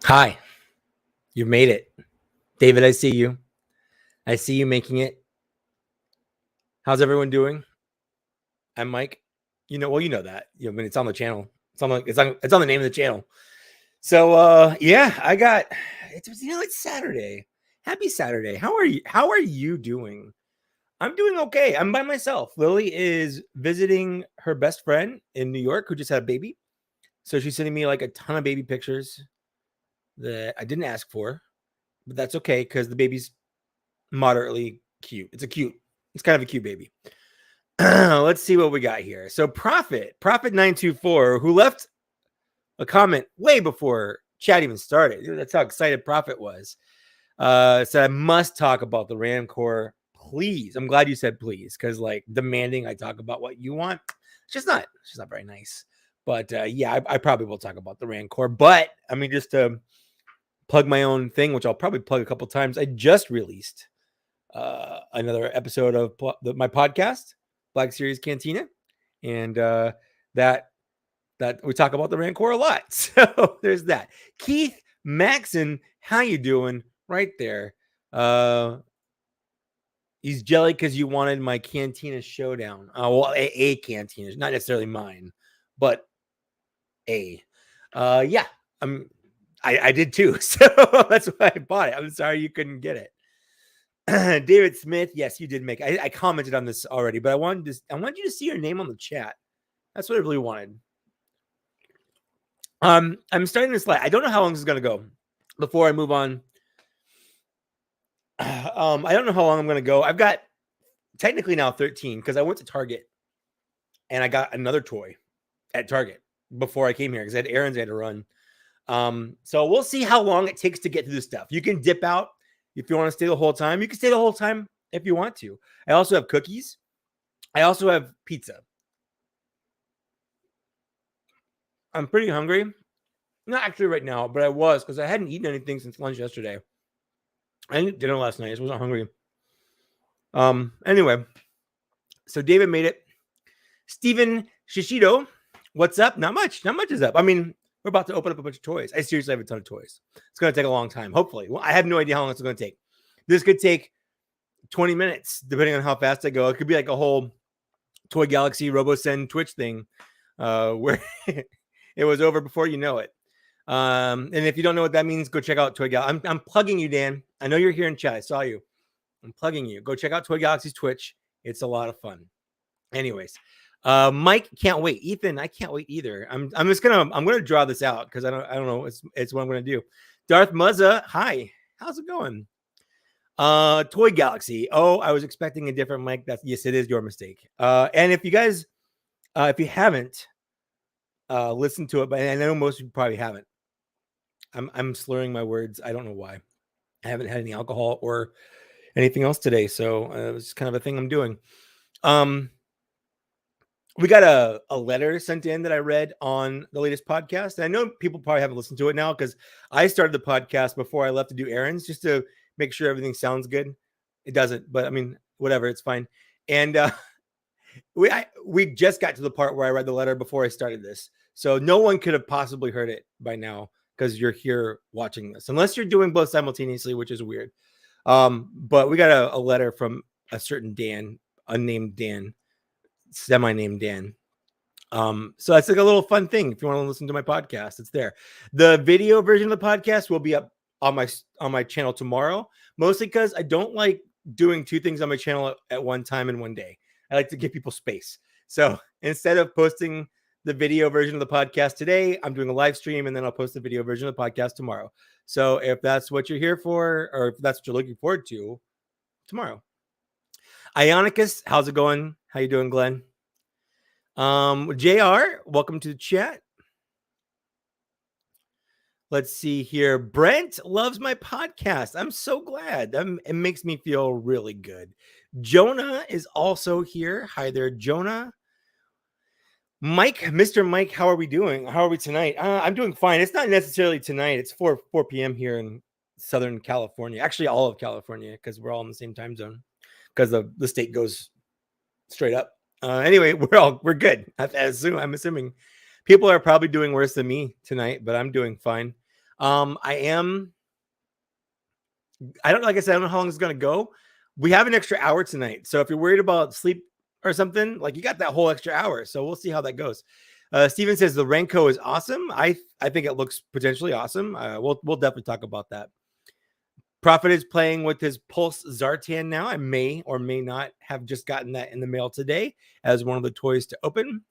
Hi, you've made it. David, I see you. I see you making it. How's everyone doing? I'm Mike. You know that. I mean, it's on the channel. It's on the name of the channel. So yeah, it's Saturday. Happy Saturday. How are you doing? I'm doing okay. I'm by myself. Lily is visiting her best friend in New York who just had a baby. So she's sending me like a ton of baby pictures that I didn't ask for, but that's okay because the baby's moderately cute. It's kind of a cute baby. Let's see what we got here. So Prophet 924, who left a comment way before chat even started. That's how excited Prophet was. Said I must talk about the Rancor, please. I'm glad you said please, because like demanding I talk about what you want, it's just not very nice. But yeah, I probably will talk about the Rancor. But I mean, just to plug my own thing, which I'll probably plug a couple times. I just released another episode of my podcast, Black Series Cantina, and that we talk about the Rancor a lot. So there's that. Keith Maxon, how you doing? Right there. He's jelly because you wanted my Cantina showdown. Well, a Cantina, not necessarily mine, but a. Yeah, I did too. So that's why I bought it. I'm sorry you couldn't get it. David Smith, yes, you did make. I commented on this already, but I wanted you to see your name on the chat. That's what I really wanted. I'm starting this live. I don't know how long this is gonna go before I move on. I don't know how long I'm gonna go. I've got technically now 13 because I went to Target and I got another toy at Target before I came here because I had errands I had to run. So we'll see how long it takes to get through this stuff. You can dip out if you want to stay the whole time. You can stay the whole time if you want to. I also have cookies. I also have pizza. I'm pretty hungry. Not actually right now, but I was because I hadn't eaten anything since lunch yesterday. I didn't eat dinner last night. I just wasn't hungry. Anyway, so David made it. Steven Shishido, what's up? Not much. Not much is up. I mean, we're about to open up a bunch of toys. I seriously have a ton of toys. It's going to take a long time, hopefully. Well, I have no idea how long it's going to take. This could take 20 minutes, depending on how fast I go. It could be like a whole Toy Galaxy RoboSend Twitch thing where it was over before you know it. And if you don't know what that means, go check out Toy Galaxy. I'm plugging you, Dan. I know you're here in chat. I saw you. I'm plugging you. Go check out Toy Galaxy's Twitch. It's a lot of fun. Anyways, Mike can't wait. Ethan, I can't wait either. I'm gonna draw this out because I don't know. It's what I'm gonna do. Darth Muzza, hi. How's it going? Toy Galaxy. Oh, I was expecting a different mic. Yes, it is your mistake. And if you guys, if you haven't listened to it, but I know most of you probably haven't. I'm slurring my words. I don't know why. I haven't had any alcohol or anything else today, so it's kind of a thing I'm doing. We got a letter sent in that I read on the latest podcast. And I know people probably haven't listened to it now because I started the podcast before I left to do errands just to make sure everything sounds good. It doesn't, but I mean, whatever, it's fine. And we just got to the part where I read the letter before I started this. So no one could have possibly heard it by now because you're here watching this, unless you're doing both simultaneously, which is weird. But we got a letter from a certain Dan, unnamed Dan, semi-named Dan. So that's like a little fun thing. If you want to listen to my podcast, it's there. The video version of the podcast will be up on my channel tomorrow, mostly because I don't like doing two things on my channel at one time in one day. I like to give people space. So instead of posting the video version of the podcast today, I'm doing a live stream and then I'll post the video version of the podcast tomorrow. So if that's what you're here for, or if that's what you're looking forward to, tomorrow. Ionicus, how's it going? How you doing, Glenn? JR, welcome to the chat. Let's see here. Brent loves my podcast. I'm so glad. It makes me feel really good. Jonah is also here. Hi there, Jonah. Mike, Mr. Mike, how are we doing? How are we tonight? I'm doing fine. It's not necessarily tonight. It's 4 p.m. here in Southern California. Actually, all of California, because we're all in the same time zone. Because the state goes straight up. Anyway, we're good. I'm assuming people are probably doing worse than me tonight, but I'm doing fine. I don't, like I said, I don't know how long it's going to go. We have an extra hour tonight. So if you're worried about sleep or something, like, you got that whole extra hour. So we'll see how that goes. Steven says the Renko is awesome. I think it looks potentially awesome. We'll definitely talk about that. Prophet is playing with his Pulse Zartan now. I may or may not have just gotten that in the mail today as one of the toys to open.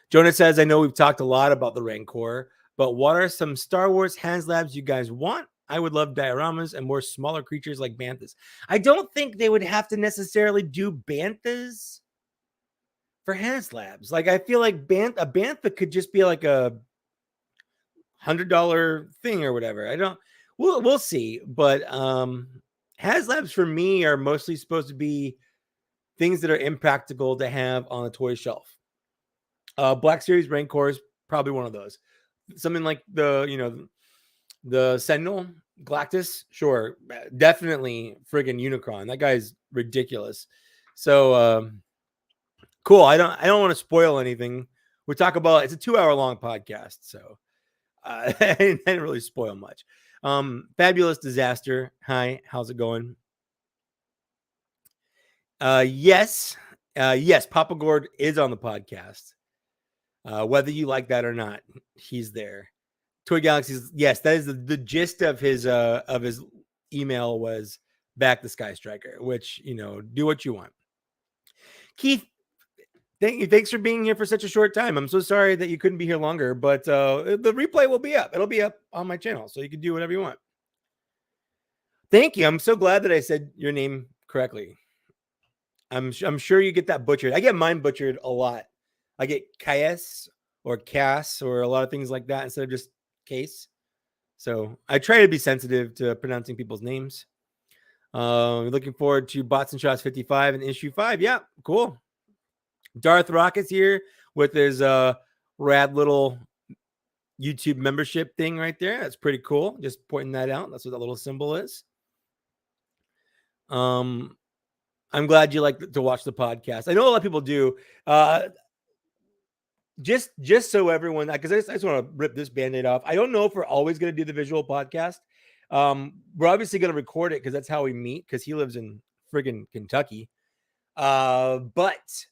Jonah says, I know we've talked a lot about the Rancor, but what are some Star Wars HasLabs you guys want? I would love dioramas and more smaller creatures like banthas. I don't think they would have to necessarily do banthas for HasLabs. Like, I feel like a bantha could just be like a $100 thing or whatever. We'll see. But HasLabs for me are mostly supposed to be things that are impractical to have on a toy shelf. Black Series Rancor is probably one of those. Something like the Sentinel Galactus, sure, definitely friggin' Unicron. That guy's ridiculous. So cool. I don't want to spoil anything. We talk about, it's a 2-hour long podcast, so I didn't really spoil much. Fabulous Disaster. Hi, how's it going? Yes, Papa Gord is on the podcast. Whether you like that or not, he's there. Toy Galaxies, yes, that is the gist of his email was back the Sky Striker, which, do what you want. Keith, thanks for being here for such a short time. I'm so sorry that you couldn't be here longer, but the replay will be up. It'll be up on my channel, so you can do whatever you want. Thank you. I'm so glad that I said your name correctly. I'm sure you get that butchered. I get mine butchered a lot. I get Kaess or Cass or a lot of things like that instead of just Case. So I try to be sensitive to pronouncing people's names. Looking forward to BOTSNSHOTS 55 and issue 5. Yeah, cool. Darth Rocket's here with his rad little YouTube membership thing right there. That's pretty cool. Just pointing that out. That's what that little symbol is. I'm glad you like to watch the podcast. I know a lot of people do. Just so everyone, because I just want to rip this Band-Aid off. I don't know if we're always going to do the visual podcast. We're obviously going to record it because that's how we meet, because he lives in friggin' Kentucky. But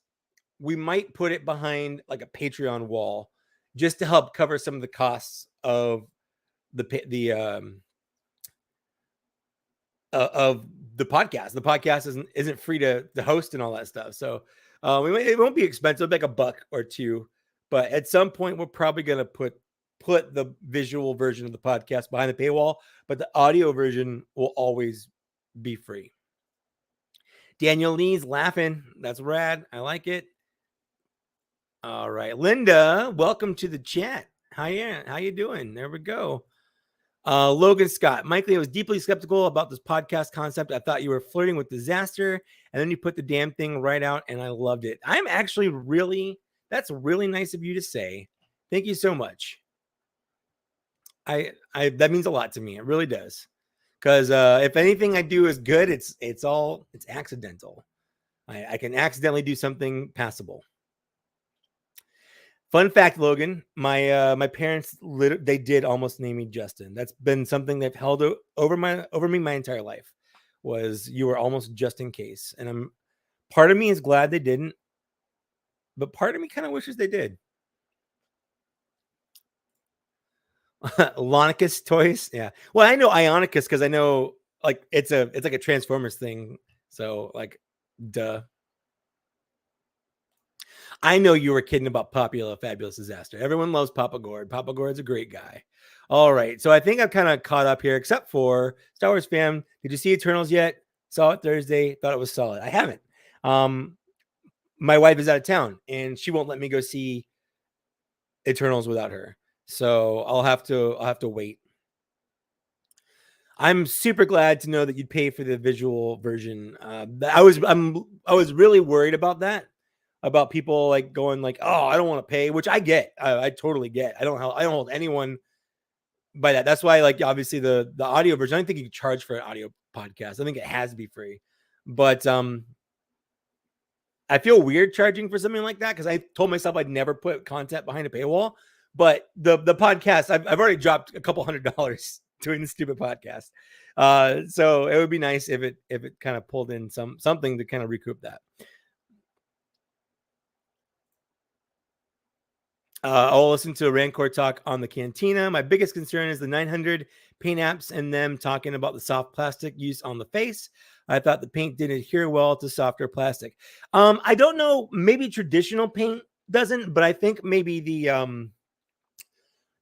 we might put it behind like a Patreon wall just to help cover some of the costs of the podcast. The podcast isn't free to host and all that stuff. So it won't be expensive, like $1 or $2. But at some point, we're probably going to put the visual version of the podcast behind the paywall, but the audio version will always be free. Daniel Lee's laughing. That's rad. I like it. All right, Linda, welcome to the chat. How you doing? There we go. Logan Scott, Mike Lee, I was deeply skeptical about this podcast concept. I thought you were flirting with disaster, and then you put the damn thing right out, and I loved it. I'm actually that's really nice of you to say. Thank you so much. That means a lot to me. It really does. Because if anything I do is good, it's accidental. I can accidentally do something passable. Fun fact, Logan, my parents they did almost name me Justin. That's been something they've held over me my entire life. Was you were almost just in case, and part of me is glad they didn't, but part of me kind of wishes they did. Lonicus toys, yeah. Well, I know Ionicus because I know like it's like a Transformers thing. So like, duh. I know you were kidding about Popular Fabulous Disaster. Everyone loves Papa Gord. Papa Gord's a great guy. All right, so I think I'm kind of caught up here, except for Star Wars fam. Did you see Eternals yet? Saw it Thursday. Thought it was solid. I haven't. My wife is out of town, and she won't let me go see Eternals without her. So I'll have to wait. I'm super glad to know that you'd pay for the visual version. I was really worried about that, about people like going like, oh, I don't want to pay, which I get. I totally get. I don't hold anyone by that. That's why, like, obviously the audio version, I don't think you can charge for an audio podcast. I think it has to be free. But I feel weird charging for something like that because I told myself I'd never put content behind a paywall. But the podcast, I've already dropped a couple $100 doing the stupid podcast. So it would be nice if it kind of pulled in something to kind of recoup that. I'll listen to a Rancor talk on the Cantina. My biggest concern is the 900 paint apps and them talking about the soft plastic use on the face. I thought the paint didn't adhere well to softer plastic. I don't know. Maybe traditional paint doesn't, but I think maybe the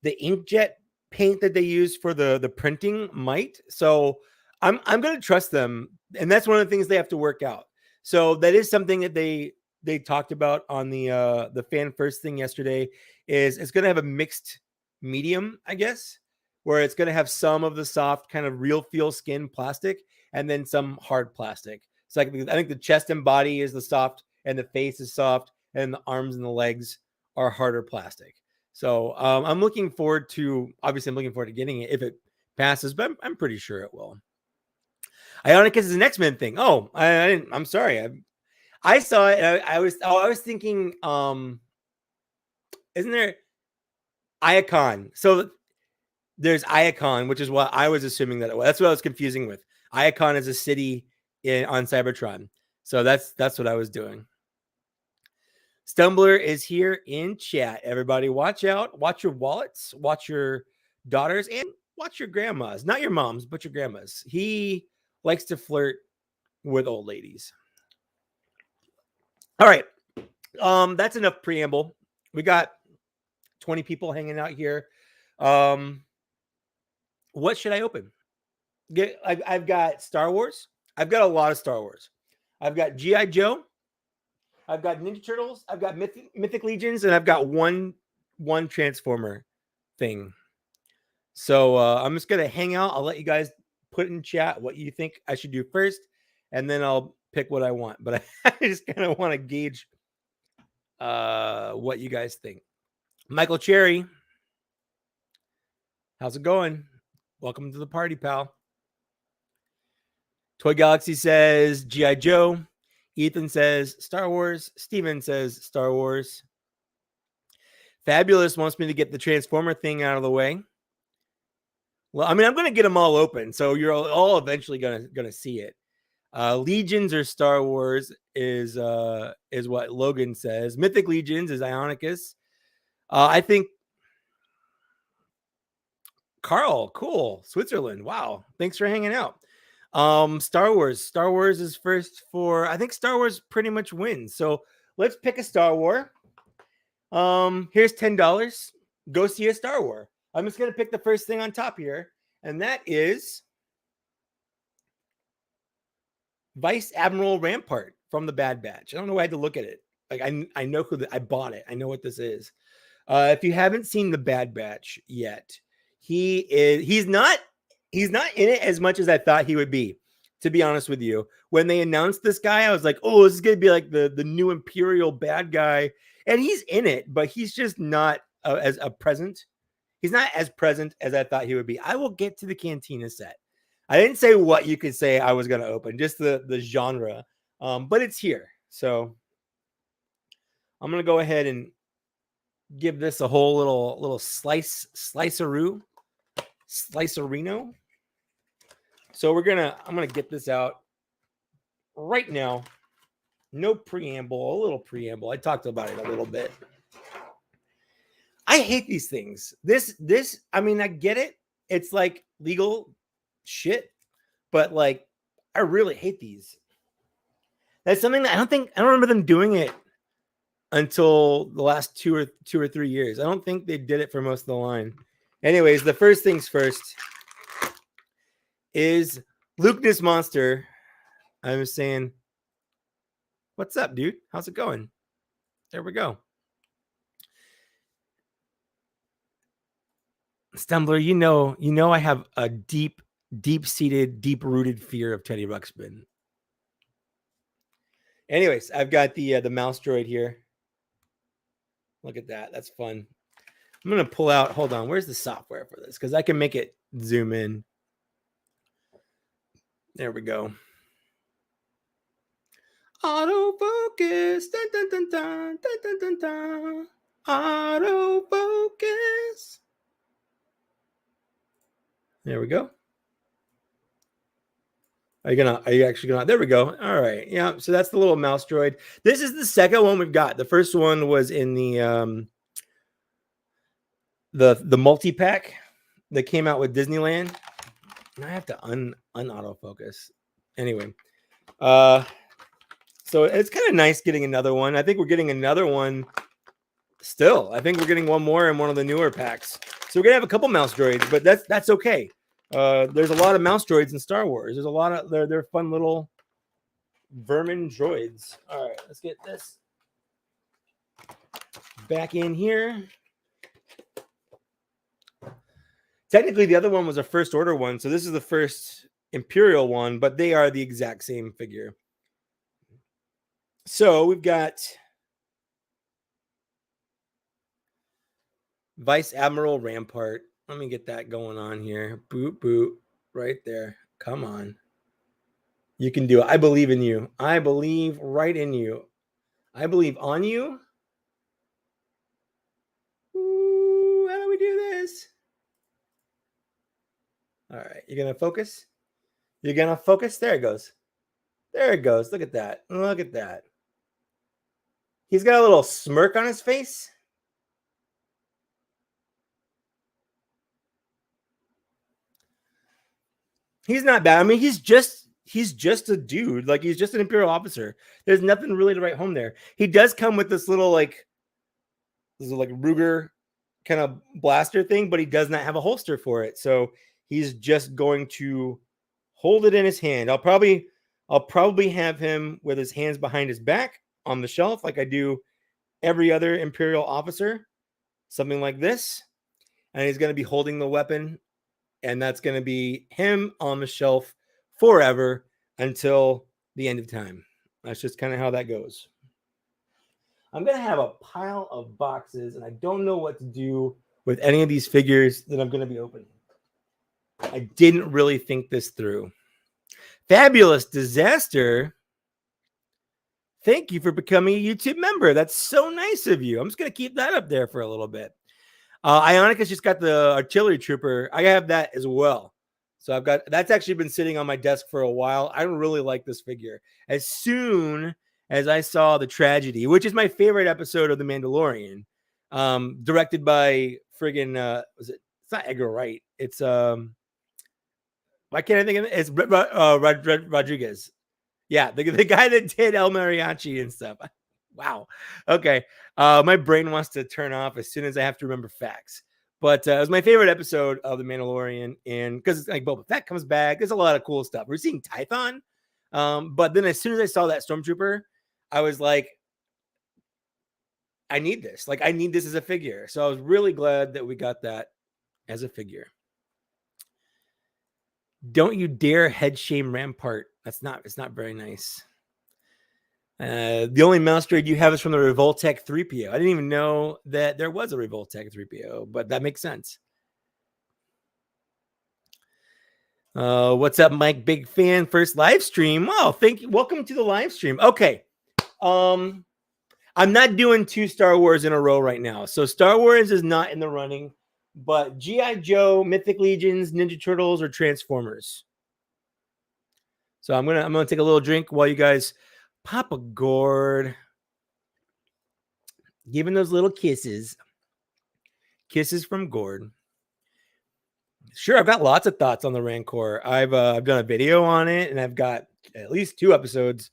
inkjet paint that they use for the printing might. So I'm going to trust them, and that's one of the things they have to work out. So that is something that they talked about on the fan first thing yesterday. Is it's going to have a mixed medium, I guess, where it's going to have some of the soft kind of real feel skin plastic and then some hard plastic. So I think the chest and body is the soft and the face is soft and the arms and the legs are harder plastic. So I'm looking forward to getting it if it passes, but I'm pretty sure it will. Ionicus is an X-Men thing. Oh, I'm sorry. I saw it. I was thinking, isn't there Iacon? So there's Iacon, which is what I was assuming that it was. That's what I was confusing with. Iacon is a city on Cybertron. So that's what I was doing. Stumbler is here in chat. Everybody watch out. Watch your wallets. Watch your daughters and watch your grandmas. Not your moms, but your grandmas. He likes to flirt with old ladies. All right. That's enough preamble. We got 20 people hanging out here. What should I open? I've got Star Wars. I've got a lot of Star Wars. I've got G.I. Joe. I've got Ninja Turtles. I've got Mythic Legions, and I've got one Transformer thing. So I'm just gonna hang out. I'll let you guys put in chat what you think I should do first, and then I'll pick what I want. But I just kind of want to gauge what you guys think. Michael Cherry, how's it going? Welcome to the party, pal. Toy Galaxy says G.I. Joe. Ethan says Star Wars. Steven says Star Wars. Fabulous wants me to get the Transformer thing out of the way. Well, I mean, I'm going to get them all open, so you're all eventually going to see it. Legions or Star Wars is what Logan says. Mythic Legions is Ionicus. I think Carl, cool. Switzerland. Wow. Thanks for hanging out. Star Wars. Star Wars is first for, I think Star Wars pretty much wins. So let's pick a Star War. Here's $10. Go see a Star War. I'm just going to pick the first thing on top here, and that is Vice Admiral Rampart from the Bad Batch. I don't know why I had to look at it. Like I know I bought it. I know what this is. If you haven't seen the Bad Batch yet, he's not in it as much as I thought he would be. To be honest with you, when they announced this guy, I was like, oh, this is gonna be like the new Imperial bad guy, and he's in it, but he's just not as present. He's not as present as I thought he would be. I will get to the Cantina set. I didn't say what you could say I was going to open, just the genre, but it's here. So I'm going to go ahead and give this a whole little slicerino. So I'm going to get this out right now. No preamble, a little preamble. I talked about it a little bit. I hate these things. This, I mean, I get it. It's like legal shit, but like, I really hate these. That's something that I don't remember them doing it until the last two or 3 years. I don't think they did it for most of the line. Anyways, the first things first is Lukeness Monster. I was saying, what's up, dude? How's it going? There we go. Stumbler, you know I have a deep-seated, deep-rooted fear of Teddy Ruxpin. Anyways, I've got the mouse droid here. Look at that. That's fun. I'm going to pull out. Hold on. Where's the software for this? Because I can make it zoom in. There we go. Autofocus. Dun, dun, dun, dun, dun, dun, dun, dun. Autofocus. There we go. Are you actually gonna, there we go. All right. Yeah. So that's the little mouse droid. This is the second one we've got. The first one was in the multi-pack that came out with Disneyland. And I have to autofocus. Anyway. So it's kind of nice getting another one. I think we're getting another one still. I think we're getting one more in one of the newer packs. So we're gonna have a couple mouse droids, but that's okay. There's a lot of mouse droids in Star Wars. There's a lot of they're fun little vermin droids. All right, let's get this back in here. Technically, the other one was a first order one, so this is the first Imperial one, but they are the exact same figure. So we've got Vice Admiral Rampart. Let me get that going on here. Boot, boot, right there. Come on. You can do it. I believe in you. I believe right in you. I believe on you. Ooh, how do we do this? All right. You're going to focus? You're going to focus? There it goes. There it goes. Look at that. Look at that. He's got a little smirk on his face. He's not bad. I mean, he's just a dude. Like, he's just an Imperial officer. There's nothing really to write home there. He does come with this little like Ruger kind of blaster thing, but he does not have a holster for it. So he's just going to hold it in his hand. I'll probably have him with his hands behind his back on the shelf, like I do every other Imperial officer, something like this. And he's going to be holding the weapon, and that's going to be him on the shelf forever until the end of time. That's just kind of how that goes. I'm going to have a pile of boxes, and I don't know what to do with any of these figures that I'm going to be opening. I didn't really think this through. Fabulous Disaster. Thank you for becoming a YouTube member. That's so nice of you. I'm just going to keep that up there for a little bit. Ionica's just got the artillery trooper. I have that as well. So I've got, that's actually been sitting on my desk for a while. I really like this figure. As soon as I saw The Tragedy, which is my favorite episode of The Mandalorian, directed by friggin' it's not Edgar Wright. It's why can't I think of it? It's Rodriguez. Yeah, the guy that did El Mariachi and stuff. Wow. Okay. My brain wants to turn off as soon as I have to remember facts. But it was my favorite episode of The Mandalorian, and because it's like Boba Fett comes back, there's a lot of cool stuff. We're seeing Tython, but then as soon as I saw that Stormtrooper, I was like, I need this. Like, I need this as a figure. So I was really glad that we got that as a figure. Don't you dare head shame Rampart. It's not very nice. The only mouse droid you have is from the Revoltech 3PO. I didn't even know that there was a Revoltech 3PO, but that makes sense. What's up, Mike? Big fan. First live stream. Oh, thank you. Welcome to the live stream. Okay. I'm not doing 2 Star Wars in a row right now. So Star Wars is not in the running, but G.I. Joe, Mythic Legions, Ninja Turtles, or Transformers. So I'm gonna take a little drink while you guys pop a gourd, giving those little kisses from Gord. Sure, I've got lots of thoughts on the Rancor. I've done a video on it, and I've got at least 2 episodes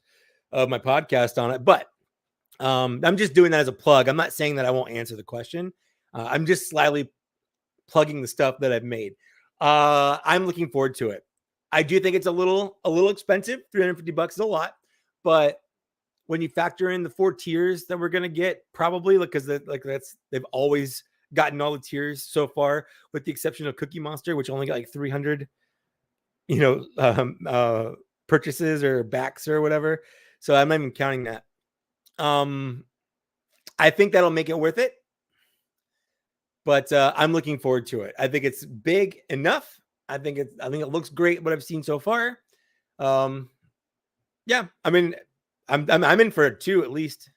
of my podcast on it. But I'm just doing that as a plug. I'm not saying that I won't answer the question. I'm just slightly plugging the stuff that I've made. I'm looking forward to it. I do think it's a little expensive. $350 is a lot, but when you factor in the 4 tiers that we're gonna get, probably because they've always gotten all the tiers so far, with the exception of Cookie Monster, which only got like 300, purchases or backs or whatever. So I'm not even counting that. I think that'll make it worth it, but I'm looking forward to it. I think it's big enough. I think it looks great what I've seen so far. Yeah, I mean, I'm in for it too, at least.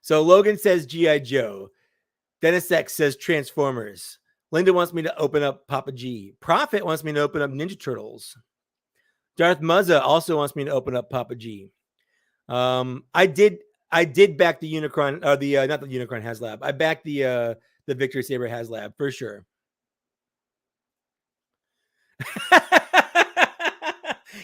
So Logan says G.I. Joe. Dennis X says Transformers. Linda wants me to open up Papa G. Prophet wants me to open up Ninja Turtles. Darth Muzza also wants me to open up Papa G. I did back the Unicron, or the not the Unicron HasLab. I backed the Victory Saber HasLab for sure.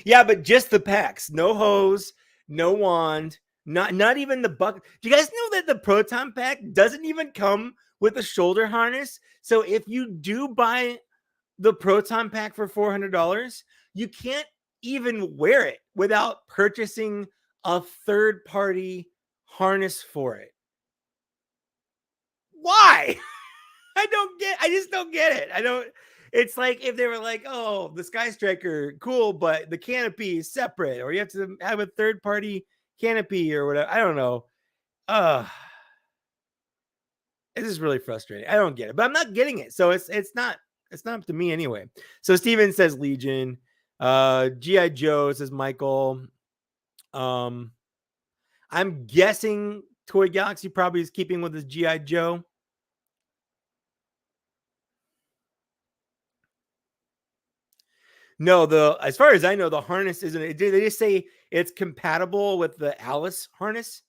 Yeah, but just the packs. No hose, no wand, not even the buck. Do you guys know that the Proton pack doesn't even come with a shoulder harness? So if you do buy the Proton pack for $400, you can't even wear it without purchasing a third-party harness for it. Why? I just don't get it. It's like if they were like, oh, the Sky Striker, cool, but the canopy is separate, or you have to have a third-party canopy or whatever. I don't know. This is really frustrating. I don't get it, but I'm not getting it. So it's not up to me anyway. So Steven says Legion. G.I. Joe says Michael. I'm guessing Toy Galaxy probably is keeping with his G.I. Joe. No, as far as I know, the harness isn't. They just say it's compatible with the Alice harness.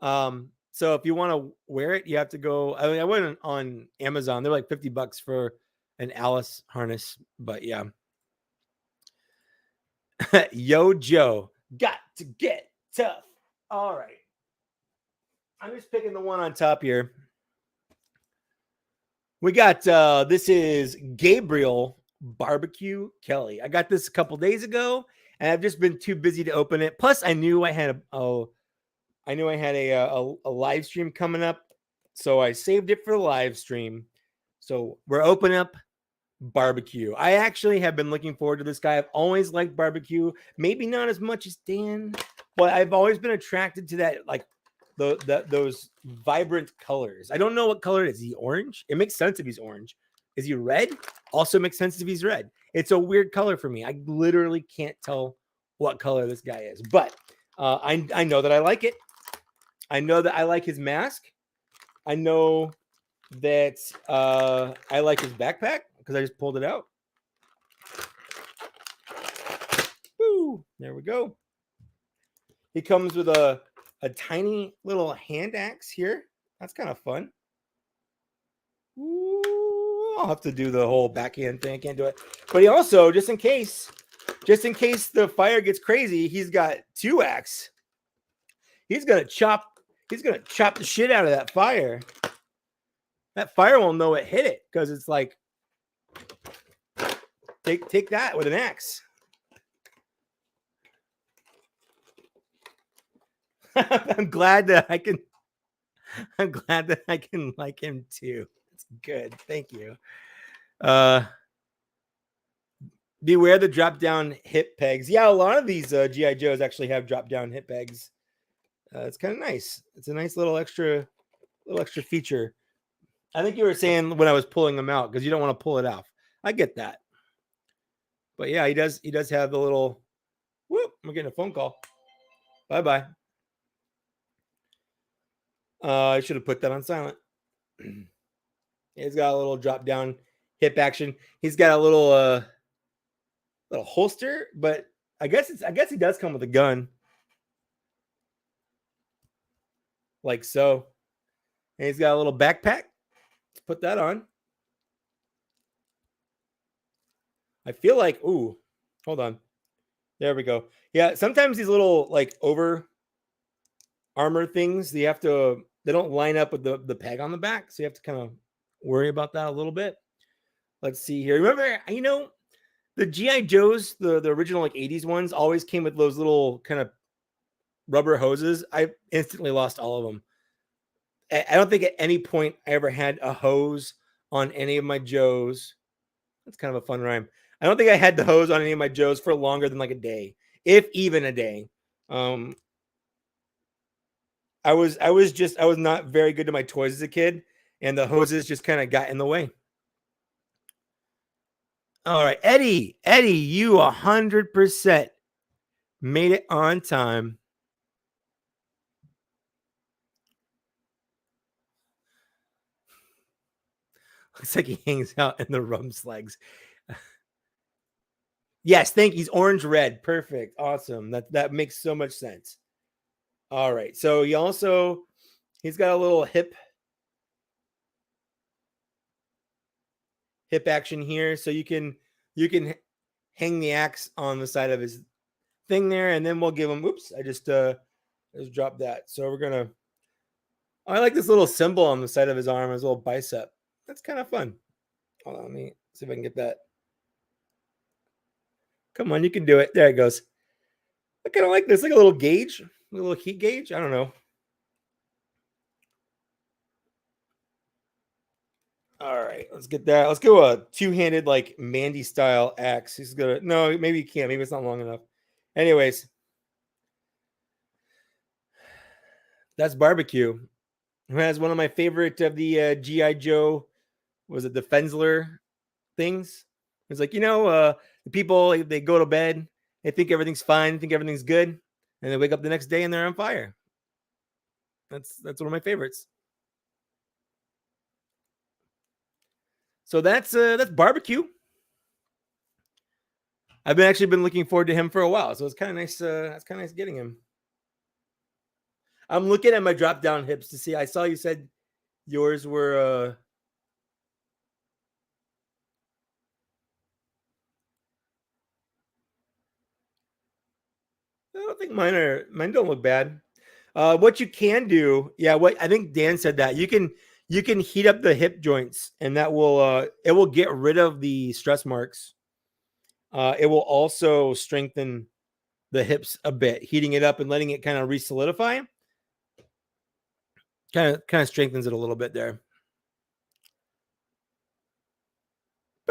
So if you want to wear it, you have to go. I mean, I went on Amazon. They're like $50 for an Alice harness, but yeah. Yo, Joe, got to get tough. All right. I'm just picking the one on top here. We got, this is Gabriel Barbecue Kelly. I got this a couple days ago, and I've just been too busy to open it. Plus, I knew I had a live stream coming up, so I saved it for the live stream. So we're opening up Barbecue. I actually have been looking forward to this guy. I've always liked Barbecue, maybe not as much as Dan, but I've always been attracted to that, like those vibrant colors. I don't know what color it is. Is he orange? It makes sense if he's orange. Is he red? Also makes sense if he's red. It's a weird color for me. I literally can't tell what color this guy is, but I know that I like it. I know that I like his mask. I know that I like his backpack because I just pulled it out. Woo! There we go. He comes with a tiny little hand axe here. That's kind of fun. Ooh, I'll have to do the whole backhand thing. I can't do it. But he also, just in case the fire gets crazy, he's got 2 axes. He's gonna chop the shit out of that fire. That fire won't know it hit it because it's like, take that with an axe. I'm glad that I can like him too. It's good. Thank you. Beware the drop down hip pegs. Yeah, a lot of these G.I. Joes actually have drop down hip pegs. It's kind of nice. It's a nice little extra feature. I think you were saying when I was pulling them out because you don't want to pull it off. I get that. But yeah, he does have the little whoop. I'm getting a phone call. Bye-bye. I should have put that on silent. He's got a little drop down hip action. He's got a little holster, but I guess he does come with a gun. Like so. And he's got a little backpack. Let's put that on. I feel like, ooh, hold on. There we go. Yeah, sometimes these little like over armor things, they don't line up with the peg on the back. So you have to kind of worry about that a little bit. Let's see here. Remember, the G.I. Joes, the original like 80s ones always came with those little kind of rubber hoses. I instantly lost all of them. I don't think at any point I ever had a hose on any of my Joes. That's kind of a fun rhyme. I don't think I had the hose on any of my Joes for longer than like a day, if even a day. I was not very good to my toys as a kid, and the hoses just kind of got in the way. All right, Eddie, you 100% made it on time. Looks like he hangs out in the rum slugs. Yes, thank you. He's orange red. Perfect. Awesome. That makes so much sense. All right. So he's got a little hip action here. So you can hang the axe on the side of his thing there, and then we'll give him. Oops, I just dropped that. So we're gonna. I like this little symbol on the side of his arm, his little bicep. That's kind of fun. Hold on, let me see if I can get that. Come on, you can do it. There it goes. I kind of like this, like a little gauge, a little heat gauge. I don't know. All right, let's get that. Let's go a two-handed, like Mandy style axe. He's gonna. No, maybe you can't. Maybe it's not long enough. Anyways, that's Barbecue, who has one of my favorite of the GI Joe. Was it the Fensler things? It's like, the people, they go to bed, they think everything's fine, they think everything's good, and they wake up the next day and they're on fire. That's one of my favorites. So that's Barbecue. I've actually been looking forward to him for a while, so it's kind of nice. It's kind of nice getting him. I'm looking at my drop down hips to see. I saw you said yours were. I don't think mine don't look bad. What you can do, what I think Dan said that you can heat up the hip joints, and that will it will get rid of the stress marks. It will also strengthen the hips a bit, heating it up and letting it kind of re-solidify. Kind of strengthens it a little bit there.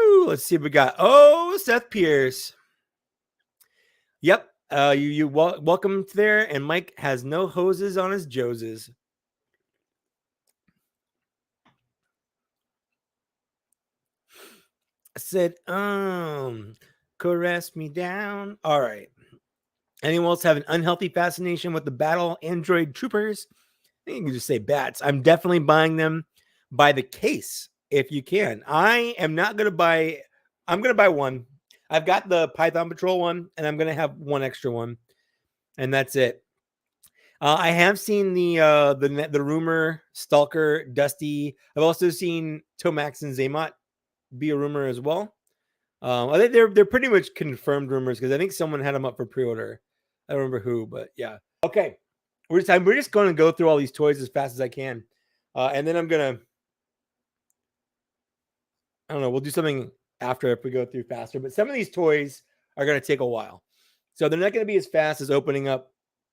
Ooh, let's see what we got. Oh, Seth Pierce. Yep. You welcome there, and Mike has no hoses on his Joses. I said, caress me down. All right. Anyone else have an unhealthy fascination with the battle android troopers? I think you can just say bats. I'm definitely buying them by the case if you can. I am not going to buy. I'm going to buy one. I've got the Python Patrol one, and I'm going to have one extra one, and that's it. I have seen the rumor Stalker Dusty. I've also seen Tomax and Zaymot be a rumor as well. I think they're pretty much confirmed rumors because I think someone had them up for pre-order. I don't remember who, but yeah. Okay, we're just going to go through all these toys as fast as I can, and then I'm gonna. I don't know. We'll do something after if we go through faster. But some of these toys are going to take a while, so they're not going to be as fast as opening up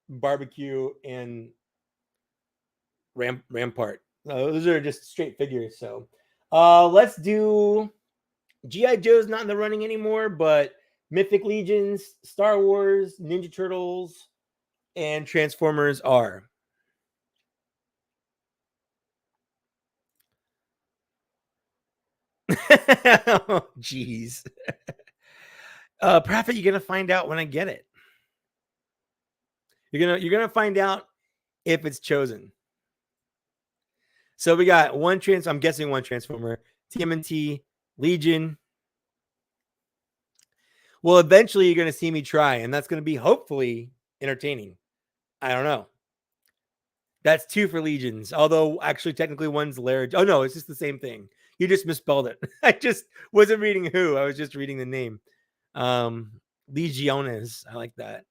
Barbecue and Rampart. Those are just straight figures. So let's do. G.I. Joe's not in the running anymore, but Mythic Legions, Star Wars, Ninja Turtles, and Transformers are. Oh, jeez. Prophet, you're gonna find out when I get it. You're gonna find out if it's chosen. So we got I'm guessing one Transformer, TMNT, Legion. Well, eventually you're gonna see me try, and that's gonna be hopefully entertaining. I don't know. That's 2 for Legions, although actually technically one's Laird. Oh no, it's just the same thing. You just misspelled it. I just wasn't reading who. I was just reading the name. Legiones. I like that.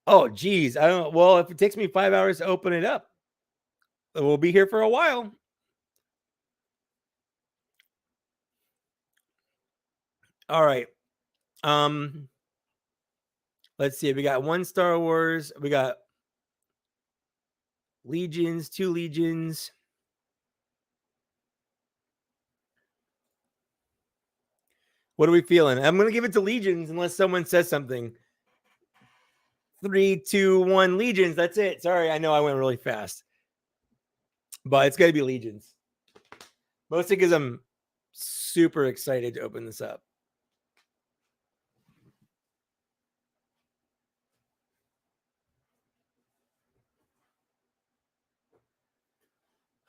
Oh, geez. I don't. Well, if it takes me 5 hours to open it up, we'll be here for a while. All right. Let's see. We got 1 Star Wars. We got Legions, 2 Legions. What are we feeling? I'm going to give it to Legions unless someone says something. 3, 2, 1, Legions. That's it. Sorry, I know I went really fast, but it's got to be Legions. Mostly because I'm super excited to open this up.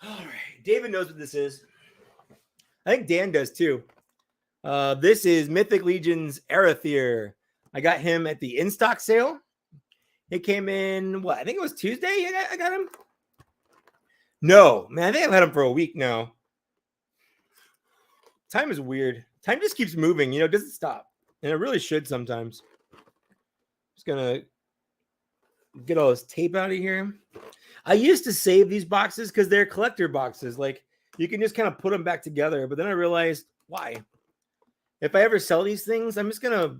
All right. David knows what this is. I think Dan does too. This is Mythic Legions Arathier. I got him at the in-stock sale. It came in, what? I think it was Tuesday I got him. No, man, I think I've had him for a week now. Time is weird. Time just keeps moving, you know, it doesn't stop. And it really should sometimes. Just gonna get all this tape out of here. I used to save these boxes because they're collector boxes. Like, you can just kind of put them back together. But then I realized, why? If I ever sell these things, I'm just gonna,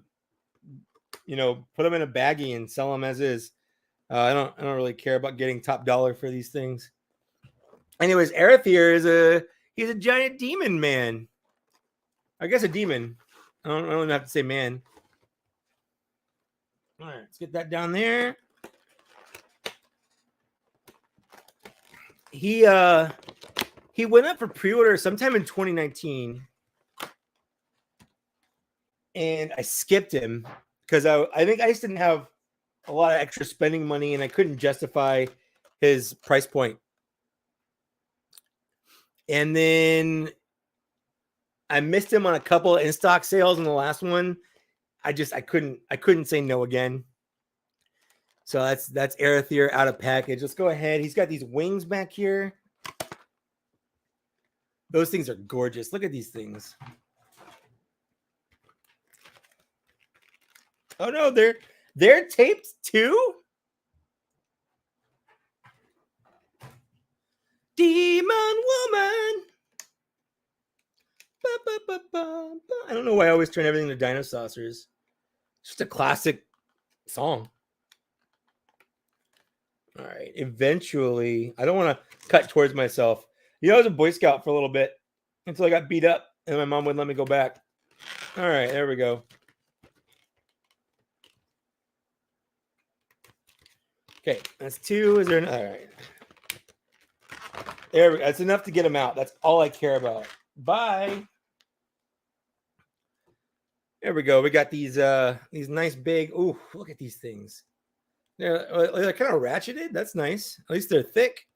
you know, put them in a baggie and sell them as is. I don't really care about getting top dollar for these things. Anyways, Arathier he's a giant demon man. I guess a demon. I don't even have to say man. All right, let's get that down there. He went up for pre-order sometime in 2019. And I skipped him because I think I just didn't have a lot of extra spending money and I couldn't justify his price point. And then I missed him on a couple of in-stock sales in the last one. I couldn't say no again. So that's Arathier out of package. Let's go ahead. He's got these wings back here. Those things are gorgeous. Look at these things. Oh no, they're taped too? Demon Woman. Ba, ba, ba, ba, ba. I don't know why I always turn everything to Dino Saucers. It's just a classic song. All right. Eventually, I don't want to cut towards myself. You know, I was a Boy Scout for a little bit until I got beat up and my mom wouldn't let me go back. All right, there we go. Okay, that's two. Is there an, all right. There we go. That's enough to get them out. That's all I care about. Bye. There we go. We got these nice big. Ooh, look at they're kind of ratcheted. That's nice. At least they're thick.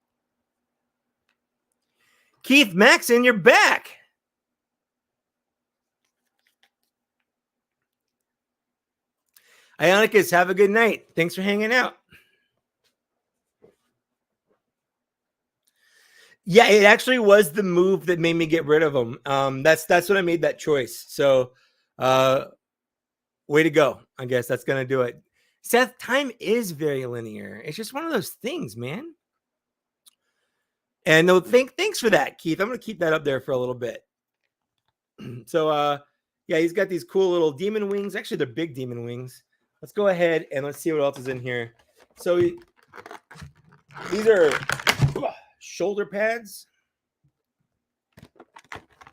Keith Maxon, you're back. Ionicus, have a good night. Thanks for hanging out. Yeah, it actually was the move that made me get rid of them. That's when I made that choice. So, way to go. I guess that's going to do it. Seth, time is very linear. It's just one of those things, man. And no, thanks for that, Keith. I'm going to keep that up there for a little bit. So, yeah, he's got these cool little demon wings. Actually, they're big demon wings. Let's go ahead and let's see what else is in here. So, these are shoulder pads.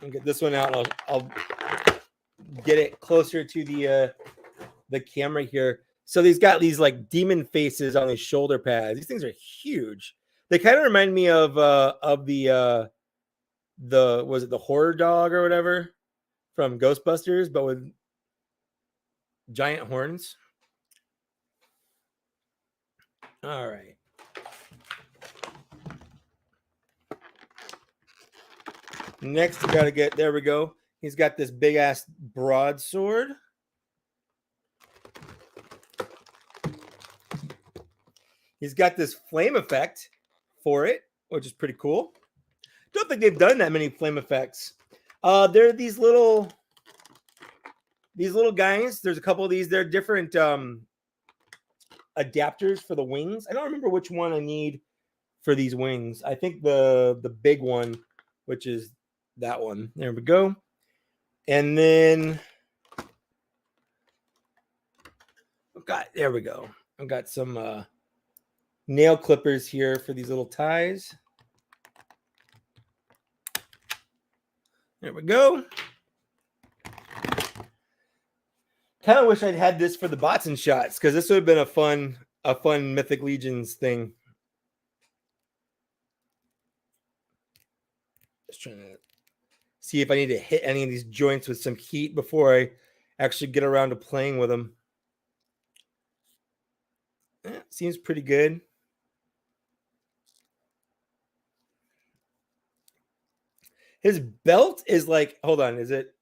I'll get this one out. I'll get it closer to the camera here. So these got these like demon faces on these shoulder pads. These things are huge. They kind of remind me of the was it the horror dog or whatever from Ghostbusters, but with giant horns. All right. Next, we gotta get, there we go. He's got this big ass broadsword. He's got this flame effect for it, which is pretty cool. Don't think they've done that many flame effects. There are these little guys. There's a couple of these. They're different adapters for the wings. I don't remember which one I need for these wings. I think the big one, which is that one. There we go. And then there we go. I've got some nail clippers here for these little ties. There we go. Kind of wish I'd had this for the BOTSNSHOTS because this would have been a fun Mythic Legions thing. Just trying to see if I need to hit any of these joints with some heat before I actually get around to playing with them. Yeah, seems pretty good. His belt is like, hold on, is it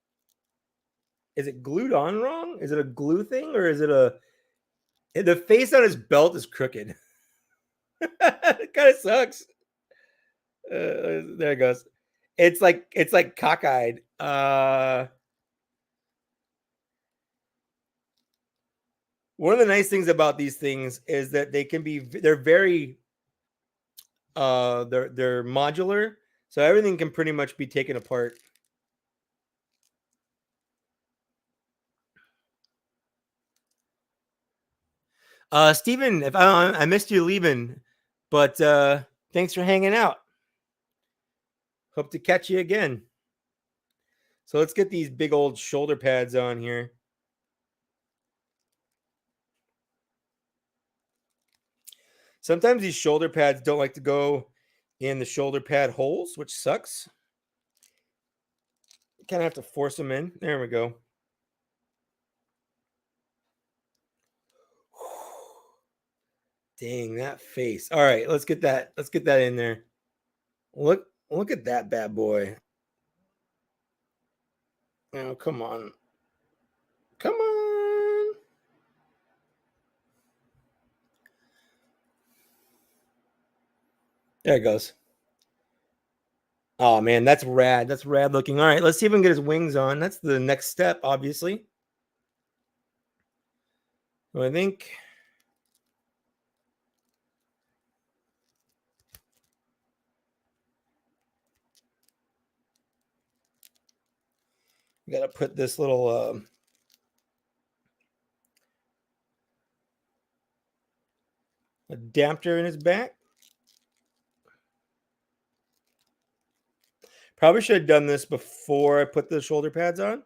glued on wrong? Is it a glue thing or is it the face on his belt is crooked? It kind of sucks. There it goes. It's like cockeyed. One of the nice things about these things is that they're very they're modular, so everything can pretty much be taken apart. Steven, if I missed you leaving, but thanks for hanging out. Hope to catch you again. So let's get these big old shoulder pads on here. Sometimes these shoulder pads don't like to go in the shoulder pad holes, which sucks. Kind of have to force them in. There we go. Dang, that face. All right, let's get that in there. Look at that bad boy. Oh, come on. Come on. There it goes. Oh man, that's rad. That's rad looking. All right, let's see if we can get his wings on. That's the next step, obviously. So I think we got to put this little adapter in his back. Probably should have done this before I put the shoulder pads on.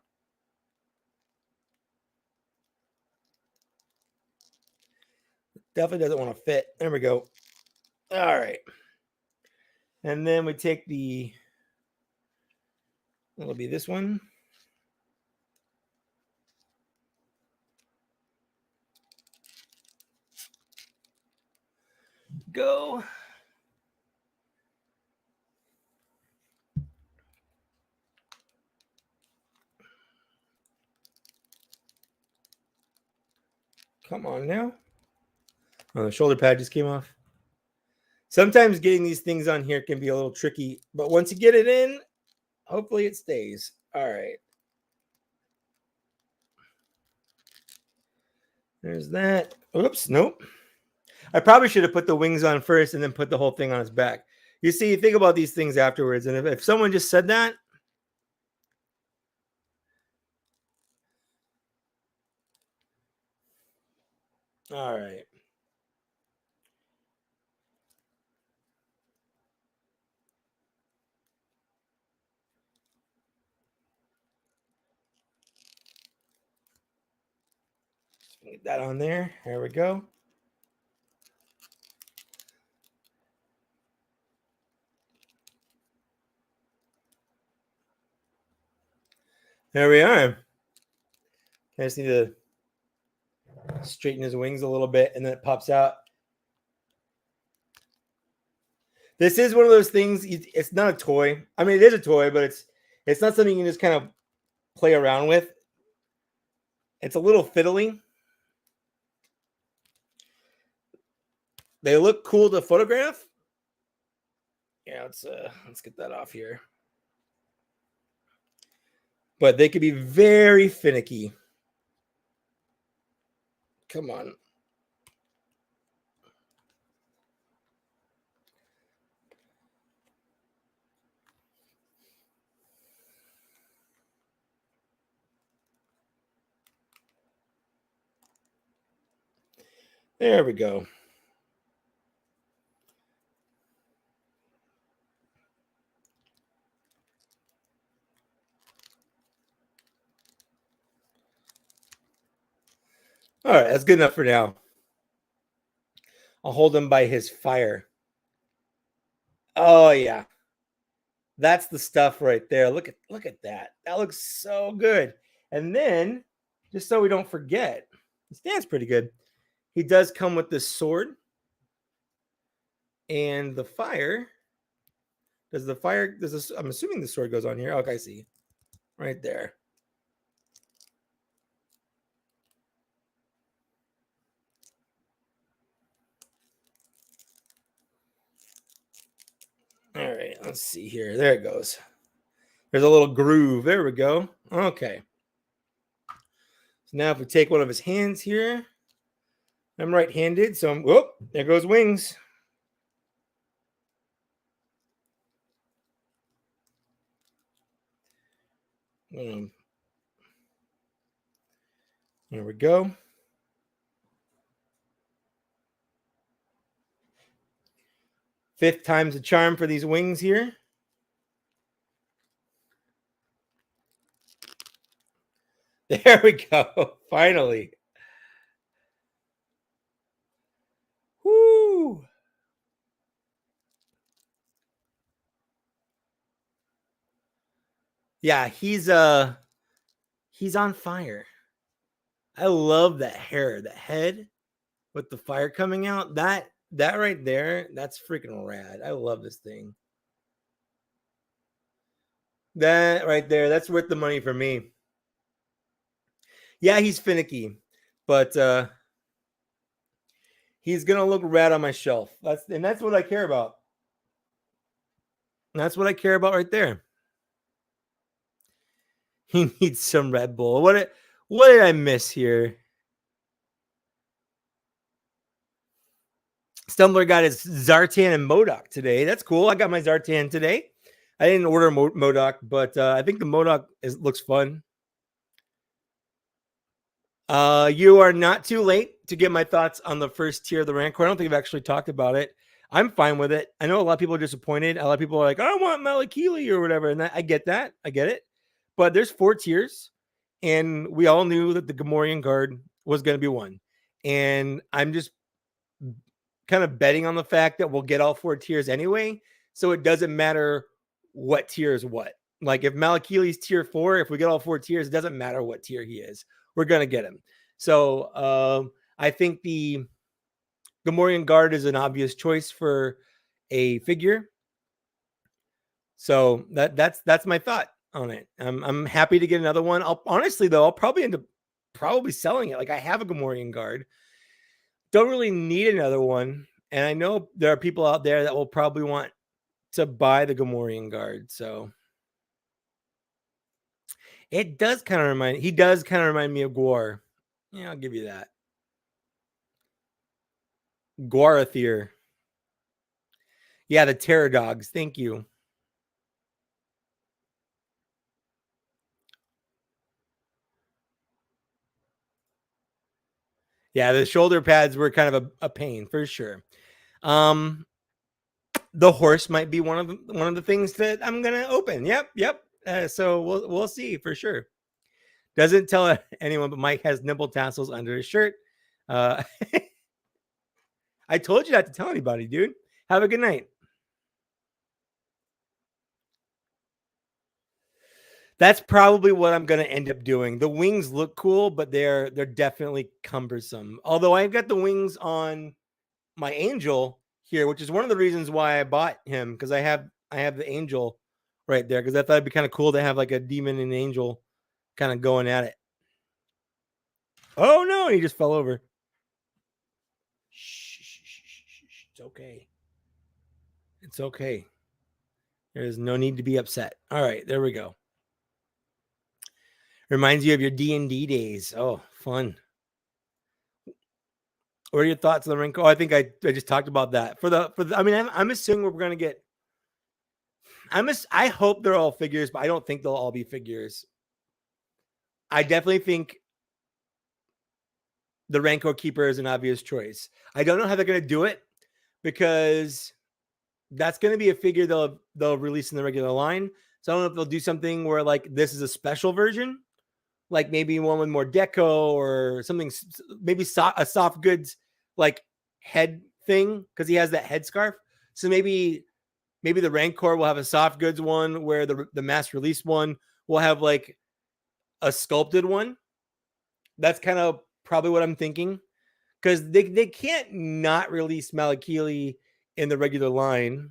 Definitely doesn't want to fit. There we go. All right. And then we take it'll be this one. Go. Come on now. Oh, the shoulder pad just came off. Sometimes getting these things on here can be a little tricky, but once you get it in, hopefully it stays. All right. There's that. Oops, nope. I probably should have put the wings on first and then put the whole thing on his back. You see, think about these things afterwards, and if someone just said that, all right. Get that on there. There we go. There we are. I just need to straighten his wings a little bit, and then it pops out. This is one of those things. It's not a toy. I mean, it is a toy, but it's not something you can just kind of play around with. It's a little fiddly. They look cool to photograph. Yeah, let's get that off here. But they could be very finicky. Come on. There we go. All right, that's good enough for now. I'll hold him by his fire. Oh yeah. That's the stuff right there. Look at that. That looks so good. And then, just so we don't forget, he stands pretty good. He does come with this sword and the fire Does the fire, does this, I'm assuming the sword goes on here. Okay, I see. Right there. All right, let's see here. There it goes. There's a little groove. There we go. Okay. So now if we take one of his hands here, I'm right-handed, so I'm, whoop, there goes wings. There we go. Fifth time's the charm for these wings here. There we go. Finally. Woo. Yeah, he's on fire. I love that hair, that head with the fire coming out. That right there, that's freaking rad. I love this thing. That right there, that's worth the money for me. Yeah, he's finicky, but he's gonna look rad on my shelf. That's what I care about. That's what I care about right there. He needs some Red Bull. What did I miss here? Stumbler got his Zartan and Modok today. That's cool. I got my Zartan today. I didn't order Modok, but I think the Modok looks fun. You are not too late to get my thoughts on the first tier of the Rancor. I don't think I've actually talked about it. I'm fine with it. I know a lot of people are disappointed. A lot of people are like, I want Malakili or whatever. And I get that. I get it. But there's 4 tiers. And we all knew that the Gamorrean Guard was going to be one. And I'm just kind of betting on the fact that we'll get all 4 tiers anyway. So it doesn't matter what tier is what. Like if Malakili's tier 4, if we get all 4 tiers, it doesn't matter what tier he is. We're going to get him. So I think the Gamorrean Guard is an obvious choice for a figure. So that's my thought on it. I'm happy to get another one. I'll probably end up selling it. Like I have a Gamorrean Guard. Don't really need another one. And I know there are people out there that will probably want to buy the Gamorrean Guard. So it does kind of remind me of Gwar. Yeah, I'll give you that. Gwarathir. Yeah, the Terror Dogs. Thank you. Yeah, the shoulder pads were kind of a pain for sure. The horse might be one of the things that I'm gonna open. Yep. So we'll see for sure. Doesn't tell anyone, but Mike has nipple tassels under his shirt. I told you not to tell anybody, dude. Have a good night. That's probably what I'm going to end up doing. The wings look cool, but they're definitely cumbersome. Although I've got the wings on my Angel here, which is one of the reasons why I bought him, because I have the Angel right there, because I thought it'd be kind of cool to have like a demon and angel kind of going at it. Oh no, he just fell over. Shh. It's okay. It's okay. There's no need to be upset. All right, there we go. Reminds you of your D&D days. Oh, fun. What are your thoughts on the Rancor? Oh, I think I just talked about that. I mean, I'm assuming we're going to get. I hope they're all figures, but I don't think they'll all be figures. I definitely think the Rancor Keeper is an obvious choice. I don't know how they're going to do it because that's going to be a figure they'll release in the regular line. So I don't know if they'll do something where like this is a special version, like maybe one with more deco or something, maybe a soft goods like head thing because he has that headscarf. So maybe the Rancor will have a soft goods one where the mass release one will have like a sculpted one. That's kind of probably what I'm thinking because they can't not release Malakili in the regular line.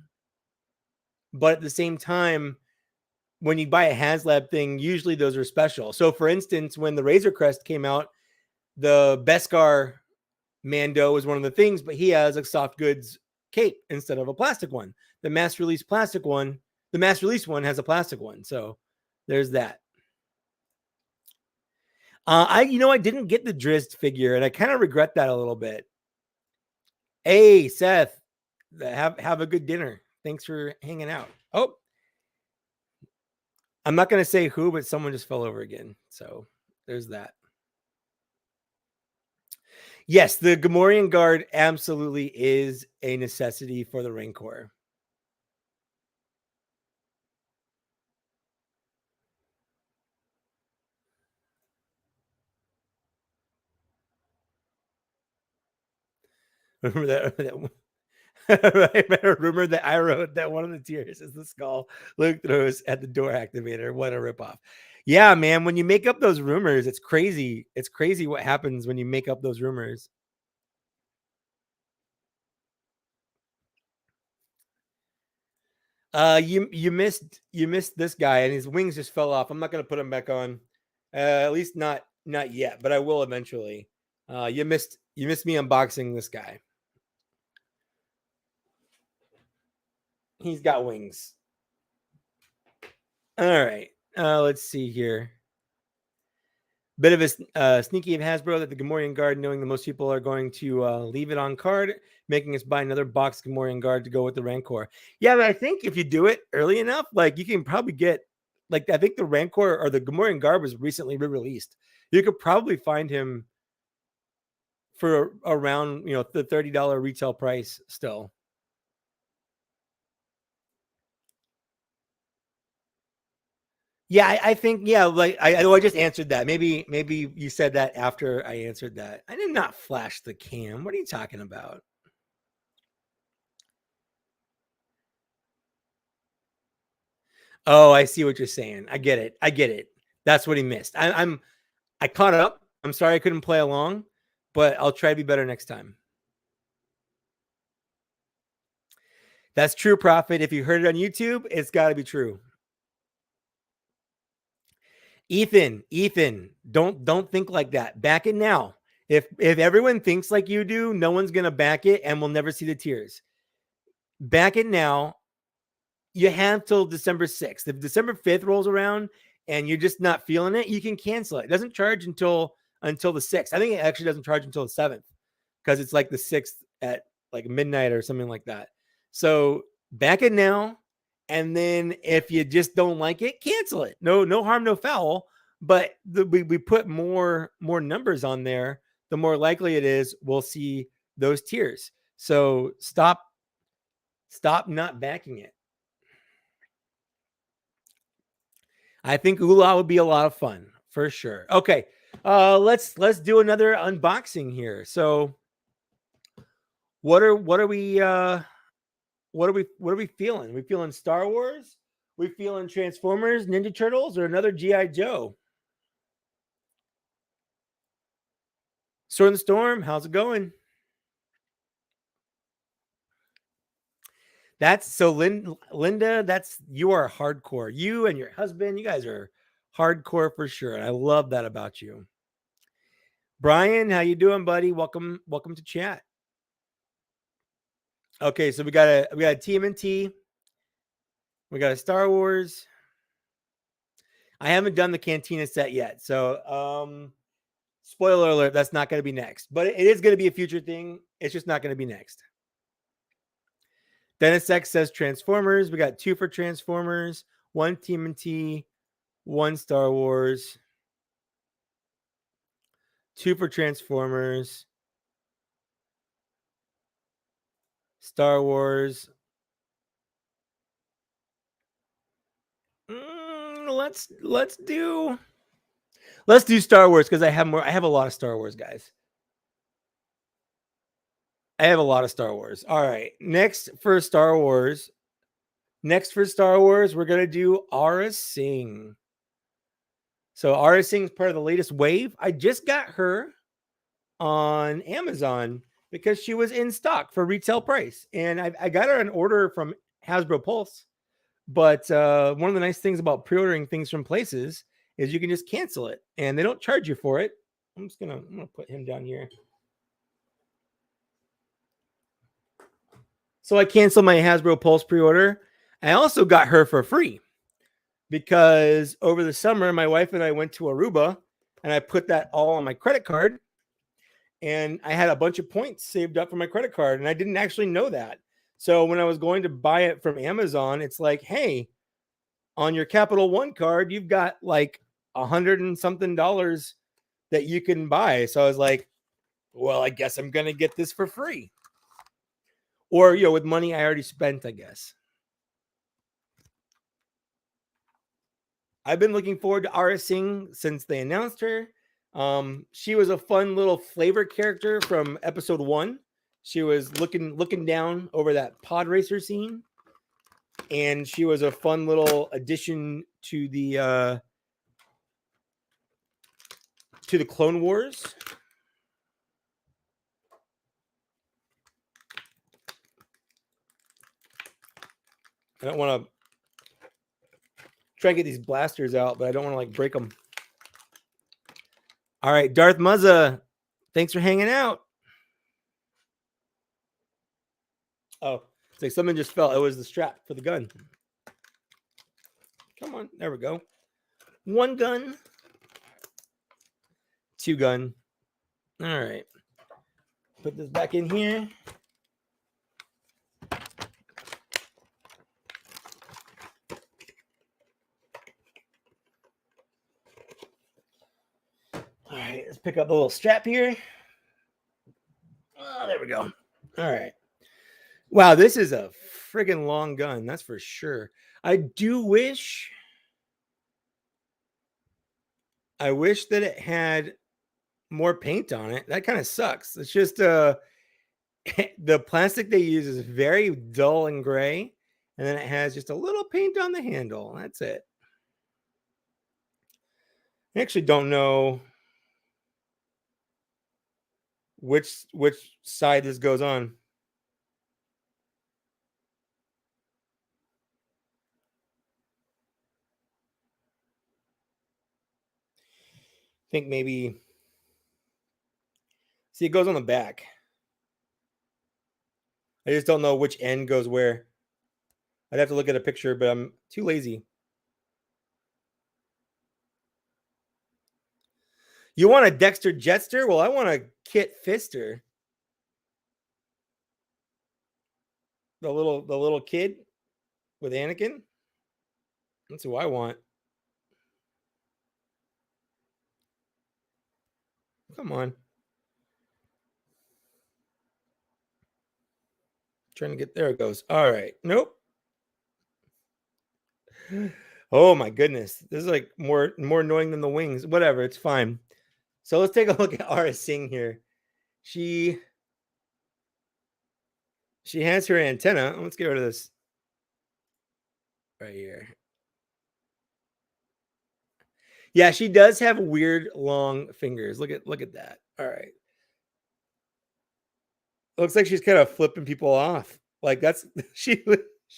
but at the same time, when you buy a HasLab thing, usually those are special. So for instance, when the Razor Crest came out, the Beskar Mando is one of the things, but he has a soft goods cape instead of a plastic one. The mass release plastic one, the mass release one has a plastic one. So there's that. I didn't get the Drizzt figure, and I kind of regret that a little bit. Hey, Seth, have a good dinner. Thanks for hanging out. Oh, I'm not going to say who, but someone just fell over again. So there's that. Yes, the Gamorrean Guard absolutely is a necessity for the Rancor. Remember that I remember a rumor that I wrote that one of the tiers is the skull Luke throws at the door activator. What a ripoff. Yeah, man. When you make up those rumors, it's crazy. It's crazy what happens when you make up those rumors. You missed this guy, and his wings just fell off. I'm not gonna put him back on. At least not yet, but I will eventually. You missed me unboxing this guy. He's got wings. All right. Let's see here. Bit of a sneaky of Hasbro that the Gamorrean Guard, knowing that most people are going to leave it on card, making us buy another box Gamorrean Guard to go with the Rancor. Yeah, but I think if you do it early enough, like you can probably get, like I think the Rancor or the Gamorrean Guard was recently re-released. You could probably find him for around the $30 retail price still. Yeah, I think like I just answered that. Maybe you said that after I answered that. I did not flash the cam. What are you talking about? Oh, I see what you're saying. I get it. That's what he missed. I caught up. I'm sorry I couldn't play along, but I'll try to be better next time. That's true, Prophet. If you heard it on YouTube, it's got to be true. Ethan, don't think like that. Back it now. If everyone thinks like you do, no one's gonna back it, and we'll never see the tiers. Back it now. You have till December 6th. If December 5th rolls around and you're just not feeling it, you can cancel it. It doesn't charge until the 6th. I think it actually doesn't charge until the 7th because it's like the 6th at like midnight or something like that. So back it now. And then if you just don't like it, cancel it. No harm, no foul. But we put more numbers on there, the more likely it is we'll see those tiers. So stop not backing it. I think Ula would be a lot of fun for sure. Okay, let's do another unboxing here. So, what are we feeling? We feeling Star Wars? We feeling Transformers, Ninja Turtles, or another GI Joe? Sword in the Storm, how's it going? That's so Linda, you are hardcore. You and your husband, you guys are hardcore for sure. And I love that about you. Brian, how you doing, buddy? Welcome to chat. Okay, so we got a TMNT. We got a Star Wars. I haven't done the Cantina set yet, so spoiler alert, that's not going to be next. But it is going to be a future thing. It's just not going to be next. Dennis X says Transformers. We got 2 for Transformers, 1 TMNT, 1 Star Wars, 2 for Transformers, Star Wars. Let's do Star Wars because I have a lot of Star Wars, guys. I have a lot of Star Wars. All right. Next for Star Wars, we're going to do Aura Singh. So Aura Singh is part of the latest wave. I just got her on Amazon because she was in stock for retail price. And I got her an order from Hasbro Pulse. But one of the nice things about pre-ordering things from places is you can just cancel it, and they don't charge you for it. I'm gonna put him down here. So I canceled my Hasbro Pulse pre-order. I also got her for free because over the summer, my wife and I went to Aruba, and I put that all on my credit card, and I had a bunch of points saved up for my credit card, and I didn't actually know that. So when I was going to buy it from Amazon, it's like, hey, on your Capital One card, you've got like $100 and something that you can buy. So I was like, well, I guess I'm gonna get this for free, or with money I already spent, I guess. I've been looking forward to Ara Singh since they announced her. She was a fun little flavor character from episode 1. She was looking down over that pod racer scene, and she was a fun little addition to the Clone Wars. I don't want to try and get these blasters out, but I don't want to like break them. All right, Darth Muzza, thanks for hanging out. Oh, it's like something just fell. It was the strap for the gun. Come on, there we go. 1 gun, 2 gun. All right, put this back in here. All right, let's pick up a little strap here. Oh, there we go. All right. Wow, this is a friggin' long gun, that's for sure. I wish that it had more paint on it. That kind of sucks. It's just the plastic they use is very dull and gray, and then it has just a little paint on the handle. That's it. I actually don't know which side this goes on. I think maybe, see, it goes on the back. I just don't know which end goes where. I'd have to look at a picture, but I'm too lazy. You want a Dexter Jetster? Well, I want a Kit Fister. The little kid with Anakin. That's who I want. Come on. Trying to get, there it goes. All right. Nope. Oh my goodness. This is like more annoying than the wings. Whatever, it's fine. So let's take a look at Ara Singh here. She has her antenna. Let's get rid of this right here. Yeah, she does have weird long fingers. Look at that. All right. Looks like she's kind of flipping people off. Like that's she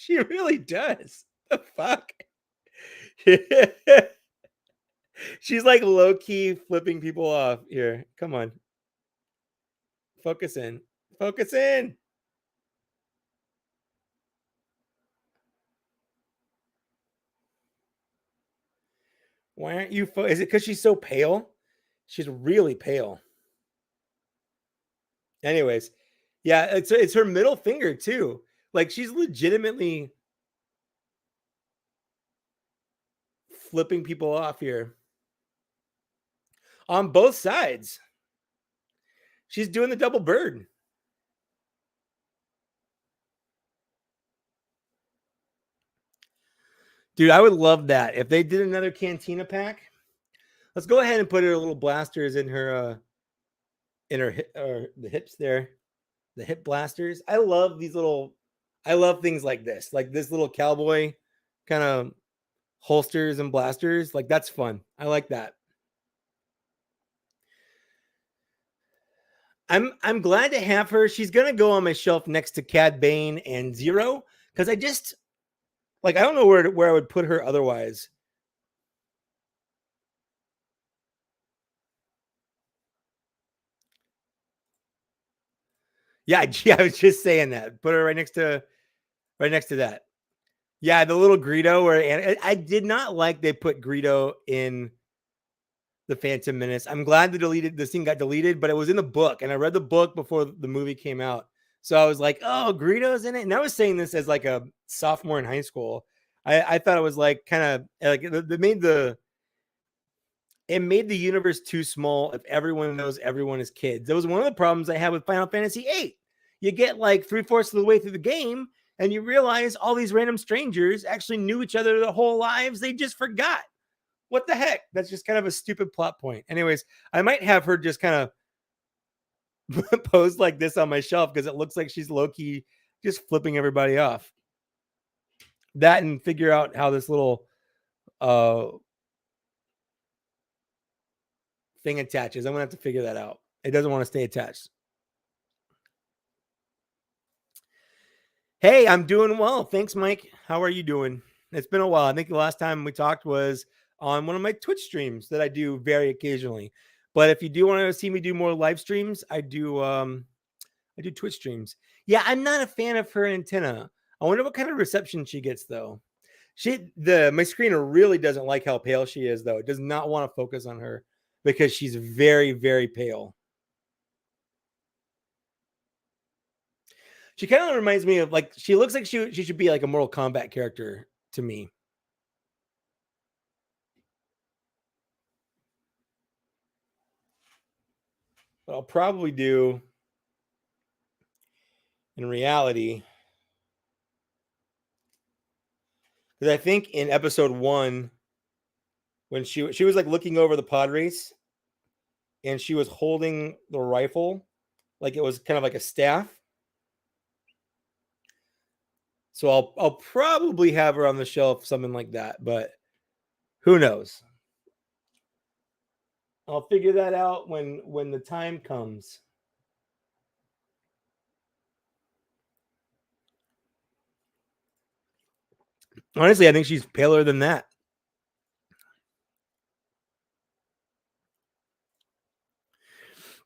really does. The fuck? She's like low key flipping people off here. Come on. Focus in. Focus in. Why aren't you? Is it because she's so pale? She's really pale. Anyways, yeah, it's her middle finger too. Like she's legitimately flipping people off here on both sides. She's doing the double bird. Dude, I would love that if they did another Cantina pack. Let's go ahead and put her little blasters in her the hips there, the hip blasters. I love things like this little cowboy kind of holsters and blasters. Like that's fun. I like that. I'm glad to have her. She's gonna go on my shelf next to Cad Bane and Zero because Like, I don't know where I would put her otherwise. Yeah, I was just saying that. Put her right next to that. Yeah, the little Greedo where I did not like they put Greedo in the Phantom Menace. I'm glad the scene got deleted, but it was in the book, and I read the book before the movie came out. So I was like, oh, Greedo's in it. And I was saying this as like a sophomore in high school. I thought it was like kind of like it made the universe too small if everyone knows everyone is kids. That was one of the problems I had with Final Fantasy VIII. You get like 3/4 of the way through the game, and you realize all these random strangers actually knew each other their whole lives. They just forgot. What the heck? That's just kind of a stupid plot point. Anyways, I might have her just kind of pose like this on my shelf because it looks like she's low-key just flipping everybody off. That and figure out how this little thing attaches. I'm gonna have to figure that out. It doesn't want to stay attached. Hey, I'm doing well. Thanks, Mike. How are you doing? It's been a while. I think the last time we talked was on one of my Twitch streams that I do very occasionally. But if you do want to see me do more live streams, I do Twitch streams. Yeah, I'm not a fan of her antenna. I wonder what kind of reception she gets though. My screener really doesn't like how pale she is though. It does not want to focus on her because she's very, very pale. She kind of reminds me of like she looks like she should be like a Mortal Kombat character to me. What I'll probably do in reality, because I think in episode 1, when she was like looking over the pod race, and she was holding the rifle like it was kind of like a staff. So I'll probably have her on the shelf, something like that, but who knows? I'll figure that out when the time comes. Honestly, I think she's paler than that.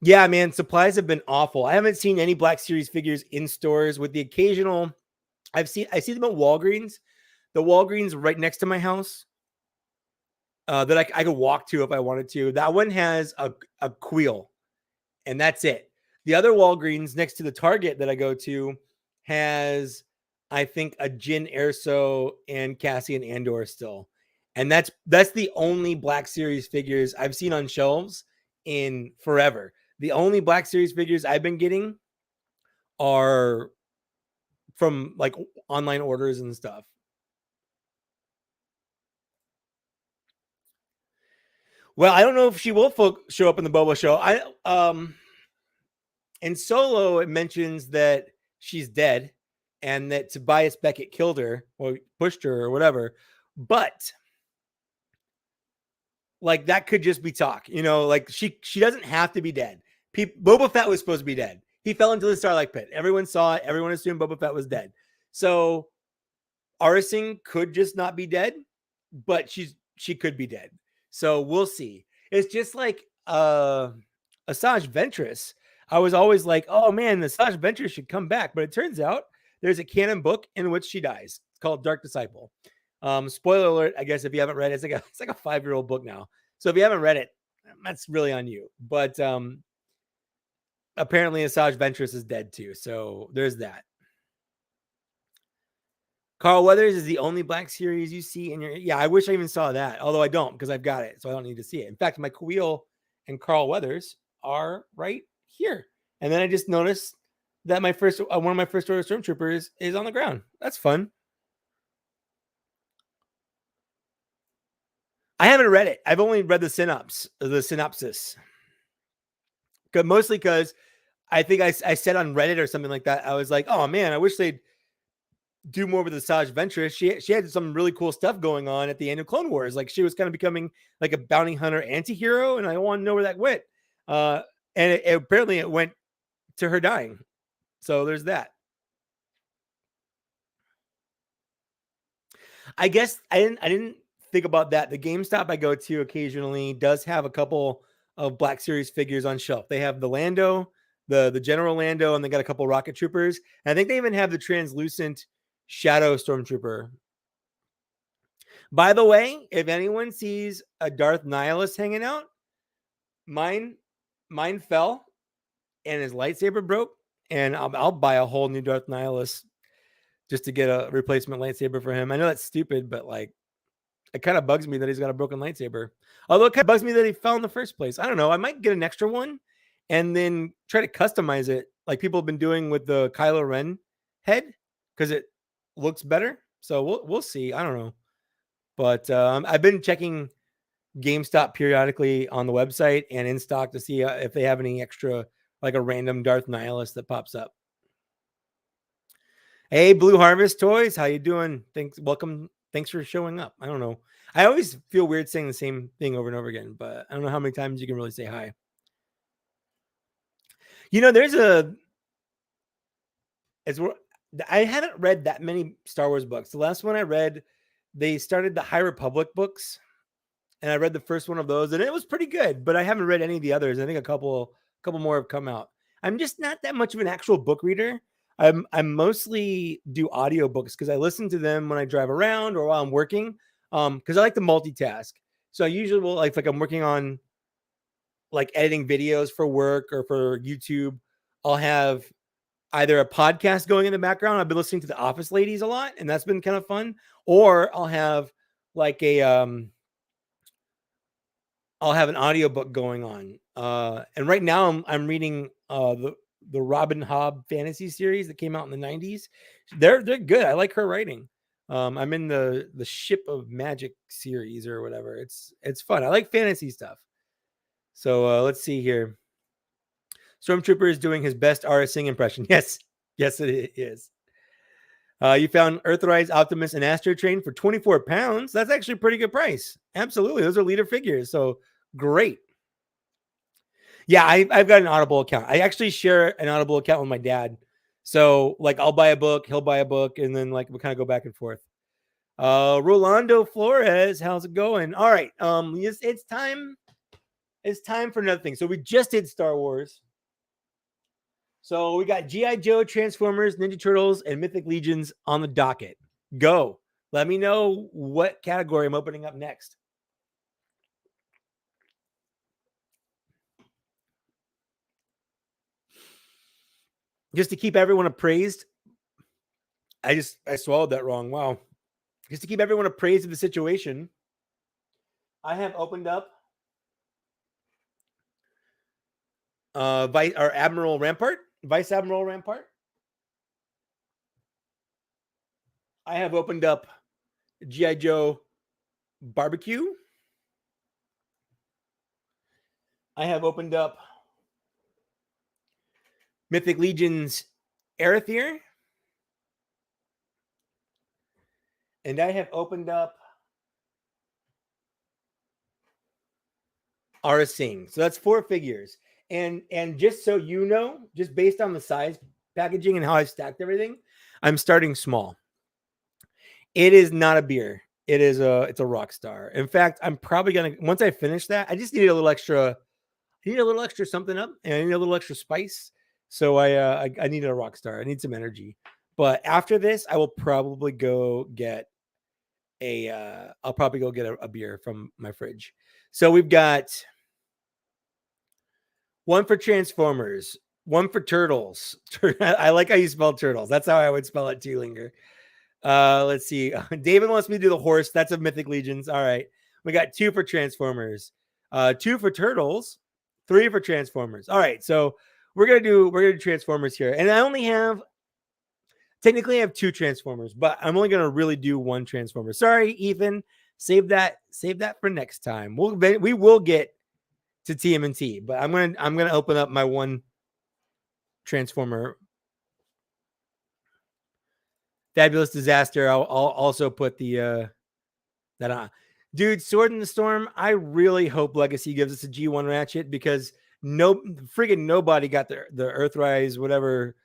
Yeah, man, supplies have been awful. I haven't seen any Black Series figures in stores with the occasional. I see them at Walgreens. The Walgreens right next to my house that I could walk to if I wanted to. That one has a Queel, and that's it. The other Walgreens next to the Target that I go to has, I think, a Jin Erso and Cassian Andor still. And that's the only Black Series figures I've seen on shelves in forever. The only Black Series figures I've been getting are from like online orders and stuff. Well, I don't know if she will show up in the Boba show. In Solo, it mentions that she's dead and that Tobias Beckett killed her or pushed her or whatever. But like that could just be talk, like she doesn't have to be dead. Boba Fett was supposed to be dead. He fell into the Starlight Pit. Everyone saw it. Everyone assumed Boba Fett was dead. So Arsene could just not be dead, but she could be dead. So we'll see. It's just like Asajj Ventress. I was always like, oh man, Asajj Ventress should come back. But it turns out there's a canon book in which she dies. It's called Dark Disciple. Spoiler alert, I guess if you haven't read it, it's like a 5-year-old book now. So if you haven't read it, that's really on you. But apparently Asajj Ventress is dead too. So there's that. Carl Weathers is the only Black Series you see in your. Yeah, I wish I even saw that, although I don't because I've got it, so I don't need to see it. In fact, my Queel and Carl Weathers are right here. And then I just noticed that one of my first order stormtroopers is on the ground. That's fun. I haven't read it. I've only read the synopsis. Mostly because I think I said on Reddit or something like that. I was like, oh man, I wish they'd do more with Asajj Ventress. She had some really cool stuff going on at the end of Clone Wars. Like she was kind of becoming like a bounty hunter anti-hero, and I want to know where that went. And apparently it went to her dying. So there's that. I guess I didn't think about that. The GameStop I go to occasionally does have a couple of Black Series figures on shelf. They have the Lando, the General Lando, and they got a couple Rocket Troopers. And I think they even have the translucent Shadow Stormtrooper. By the way, if anyone sees a Darth Nihilus hanging out, mine fell and his lightsaber broke, and I'll buy a whole new Darth Nihilus just to get a replacement lightsaber for him. I know that's stupid, but like, it kind of bugs me that he's got a broken lightsaber. Although it kind of bugs me that he fell in the first place. I don't know. I might get an extra one and then try to customize it like people have been doing with the Kylo Ren head because it looks better. So we'll see. I don't know. But I've been checking GameStop periodically on the website and in stock to see if they have any extra, like a random Darth Nihilus that pops up. Hey, Blue Harvest Toys, how you doing? Welcome. Thanks for showing up. I don't know. I always feel weird saying the same thing over and over again, but I don't know how many times you can really say hi. You know, I haven't read that many Star Wars books. The last one I read, they started the High Republic books, and I read the first one of those, and it was pretty good, but I haven't read any of the others. I think a couple more have come out. I'm just not that much of an actual book reader. I mostly do audiobooks because I listen to them when I drive around or while I'm working. Because I like to multitask. So I usually will, like I'm working on like editing videos for work or for YouTube. I'll have either a podcast going in the background. I've been listening to The Office Ladies a lot, and that's been kind of fun. Or I'll have like I'll have an audiobook going on. And right now I'm reading the Robin Hobb fantasy series that came out in the 90s. They're good. I like her writing. I'm in the Ship of Magic series or whatever. It's fun. I like fantasy stuff. So let's see here. Stormtrooper is doing his best Aura Singh impression. Yes, it is. You found Earthrise, Optimus, and Astro Train for 24 pounds. That's actually a pretty good price. Absolutely. Those are leader figures. So great. Yeah, I've got an Audible account. I actually share an Audible account with my dad. So like I'll buy a book, he'll buy a book, and then like we kind of go back and forth. Rolando Flores, how's it going? All right. It's time. It's time for another thing. So we just did Star Wars. So we got G.I. Joe, Transformers, Ninja Turtles, and Mythic Legions on the docket. Go. Let me know what category I'm opening up next. Just to keep everyone appraised. I swallowed that wrong. Wow. Just to keep everyone appraised of the situation, I have opened up Vice Admiral Rampart. I have opened up G.I. Joe Barbecue. I have opened up Mythic Legions Arethyr. And I have opened up Aura Singh. So that's 4 figures. And just so you know, just based on the size, packaging, and how I've stacked everything, I'm starting small. It is not a beer. It's a rock star. In fact, I'm probably gonna, once I finish that, I just need a little extra. I need a little extra something up, and I need a little extra spice. So I need a rock star. I need some energy. But after this, I will probably go get a beer from my fridge. So we've got one for Transformers, one for Turtles. I like how you spell turtles. That's how I would spell it too, Linger. Let's see. David wants me to do the horse. That's of Mythic Legions. All right. We got 2 for Transformers, 2 for Turtles, 3 for Transformers. All right. So we're gonna do Transformers here. And I technically have 2 Transformers, but I'm only gonna really do 1 Transformer. Sorry, Ethan. Save that for next time. We will get to TMNT, but I'm gonna open up my 1 Transformer. Fabulous Disaster. I'll also put that on. Dude, Sword in the Storm. I really hope Legacy gives us a G1 Ratchet because nobody got the Earthrise whatever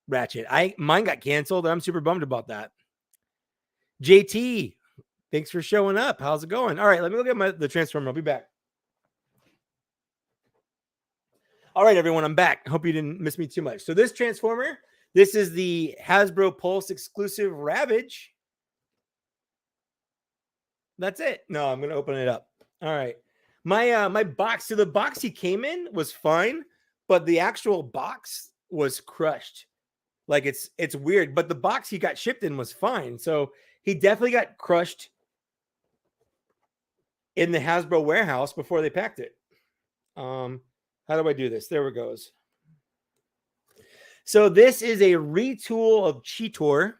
Ratchet. Mine got canceled. I'm super bummed about that. JT, thanks for showing up. How's it going? All right, let me look at the Transformer. I'll be back. All right, everyone, I'm back. I hope you didn't miss me too much. So this Transformer, this is the Hasbro Pulse exclusive Ravage. That's it. No, I'm going to open it up. All right. My box, so the box he came in was fine, but the actual box was crushed. Like it's weird, but the box he got shipped in was fine. So he definitely got crushed in the Hasbro warehouse before they packed it. How do I do this? There it goes. So this is a retool of Cheetor.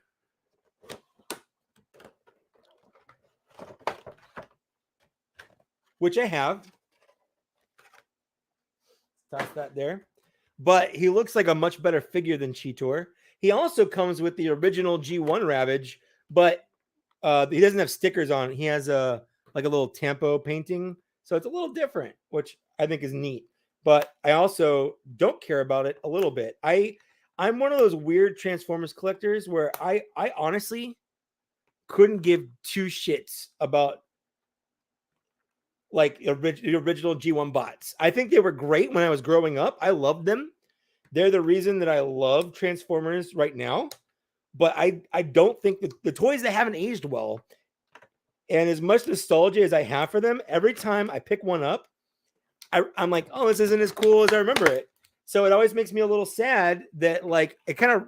Which I have. Toss that there. But he looks like a much better figure than Cheetor. He also comes with the original G1 Ravage, but he doesn't have stickers on it. He has a little tampo painting. So it's a little different, which I think is neat. But I also don't care about it a little bit. I'm one of those weird Transformers collectors where I honestly couldn't give two shits about like the original G1 bots. I think they were great when I was growing up. I loved them. They're the reason that I love Transformers right now. But I don't think that the toys, they haven't aged well. And as much nostalgia as I have for them, every time I pick one up, I'm like, oh, this isn't as cool as I remember it. So it always makes me a little sad that like it kind of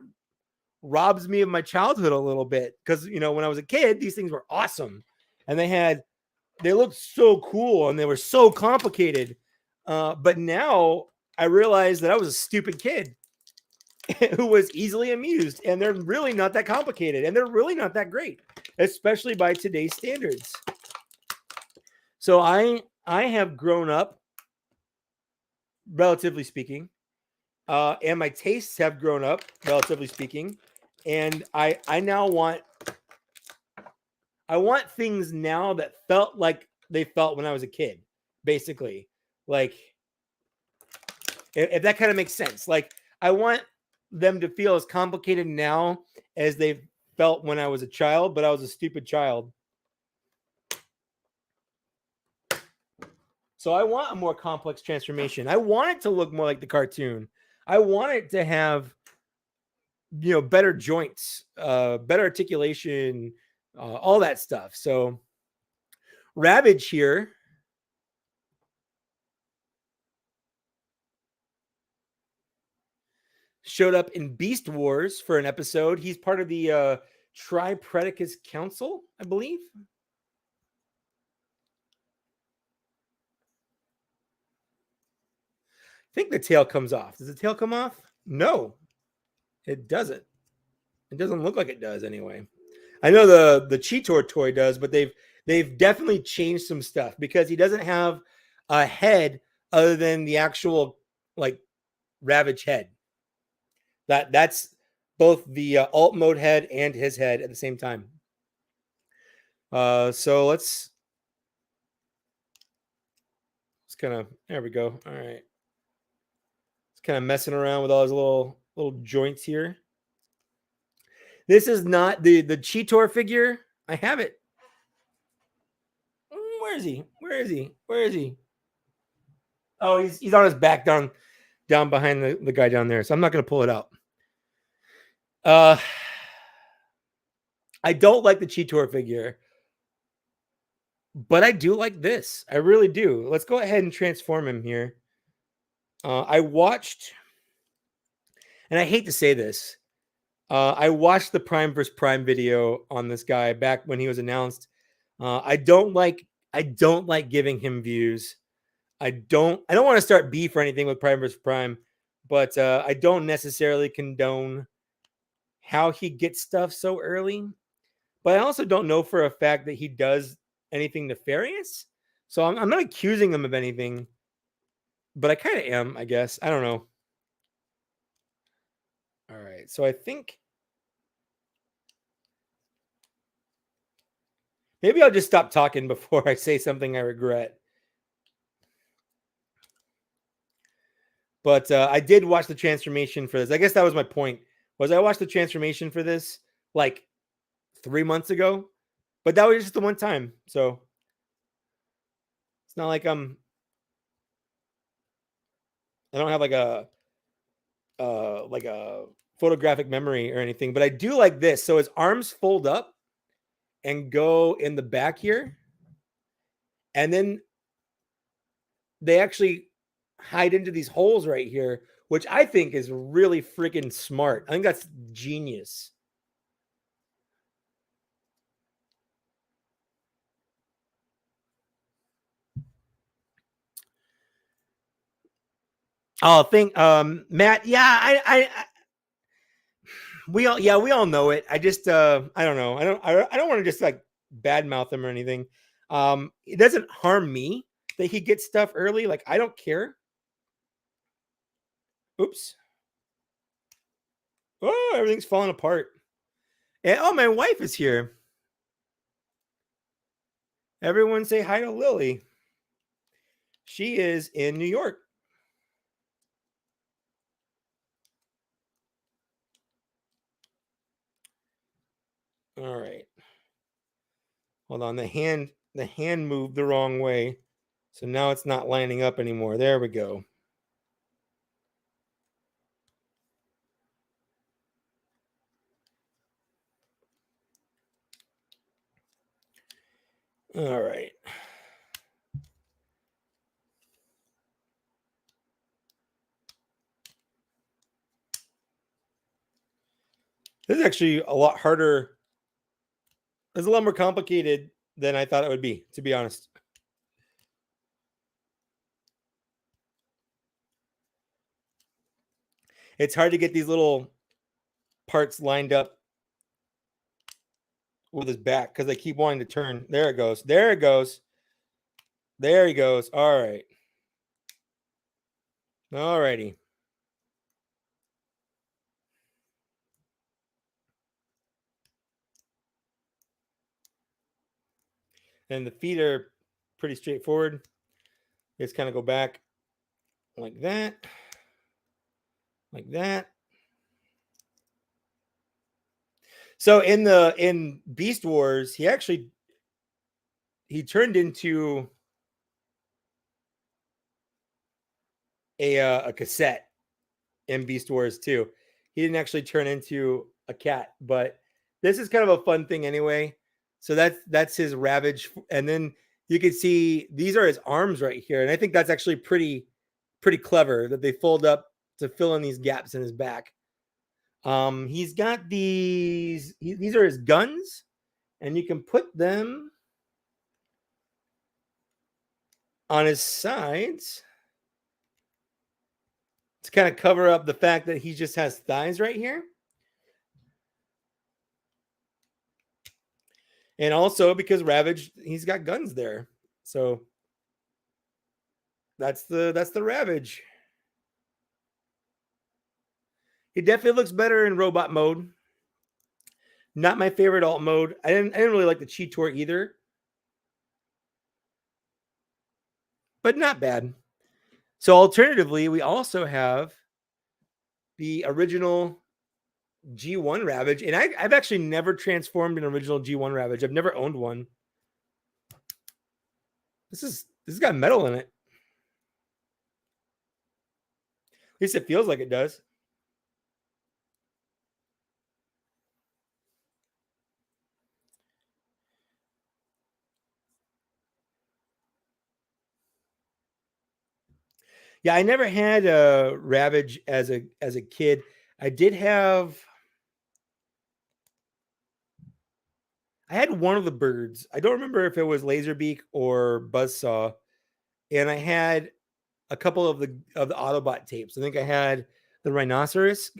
robs me of my childhood a little bit. Because, you know, when I was a kid, these things were awesome. And they looked so cool and they were so complicated. But now I realized that I was a stupid kid who was easily amused, and they're really not that complicated and they're really not that great, especially by today's standards. So I have grown up, relatively speaking, and my tastes have grown up, relatively speaking, and I now want things now that felt like they felt when I was a kid, basically. Like, if that kind of makes sense. Like, I want them to feel as complicated now as they felt when I was a child, but I was a stupid child. So I want a more complex transformation. I want it to look more like the cartoon. I want it to have, you know, better joints, better articulation, all that stuff. So Ravage here showed up in Beast Wars for an episode. He's part of the Tripredacus Council, I believe. I think the tail comes off. Does the tail come off? No, it doesn't. It doesn't look like it does anyway. I know the Cheetor toy does, but they've definitely changed some stuff because he doesn't have a head other than the actual like Ravage head. That's both the alt mode head and his head at the same time. So let's kind of, there we go. All right. It's kind of messing around with all his little joints here. This is not the Cheetor figure. I have it. Where is he? Where is he? Where is he? Oh, he's on his back down behind the guy down there. So I'm not going to pull it out. I don't like the Cheetor figure, but I do like this. I really do. Let's go ahead and transform him here. I watched, and I hate to say this, I watched the Prime vs. Prime video on this guy back when he was announced. I don't like giving him views. I don't want to start beef or anything with Prime vs. Prime, but I don't necessarily condone how he gets stuff so early. But I also don't know for a fact that he does anything nefarious. So I'm not accusing him of anything, but I kind of am, I guess. I don't know. All right. So I think maybe I'll just stop talking before I say something I regret. But I did watch the transformation for this. I guess that was my point. Was I watched the transformation for this like 3 months ago, But that was just the one time. So it's not like I don't have like a photographic memory or anything, but I do like this. So his arms fold up and go in the back here. And then they actually hide into these holes right here, which I think is really freaking smart. I think that's genius. Oh, Matt. Yeah, I we all know it. I just I don't know. I don't want to just like badmouth him or anything. It doesn't harm me that he gets stuff early. Like I don't care. Oops. Oh, everything's falling apart. And, oh, my wife is here. Everyone say hi to Lily. She is in New York. All right. Hold on. The hand moved the wrong way. So now it's not lining up anymore. There we go. All right. This is actually a lot harder. It's a lot more complicated than I thought it would be, to be honest. It's hard to get these little parts lined up with his back because they keep wanting to turn. There it goes. There it goes. There he goes. All right. All righty. And the feet are pretty straightforward. Just kind of go back like that. Like that. So in Beast Wars, he turned into a cassette in Beast Wars 2. He didn't actually turn into a cat, but this is kind of a fun thing anyway. So that's his Ravage, and then you can see these are his arms right here, and I think that's actually pretty clever that they fold up to fill in these gaps in his back. He's got these are his guns, and you can put them on his sides to kind of cover up the fact that he just has thighs right here. And also because Ravage, he's got guns there. So that's the Ravage. He definitely looks better in robot mode. Not my favorite alt mode. I didn't really like the Cheetor either. But not bad. So alternatively, we also have the original G1 Ravage. And I've actually never transformed an original G1 Ravage. I've never owned one. This has got metal in it. At least it feels like it does. Yeah, I never had a Ravage as a kid. I had one of the birds. I don't remember if it was Laserbeak or Buzzsaw, and I had a couple of the Autobot tapes. I think I had the Rhinoceros.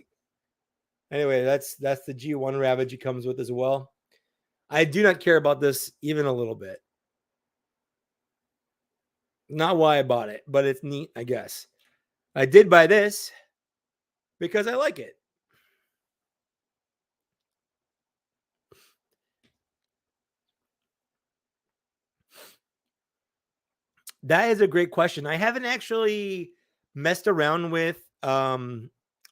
Anyway, that's the G1 Ravage he comes with as well. I do not care about this even a little bit. Not why I bought it, but it's neat, I guess. I did buy this because I like it. That is a great question. I haven't actually messed around with the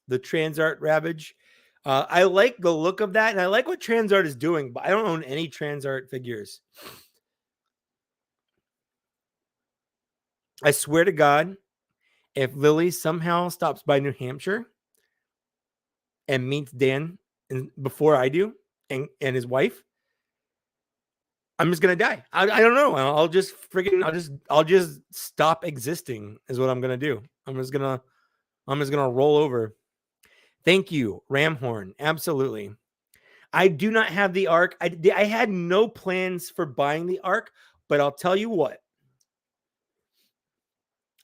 Transart Ravage. I like the look of that, and I like what Transart is doing, but I don't own any Transart figures. I swear to God, if Lily somehow stops by New Hampshire and meets Dan before I do and his wife, I'm just gonna die. I don't know. I'll just stop existing is what I'm gonna do. I'm just gonna roll over. Thank you, Ramhorn. Absolutely. I do not have the Ark. I had no plans for buying the Ark, but I'll tell you what.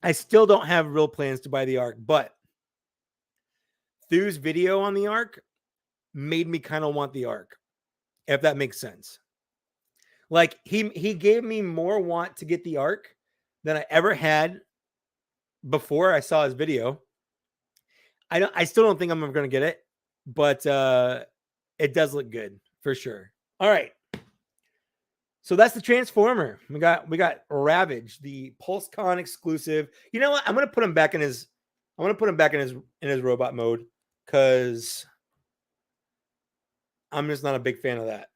I still don't have real plans to buy the Ark, but Thu's video on the Ark made me kind of want the Ark, if that makes sense. Like he gave me more want to get the Ark than I ever had before I saw his video. I still don't think I'm ever going to get it, but it does look good for sure. All right. So that's the Transformer. We got Ravage, the PulseCon exclusive. You know what? I'm going to put him back in his robot mode cuz I'm just not a big fan of that.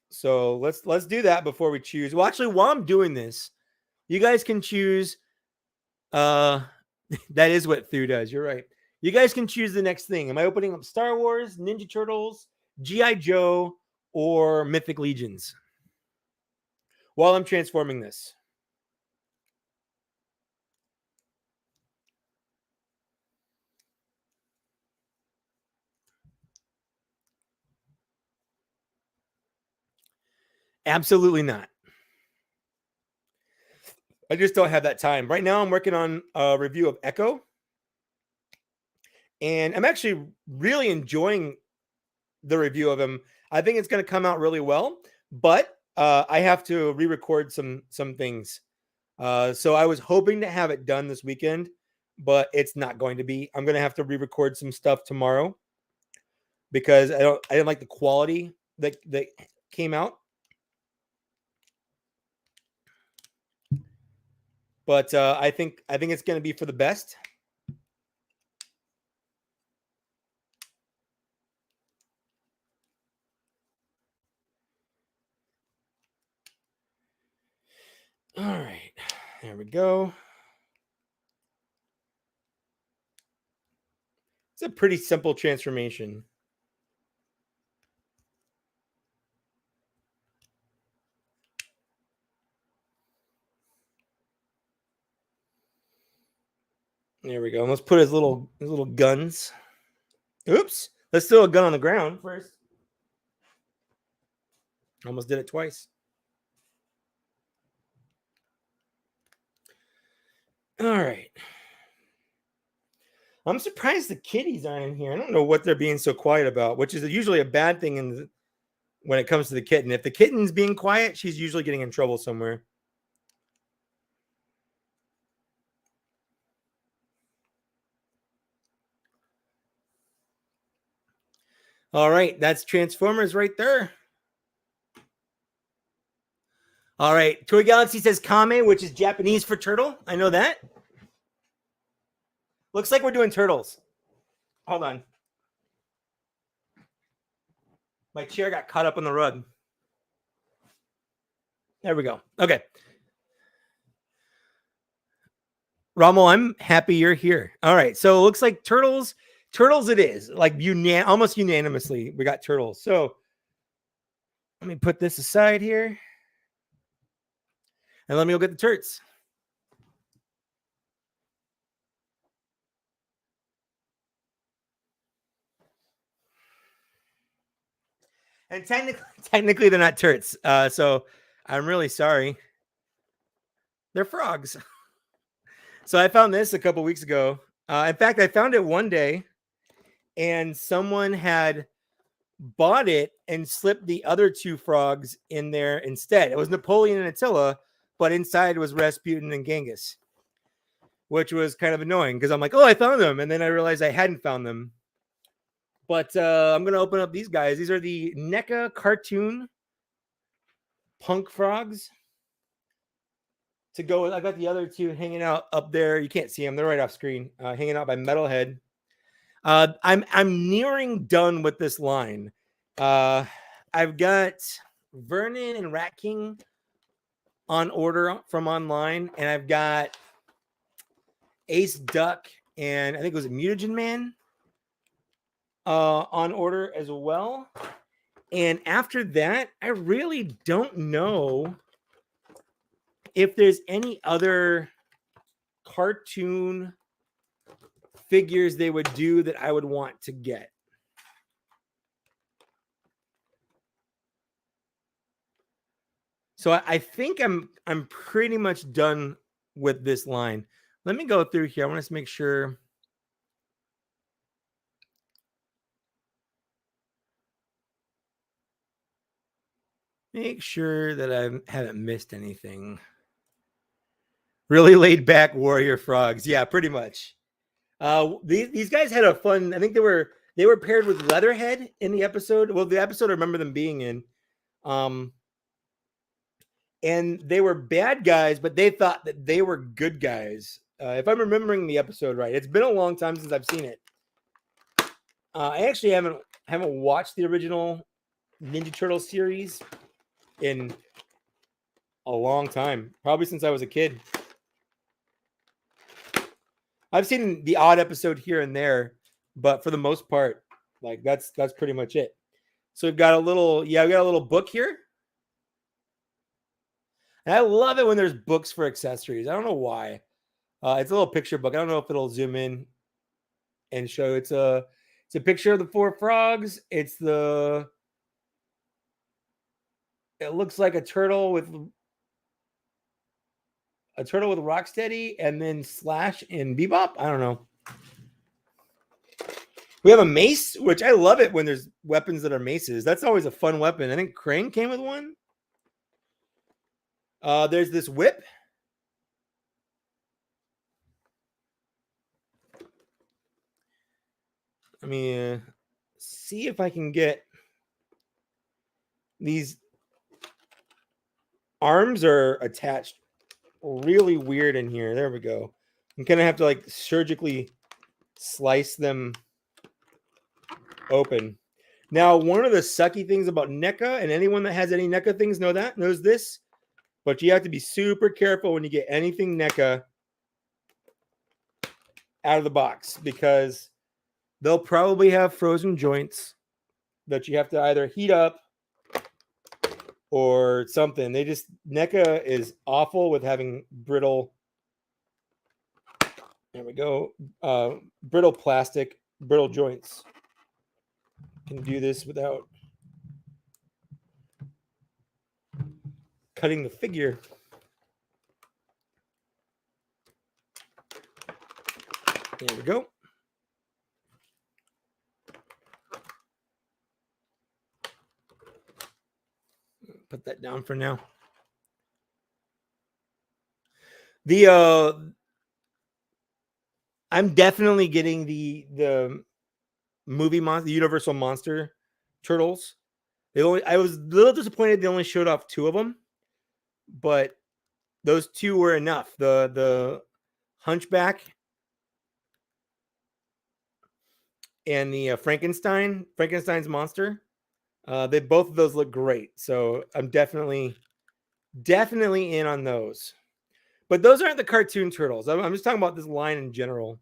So let's do that before we choose. Well, actually, while I'm doing this, you guys can choose. That is what Thu does. You're right. You guys can choose the next thing. Am I opening up Star Wars, Ninja Turtles, G.I. Joe, or Mythic Legions? While I'm transforming this. Absolutely not. I just don't have that time. Right now, I'm working on a review of Echo. And I'm actually really enjoying the review of him. I think it's going to come out really well, but I have to re-record some things. So I was hoping to have it done this weekend, but it's not going to be. I'm going to have to re-record some stuff tomorrow because I didn't like the quality that came out. But I think it's going to be for the best. All right, there we go. It's a pretty simple transformation. There we go. Let's put his little guns. Oops. Let's throw a gun on the ground first. Almost did it twice. All right. I'm surprised the kitties aren't in here. I don't know what they're being so quiet about, which is usually a bad thing when it comes to the kitten. If the kitten's being quiet, she's usually getting in trouble somewhere. All right, that's Transformers right there. All right, Toy Galaxy says Kame, which is Japanese for turtle. I know that. Looks like we're doing turtles. Hold on. My chair got caught up on the rug. There we go. Okay. Rommel, I'm happy you're here. All right, so it looks like turtles it is. Like almost unanimously, we got turtles. So let me put this aside here. And let me go get the turts. And technically they're not turts. So I'm really sorry. They're frogs. So I found this a couple weeks ago. In fact, I found it one day and someone had bought it and slipped the other two frogs in there instead. It was Napoleon and Attila, but inside was Rasputin and Genghis, which was kind of annoying because I'm like, oh, I found them. And then I realized I hadn't found them. But I'm going to open up these guys. These are the NECA cartoon punk frogs. To go with, I got the other two hanging out up there. You can't see them. They're right off screen. Hanging out by Metalhead. I'm nearing done with this line. I've got Vernon and Rat King on order from online, and I've got Ace Duck and I think it was a Mutagen Man on order as well. And after that, I really don't know if there's any other cartoon figures they would do that I would want to get. So I think I'm pretty much done with this line. Let me go through here. I want to make sure. Make sure that I haven't missed anything. Really laid back warrior frogs. Yeah, pretty much. These guys had a fun. I think they were paired with Leatherhead in the episode. Well, the episode I remember them being in. And they were bad guys, but they thought that they were good guys. If I'm remembering the episode right, it's been a long time since I've seen it. I actually haven't watched the original Ninja Turtles series in a long time, probably since I was a kid. I've seen the odd episode here and there, but for the most part, like that's pretty much it. So we've got a little, we got a little book here. And I love it when there's books for accessories. I don't know why. It's a little picture book. I don't know if it'll zoom in and show. It's a picture of the 4 frogs. It looks like a turtle with Rocksteady and then Slash and Bebop. I don't know. We have a mace, which I love it when there's weapons that are maces. That's always a fun weapon. I think Crane came with one. There's this whip. Let me see if I can get these arms are attached really weird in here. There we go. I'm gonna have to like surgically slice them open. Now, one of the sucky things about NECA, and anyone that has any NECA things knows this, but you have to be super careful when you get anything NECA out of the box because they'll probably have frozen joints that you have to either heat up or something. NECA is awful with having brittle. There we go. Brittle plastic, brittle joints. Can do this without cutting the figure. There we go. Put that down for now. I'm definitely getting the movie monster, the Universal Monster Turtles. I was a little disappointed they only showed off 2 of them, but those 2 were enough. The Hunchback and the Frankenstein's monster. Both of those look great. So I'm definitely in on those. But those aren't the cartoon turtles. I'm just talking about this line in general.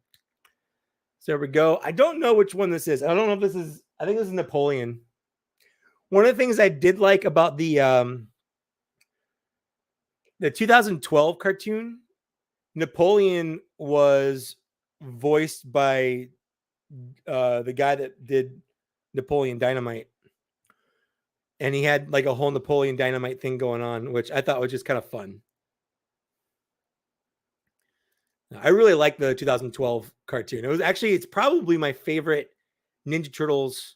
So there we go. I don't know which one this is. I don't know if this is, I think this is Napoleon. One of the things I did like about the 2012 cartoon, Napoleon was voiced by the guy that did Napoleon Dynamite. And he had like a whole Napoleon Dynamite thing going on, which I thought was just kind of fun. I really like the 2012 cartoon. It's probably my favorite Ninja Turtles,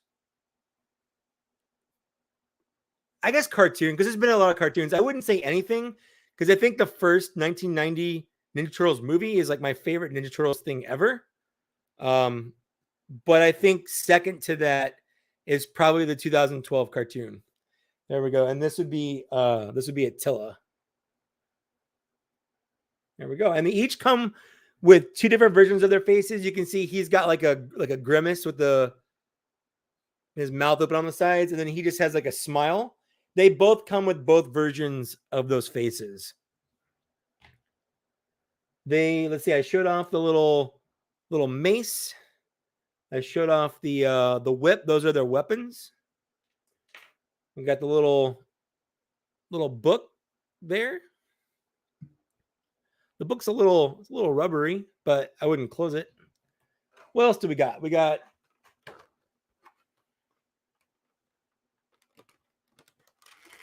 I guess, cartoon, because there's been a lot of cartoons. I wouldn't say anything, because I think the first 1990 Ninja Turtles movie is like my favorite Ninja Turtles thing ever. But I think second to that is probably the 2012 cartoon. There we go. And this would be Attila. There we go. And they each come with two different versions of their faces. You can see he's got like a grimace with his mouth open on the sides, and then he just has like a smile. They both come with both versions of those faces. Let's see, I showed off the little mace. I showed off the whip. Those are their weapons. We got the little book there. The book's a little rubbery, but I wouldn't close it. What else do we got? We got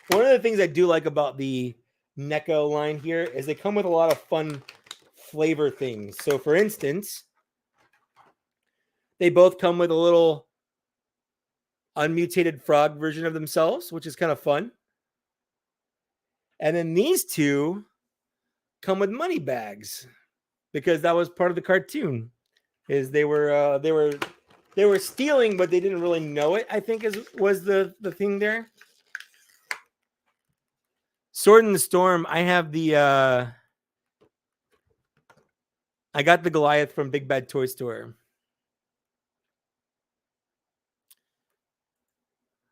one of the things I do like about the Neko line here is they come with a lot of fun flavor things. So for instance, they both come with a little unmutated frog version of themselves, which is kind of fun. And then these two come with money bags because that was part of the cartoon. Is they were stealing, but they didn't really know it, I think was the thing there. Sword in the Storm, I have I got the Goliath from Big Bad Toy Store.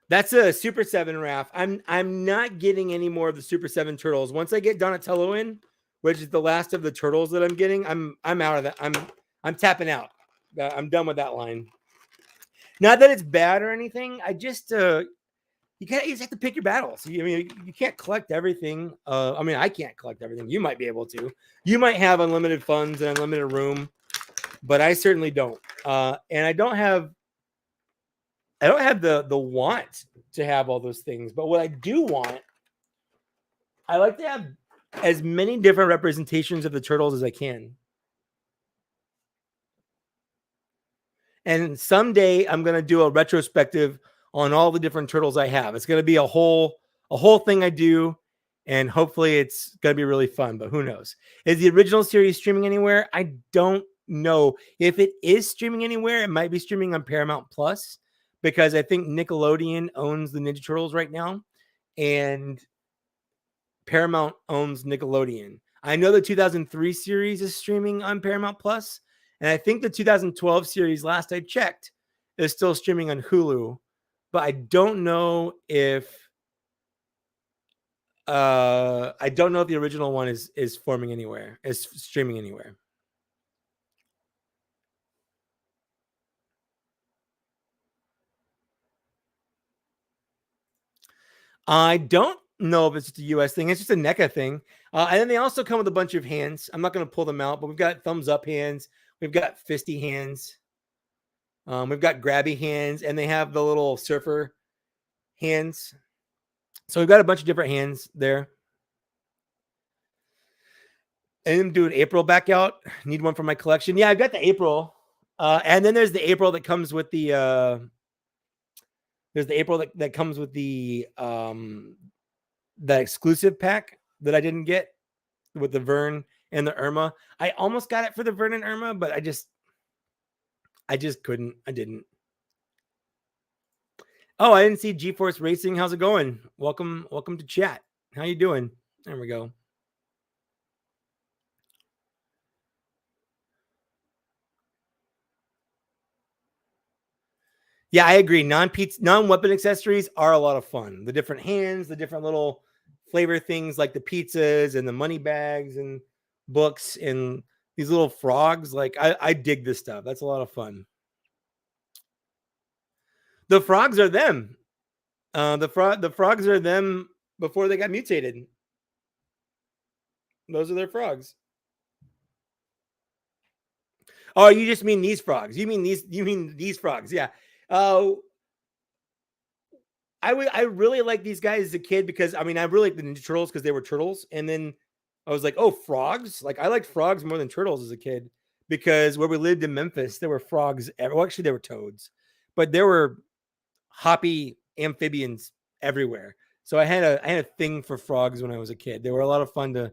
That's a Super 7 Raph. I'm not getting any more of the Super 7 turtles. Once I get Donatello in, which is the last of the turtles that I'm getting, I'm out of that. I'm tapping out. I'm done with that line. Not that it's bad or anything. I just you just have to pick your battles. I mean, you can't collect everything. I mean, I can't collect everything. You might be able to. You might have unlimited funds and unlimited room, but I certainly don't. And I don't have the want to have all those things. But what I do want, I like to have as many different representations of the turtles as I can. And someday I'm going to do a retrospective on all the different turtles I have. It's going to be a whole thing I do, and hopefully it's going to be really fun, but who knows? Is the original series streaming anywhere? I don't know. If it is streaming anywhere, it might be streaming on Paramount Plus, because I think Nickelodeon owns the Ninja Turtles right now, and Paramount owns Nickelodeon. I know the 2003 series is streaming on Paramount Plus, and I think the 2012 series, last I checked, is still streaming on Hulu. But I don't know if the original one is streaming anywhere. I don't know if it's just a US thing. It's just a NECA thing. And then they also come with a bunch of hands. I'm not going to pull them out, but we've got thumbs up hands. We've got fisty hands. We've got grabby hands, and they have the little surfer hands. So we've got a bunch of different hands there. And I'm doing April back out. Need one for my collection. Yeah, I've got the April. And then there's the April that comes with the that comes with the exclusive pack that I didn't get with the Vern and the Irma. I almost got it for the Vern and Irma, but I just couldn't. I didn't. Oh, I didn't see GeForce Racing. How's it going? Welcome to chat. How you doing? There we go. Yeah, I agree. Non-weapon accessories are a lot of fun. The different hands, the different little flavor things like the pizzas and the money bags and books and these little frogs. Like I dig this stuff. That's a lot of fun. The frogs are them. The frogs are them before they got mutated. Those are their frogs. Oh, you just mean these frogs. You mean these frogs. Yeah. I really like these guys as a kid because I really like the Ninja Turtles because they were turtles. And then I was like, oh, frogs. Like I liked frogs more than turtles as a kid because where we lived in Memphis, there were frogs. Well, actually there were toads, but there were hoppy amphibians everywhere. So I had a thing for frogs when I was a kid. They were a lot of fun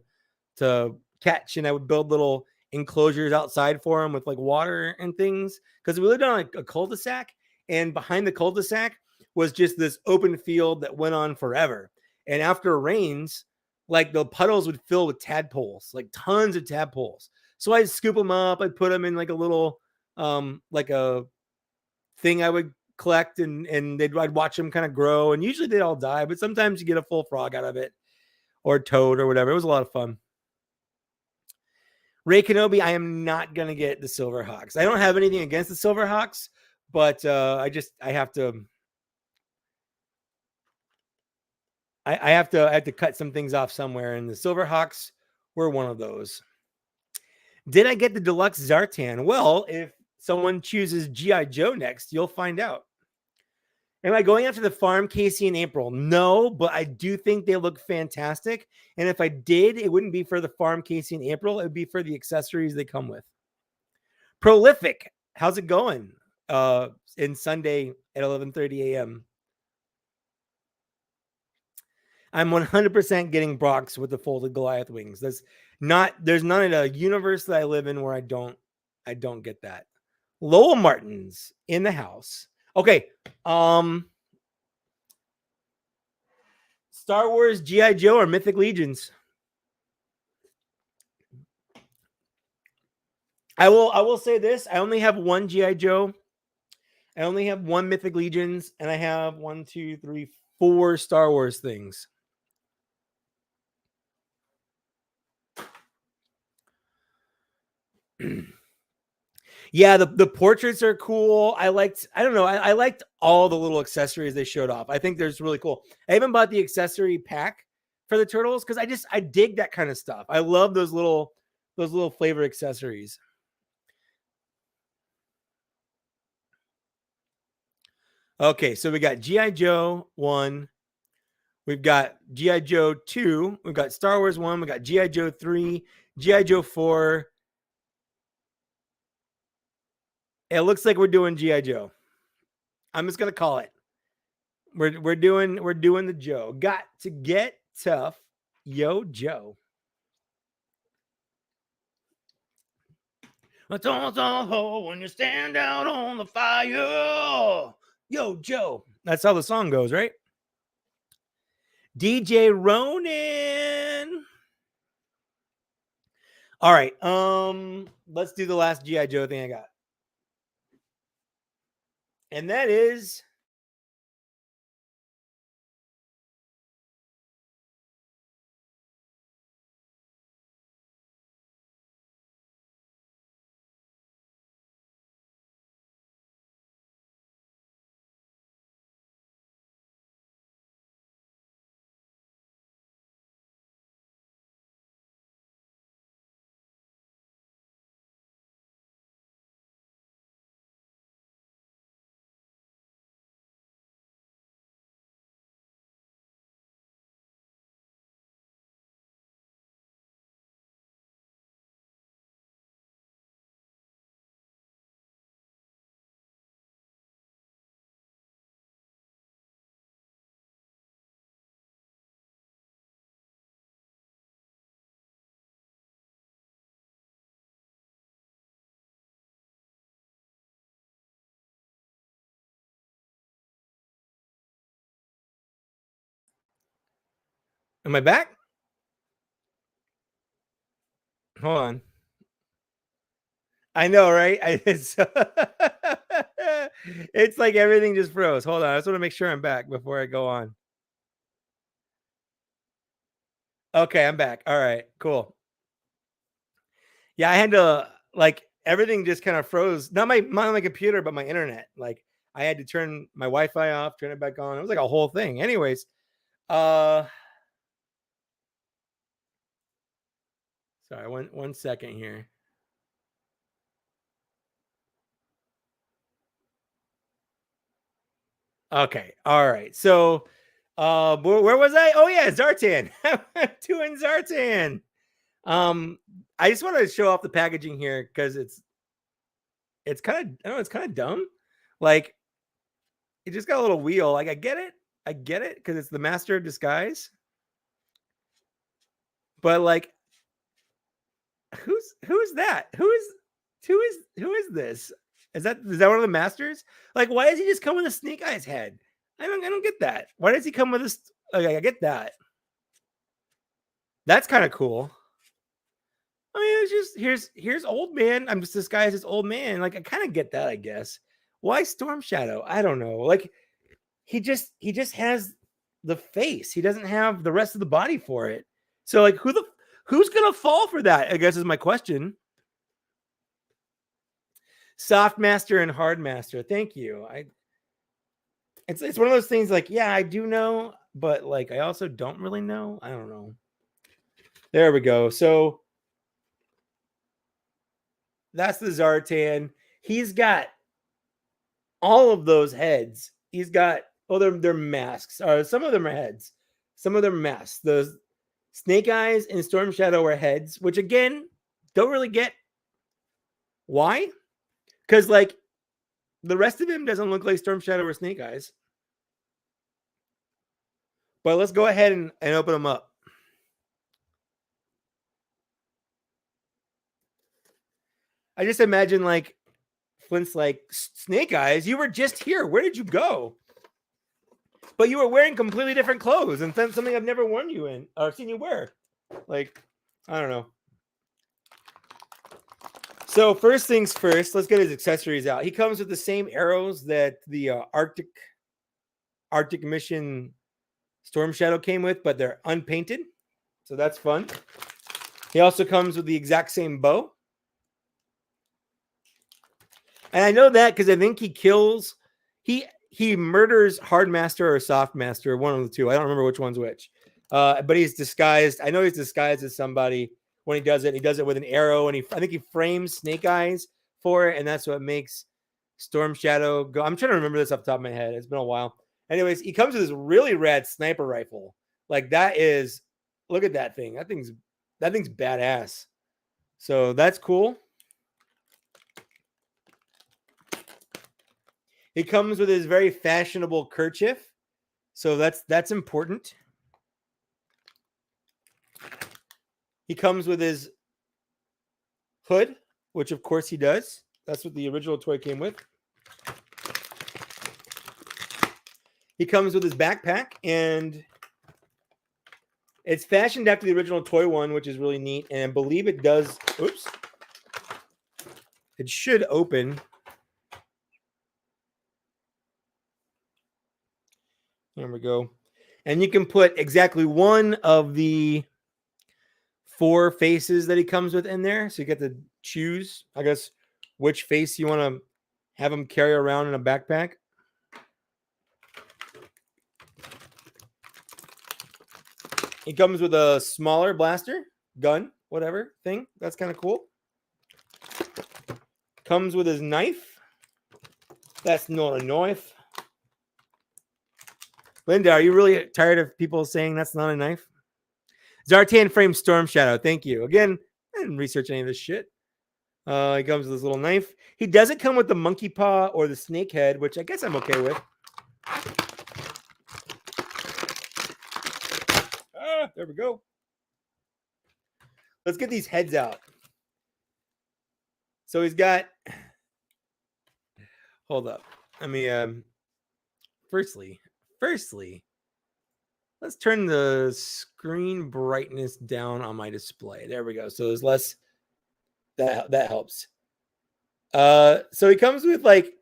to catch, and I would build little enclosures outside for them with like water and things because we lived on a cul-de-sac, and behind the cul-de-sac was just this open field that went on forever. And after rains, like the puddles would fill with tadpoles, like tons of tadpoles. So I'd scoop them up. I'd put them in like a little, like a thing I would collect, and I'd watch them kind of grow. And usually they'd all die, but sometimes you get a full frog out of it, or toad or whatever. It was a lot of fun. Ray Kenobi, I am not going to get the Silverhawks. I don't have anything against the Silverhawks, but I have to cut some things off somewhere, and the Silverhawks were one of those. Did I get the deluxe Zartan? Well, if someone chooses G.I. Joe next, you'll find out. Am I going after the Farm Casey in April? No, but I do think they look fantastic. And if I did, it wouldn't be for the Farm Casey in April. It would be for the accessories they come with. Prolific, how's it going? In Sunday at 11:30 a.m. I'm 100% getting Brock's with the folded Goliath wings. There's none in a universe that I live in where I don't get that. Lowell Martin's in the house. Okay. Star Wars, G.I. Joe, or Mythic Legions? I will say this. I only have one G.I. Joe. I only have one Mythic Legions, and I have 1, 2, 3, 4 Star Wars things. Yeah, the portraits are cool. I liked all the little accessories they showed off. I think there's really cool. I even bought the accessory pack for the turtles because I dig that kind of stuff. I love those little flavor accessories. Okay, so we got G.I. Joe 1. We've got G.I. Joe 2. We've got Star Wars 1. We got G.I. Joe 3. G.I. Joe 4. It looks like we're doing G.I. Joe. I'm just gonna call it. We're doing the Joe. Got to get tough, yo Joe. When you stand out on the fire, yo Joe. That's how the song goes, right? DJ Ronan. All right. Let's do the last G.I. Joe thing I got. And that is Am I back? Hold on. I know, right? It's like everything just froze. Hold on. I just want to make sure I'm back before I go on. Okay, I'm back. All right, cool. Yeah, I had to everything just kind of froze. Not my computer, but my internet. Like I had to turn my Wi-Fi off, turn it back on. It was like a whole thing. Anyways, sorry, one second here. Okay, all right. So, where was I? Oh yeah, Zartan. Doing Zartan. I just want to show off the packaging here because it's kind of it's kind of dumb. Like it just got a little wheel. Like I get it because it's the Master of Disguise. But like, who's that? Who is this? Is that one of the masters? Like, why does he just come with a Snake Eyes head? I don't get that. Why does he come with this? Okay, I get that. That's kind of cool. mean, it's just here's old man. I'm just disguised as old man. Like I kind of get that, I guess. Why Storm Shadow? I don't know. Like he just has the face. He doesn't have the rest of the body for it. So like who's gonna fall for that? I guess is my question. Soft master and hard master. Thank you. It's one of those things like, yeah, I do know, but like I also don't really know. I don't know. There we go. So that's the Zartan. He's got all of those heads. He's got they're masks. Some of them are heads. Some of them are masks. Those Snake Eyes and Storm Shadow are heads, which again, don't really get why. Because like the rest of him doesn't look like Storm Shadow or Snake Eyes. But let's go ahead and open them up. I just imagine like Flint's like, Snake Eyes, you were just here. Where did you go? But you were wearing completely different clothes and something I've never worn you in or seen you wear. Like, I don't know. So first things first, let's get his accessories out. He comes with the same arrows that the Arctic Mission Storm Shadow came with, but they're unpainted. So that's fun. He also comes with the exact same bow. And I know that because I think he kills, he murders Hard Master or Soft Master, one of the two. I don't remember which one's which. But he's disguised. I know he's disguised as somebody when he does it. He does it with an arrow, and I think he frames Snake Eyes for it, and that's what makes Storm Shadow go. I'm trying to remember this off the top of my head. It's been a while. Anyways, he comes with this really rad sniper rifle. Like that is, look at that thing. That thing's badass. So that's cool. He comes with his very fashionable kerchief. So that's important. He comes with his hood, which of course he does. That's what the original toy came with. He comes with his backpack, and it's fashioned after the original toy one, which is really neat. And I believe it does. Oops. It should open. There we go. And you can put exactly one of the 4 faces that he comes with in there. So you get to choose, I guess, which face you want to have him carry around in a backpack. He comes with a smaller blaster, gun, whatever thing. That's kind of cool. Comes with his knife. That's not a knife. Linda, are you really tired of people saying that's not a knife? Zartan frame Storm Shadow. Thank you. Again, I didn't research any of this shit. He comes with this little knife. He doesn't come with the monkey paw or the snake head, which I guess I'm okay with. There we go. Let's get these heads out. So he's got. Hold up. I mean, firstly, let's turn the screen brightness down on my display. There we go. So there's less. That helps. So he comes with like.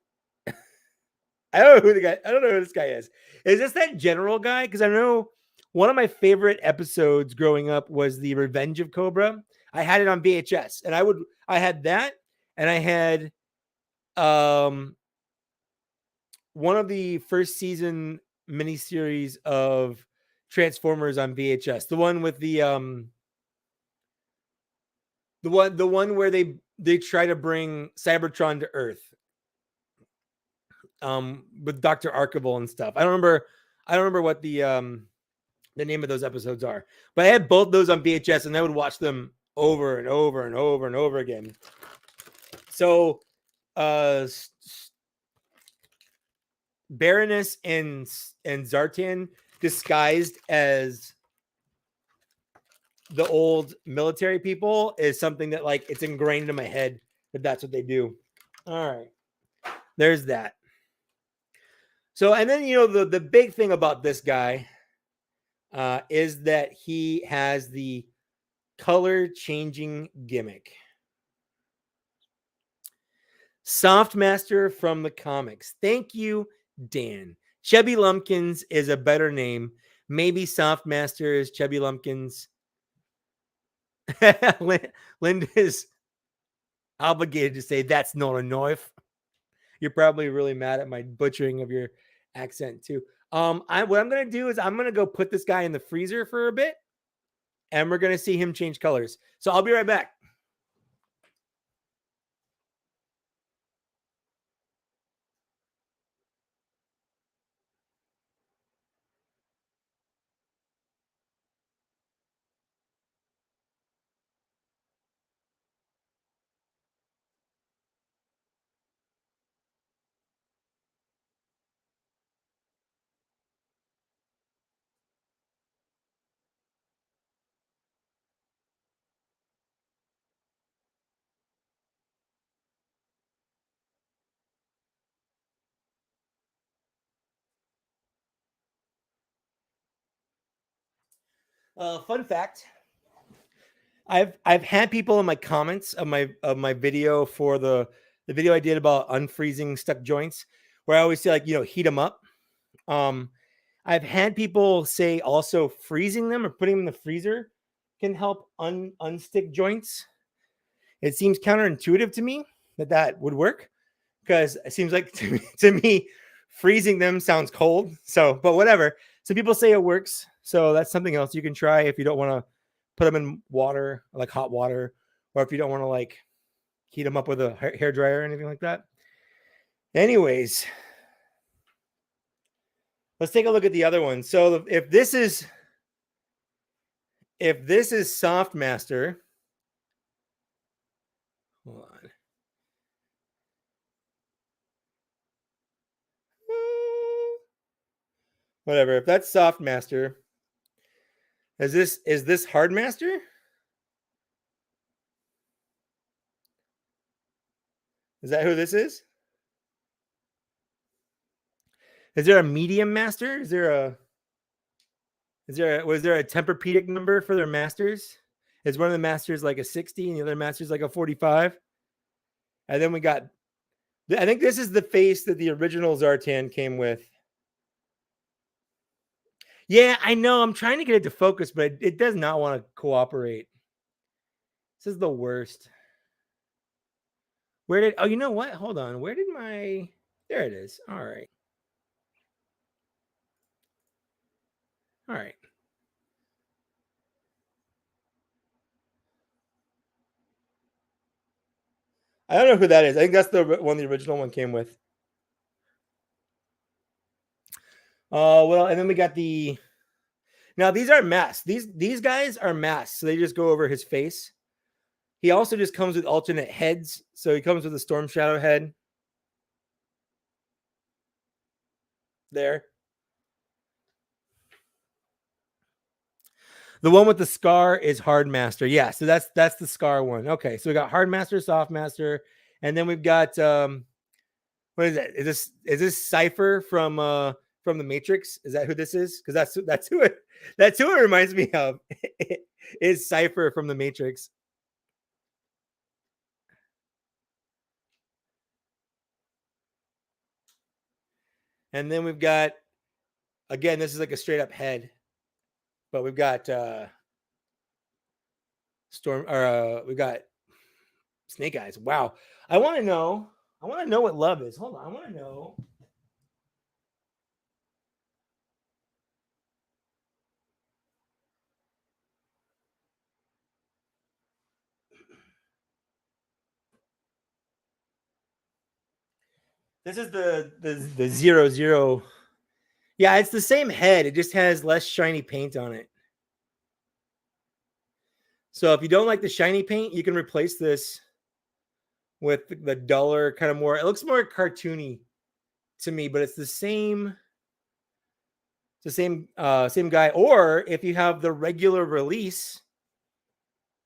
I don't know who this guy is. Is this that general guy? Because I know one of my favorite episodes growing up was the Revenge of Cobra. I had it on VHS, and I had that, and I had one of the first season miniseries of Transformers on VHS. The one with the one where they try to bring Cybertron to Earth. With Dr. Archival and stuff. I don't remember what the name of those episodes are. But I had both those on VHS, and I would watch them over and over and over and over again. So Baroness and Zartan disguised as the old military people is something that like it's ingrained in my head that that's what they do. All right. There's that. So, and then, the big thing about this guy is that he has the color changing gimmick. Softmaster from the comics. Thank you, Dan. Chubby Lumpkins is a better name. Maybe Softmaster is Chubby Lumpkins. Linda is obligated to say that's not a knife. You're probably really mad at my butchering of your accent too. What I'm gonna do is I'm gonna go put this guy in the freezer for a bit, and we're gonna see him change colors. So I'll be right back. Fun fact: I've had people in my comments of my video for the video I did about unfreezing stuck joints, where I always say, like, heat them up. I've had people say also freezing them or putting them in the freezer can help unstick joints. It seems counterintuitive to me that would work, because it seems like to me freezing them sounds cold. So, but whatever. So people say it works. So that's something else you can try if you don't want to put them in water, like hot water, or if you don't want to like heat them up with a hair dryer or anything like that. Anyways, let's take a look at the other one. So if this is Softmaster, hold on. Whatever. If that's Softmaster, is this Hardmaster? Is that who this is? Is there a medium master? Was there a Tempur-Pedic number for their masters? Is one of the masters like a 60 and the other master's like a 45? And then we got, I think this is the face that the original Zartan came with. Yeah, I know. I'm trying to get it to focus, but it does not want to cooperate. This is the worst. Oh, you know what? Hold on. Where did there it is. All right. All right. I don't know who that is. I think that's the one the original one came with. Well, and then we got now these are masks. These guys are masks, so they just go over his face. He also just comes with alternate heads. So he comes with a Storm Shadow head. There. The one with the scar is Hardmaster. Yeah, so that's the scar one. Okay, so we got Hardmaster, Softmaster, and then we've got what is that? Is this Cypher from the Matrix? Is that who this is? Because that's who it reminds me of. Is Cypher from the Matrix. And then we've got, again, this is like a straight up head, but we've got we've got Snake Eyes. Wow. I want to know what love is. Hold on. I want to know. This is the 00. Yeah, it's the same head. It just has less shiny paint on it. So if you don't like the shiny paint, you can replace this with the duller, kind of more. It looks more cartoony to me, but it's the same. It's the same guy. Or if you have the regular release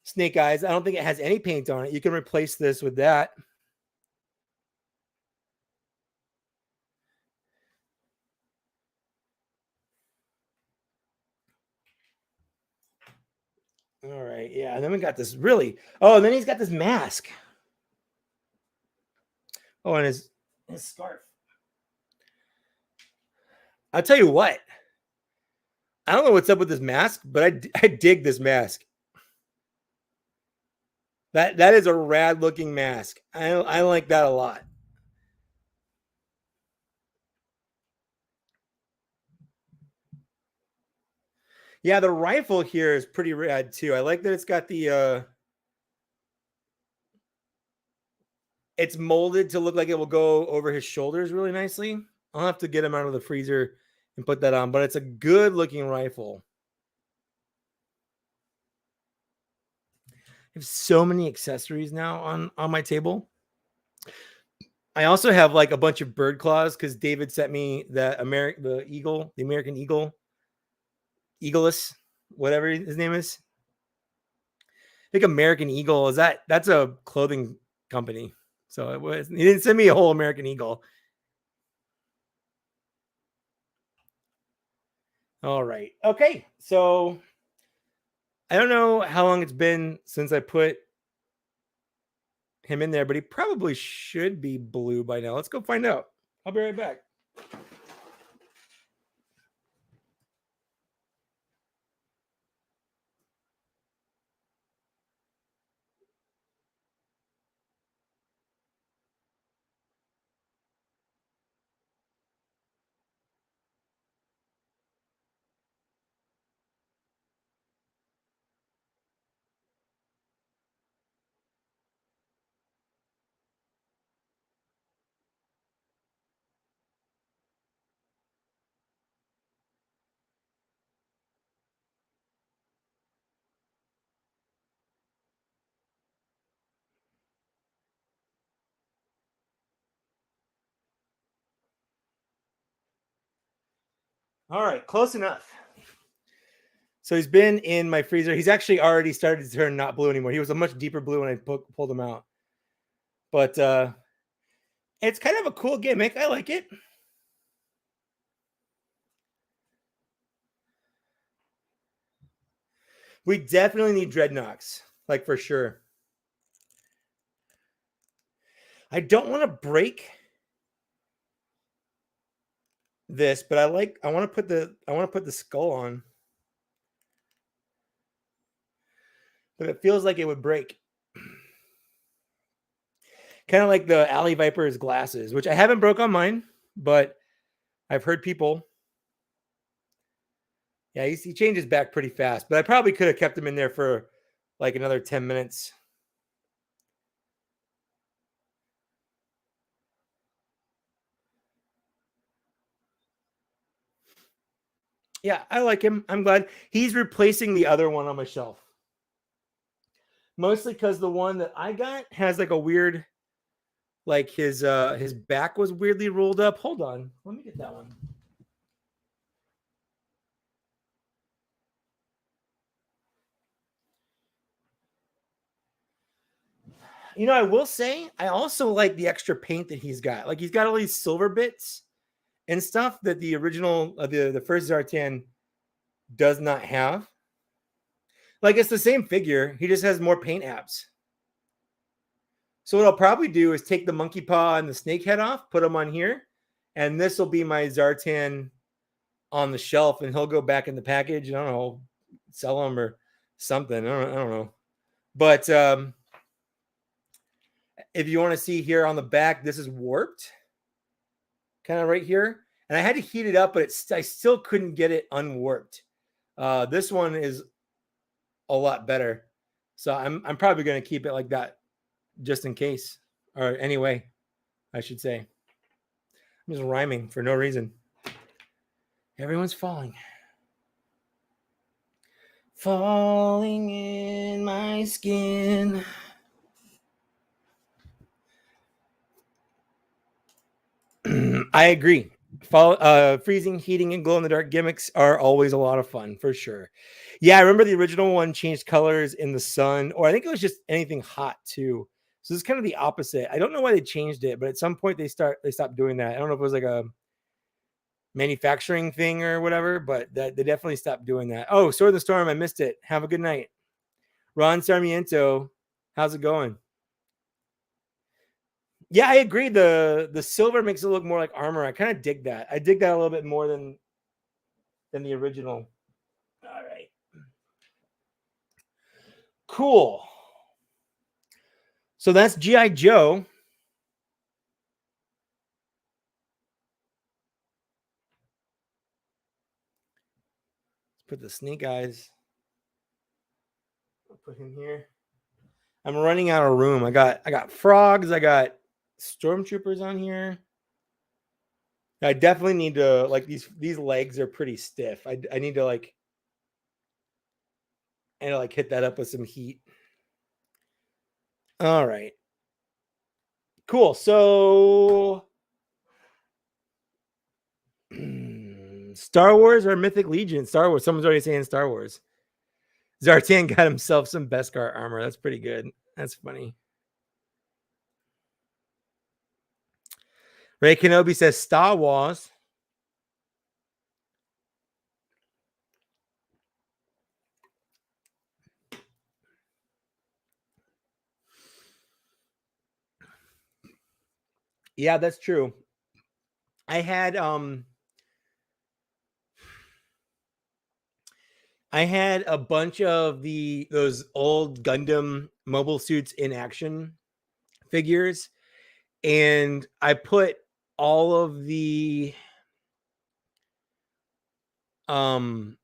Snake Eyes, I don't think it has any paint on it. You can replace this with that. All right, yeah. And then we got this really. Oh, and then he's got this mask. Oh, and his scarf. I'll tell you what. I don't know what's up with this mask, but I dig this mask. That is a rad looking mask. I like that a lot. Yeah, the rifle here is pretty rad too. I like that it's got the it's molded to look like it will go over his shoulders really nicely. I'll have to get him out of the freezer and put that on, but it's a good looking rifle. I have so many accessories now on my table. I also have like a bunch of bird claws because David sent me the American Eagle, Eagleus, whatever his name is. I think American Eagle that's a clothing company. So he didn't send me a whole American Eagle. All right. Okay. So I don't know how long it's been since I put him in there, but he probably should be blue by now. Let's go find out. I'll be right back. All right, close enough. So he's been in my freezer. He's actually already started to turn not blue anymore. He was a much deeper blue when I pulled him out. But it's kind of a cool gimmick. I like it. We definitely need dreadnoughts, like for sure. I don't want to break this, but I want to put the skull on. But it feels like it would break. Kind of like the Alley Viper's glasses, which I haven't broke on mine, but I've heard people. Yeah, he changes back pretty fast, but I probably could have kept him in there for like another 10 minutes. Yeah, I like him. I'm glad he's replacing the other one on my shelf. Mostly because the one that I got has like a weird, like his back was weirdly rolled up. Hold on, let me get that one. You know, I will say I also like the extra paint that he's got. Like he's got all these silver bits and stuff that the original the first Zartan does not have. Like it's the same figure, he just has more paint apps. So what I'll probably do is take the monkey paw and the snake head off, put them on here, and this will be my Zartan on the shelf, and he'll go back in the package. I don't know, sell them or something. I don't know. But if you want to see here on the back, this is warped, kind of right here. And I had to heat it up, but I still couldn't get it unwarped. This one is a lot better. So I'm probably going to keep it like that just in case. Or anyway, I should say. I'm just rhyming for no reason. Everyone's falling. Falling in my skin. I agree. Freezing, heating, and glow in the dark gimmicks are always a lot of fun for sure. Yeah, I remember the original one changed colors in the sun, or I think it was just anything hot too. So it's kind of the opposite. I don't know why they changed it, but at some point they stopped doing that. I don't know if it was like a manufacturing thing or whatever, but they definitely stopped doing that. Oh, Sword in the Storm, I missed it. Have a good night. Ron Sarmiento, how's it going? Yeah, I agree. The silver makes it look more like armor. I kind of dig that. I dig that a little bit more than the original. All right. Cool. So that's G.I. Joe. Let's put the snake eyes. I'll put him here. I'm running out of room. I got frogs. I got stormtroopers on here. I definitely need to like these legs are pretty stiff. I need to like hit that up with some heat. All right. Cool. So Star Wars or Mythic Legions? Star Wars. Someone's already saying Star Wars. Zartan got himself some Beskar armor. That's pretty good. That's funny. Ray Kenobi says Star Wars. Yeah, that's true. I had a bunch of those old Gundam mobile suits in action figures, and I put all of the Gundam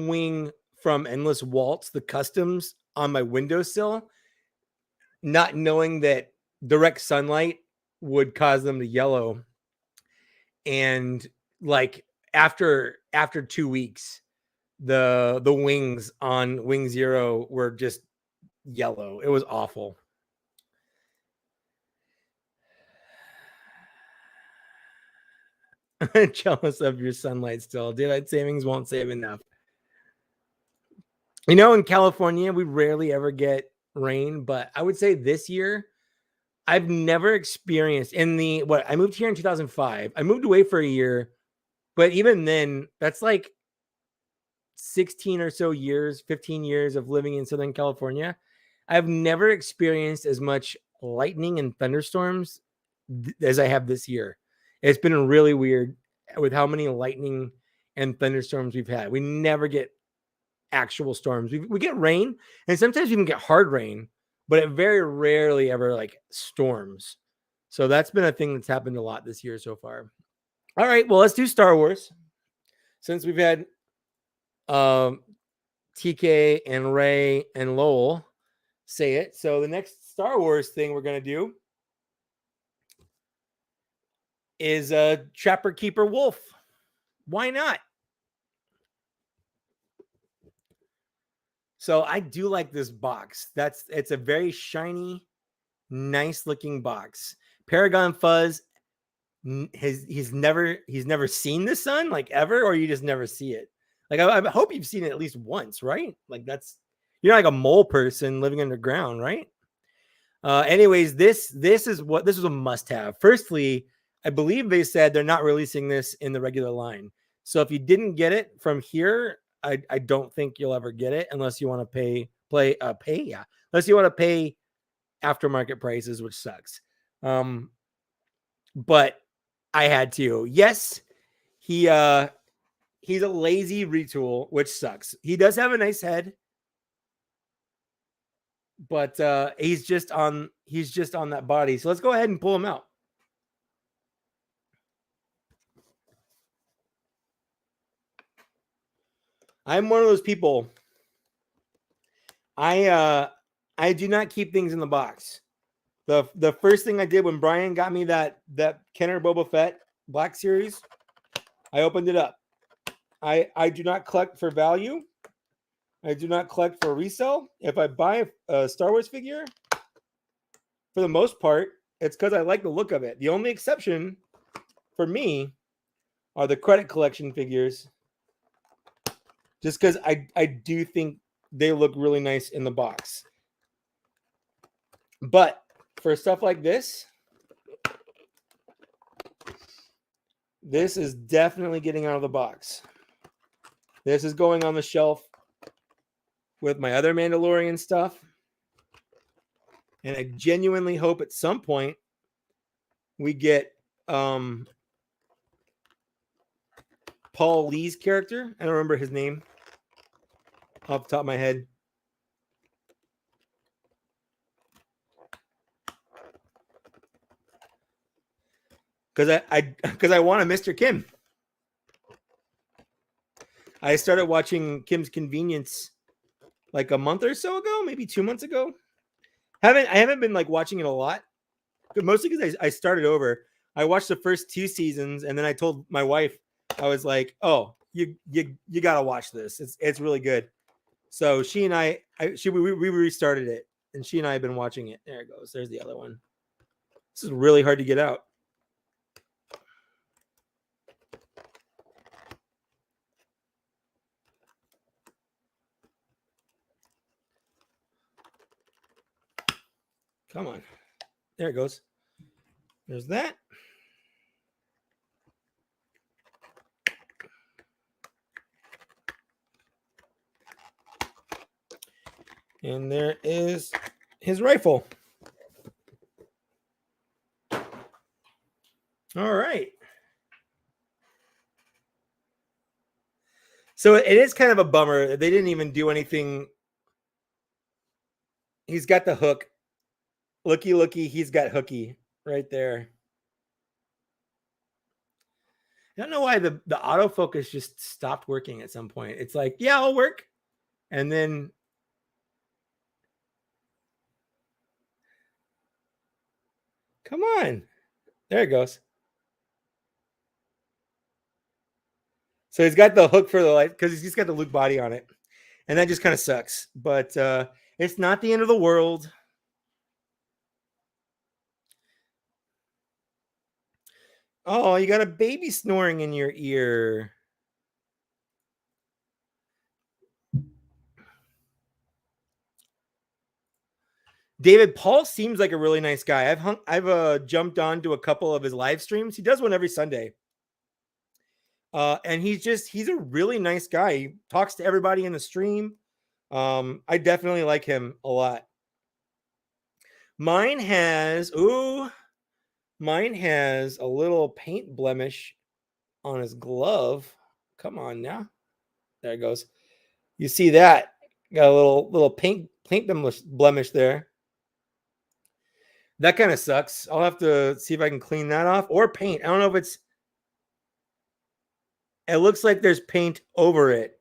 Wing from Endless Waltz, the customs, on my windowsill, not knowing that direct sunlight would cause them to yellow. And like after 2 weeks, the wings on Wing Zero were just yellow. It was awful. Jealous of your sunlight still. Daylight savings won't save enough. You know, in California, we rarely ever get rain, but I would say this year, I've never experienced I moved here in 2005. I moved away for a year, but even then, that's like 16 or so years, 15 years of living in Southern California. I've never experienced as much lightning and thunderstorms as I have this year. It's been really weird with how many lightning and thunderstorms we've had. We never get actual storms. We get rain, and sometimes we even get hard rain, but it very rarely ever like storms. So that's been a thing that's happened a lot this year so far. All right, well, let's do Star Wars. Since we've had TK and Ray and Lowell say it. So the next Star Wars thing we're going to do is Trapper Keeper Wolf. Why not? So I do like this box. It's a very shiny, nice looking box. Paragon Fuzz, he's never seen the sun like ever, or you just never see it. Like I hope you've seen it at least once, right? Like you're like a mole person living underground, right? Anyways, this was a must-have. Firstly, I believe they said they're not releasing this in the regular line. So if you didn't get it from here, I don't think you'll ever get it unless you want to pay unless you want to pay aftermarket prices, which sucks. But I had to. Yes, he's a lazy retool, which sucks. He does have a nice head, but he's just on that body. So let's go ahead and pull him out. I'm one of those people. I do not keep things in the box. The first thing I did when Brian got me that Kenner Boba Fett Black Series, I opened it up. I do not collect for value. I do not collect for resale. If I buy a Star Wars figure, for the most part, it's because I like the look of it. The only exception for me are the credit collection figures, just because I do think they look really nice in the box. But for stuff like this is definitely getting out of the box. This is going on the shelf with my other Mandalorian stuff. And I genuinely hope at some point we get Paul Lee's character. I don't remember his name off the top of my head. Because I want a Mr. Kim. I started watching Kim's Convenience like a month or so ago, maybe 2 months ago. I haven't been like watching it a lot, mostly because I started over. I watched the first 2 seasons, and then I told my wife, I was like, "Oh, you gotta watch this. It's really good." So she and we restarted it, and she and I have been watching it. There it goes. There's the other one. This is really hard to get out. Come on. There it goes. There's that. And there is his rifle. All right. So it is kind of a bummer. They didn't even do anything. He's got the hook. Looky, he's got hooky right there. I don't know why the autofocus just stopped working at some point. It's like, yeah, I'll work. And then come on. There it goes. So he's got the hook for the light because he's just got the Luke body on it. And that just kind of sucks. But it's not the end of the world. Oh, you got a baby snoring in your ear. David, Paul seems like a really nice guy. I've jumped on to a couple of his live streams. He does one every Sunday. And he's a really nice guy. He talks to everybody in the stream. I definitely like him a lot. Mine has a little paint blemish on his glove. Come on now. There it goes. You see that? Got a little paint blemish there. That kind of sucks. I'll have to see if I can clean that off or paint. I don't know if it's. It looks like there's paint over it.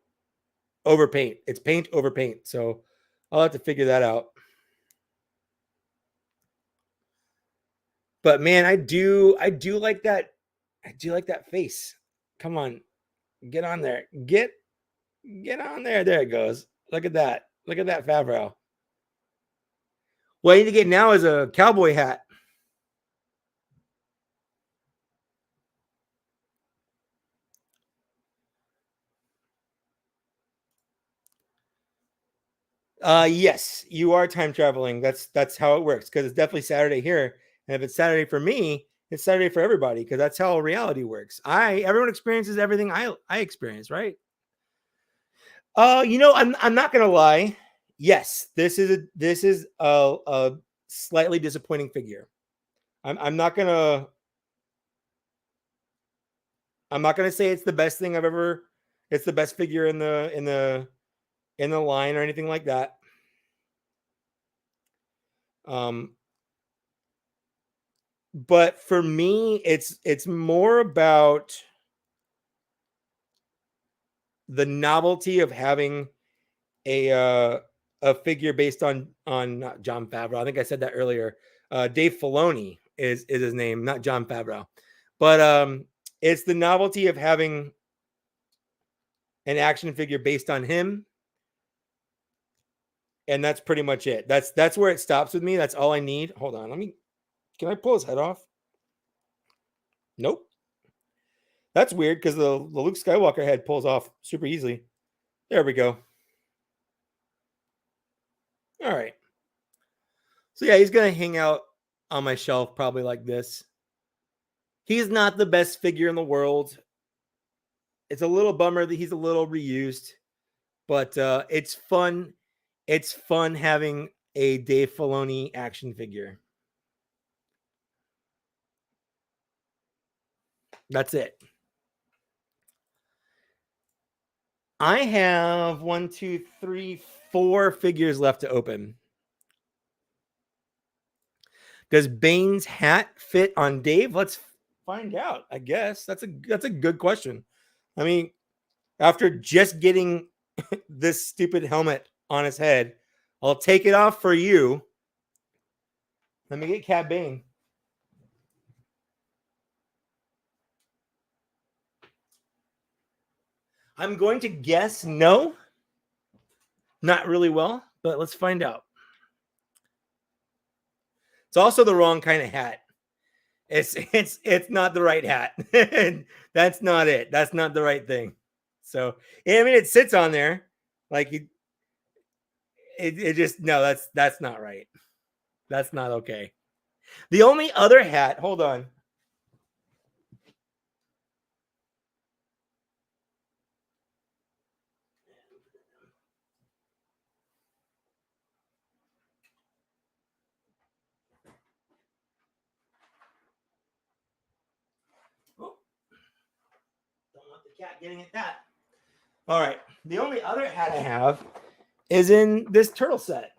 Over paint. It's paint over paint. So I'll have to figure that out. But man, I do like that. I do like that face. Come on. Get on there. Get on there. There it goes. Look at that. Look at that Favreau. What I need to get now is a cowboy hat. Yes, you are time traveling. That's how it works because it's definitely Saturday here. And if it's Saturday for me, it's Saturday for everybody because that's how reality works. Everyone experiences everything I experience, right? I'm not gonna lie. Yes, this is a slightly disappointing figure. I'm not gonna say it's the best thing I've ever. It's the best figure in the line or anything like that. But for me, it's more about the novelty of having a figure based on not Jon Favreau. I think I said that earlier. Dave Filoni is his name, not Jon Favreau. But it's the novelty of having an action figure based on him. And that's pretty much it. That's where it stops with me. That's all I need. Hold on. Can I pull his head off? Nope. That's weird because the Luke Skywalker head pulls off super easily. There we go. All right. So yeah, he's going to hang out on my shelf probably like this. He's not the best figure in the world. It's a little bummer that he's a little reused, but it's fun. It's fun having a Dave Filoni action figure. That's it. I have 1, 2, 3, 4 figures left to open. Does Bane's hat fit on Dave? Let's find out. I guess that's a good question. I mean, after just getting this stupid helmet on his head, I'll take it off for you. Let me get Cad Bane. I'm going to guess no. Not really well, but let's find out. It's also the wrong kind of hat. It's not the right hat. That's not it. That's not the right thing. So I mean, it sits on there like it just no. That's not right. That's not okay. The only other hat. Hold on. Oh, don't want the cat getting at that. All right. The only other hat I have is in this turtle set.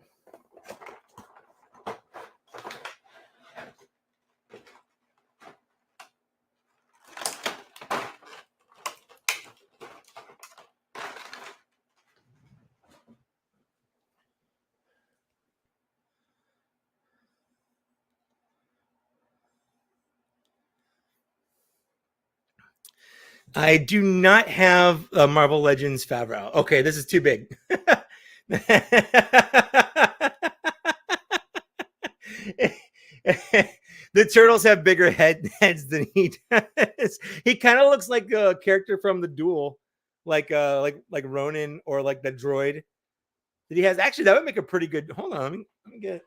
I do not have a Marvel Legends Favreau. Okay, this is too big. The turtles have bigger heads than he does. He kind of looks like a character from the Duel, like Ronin or like the droid that he has. Actually, that would make a pretty good. Hold on, let me get it.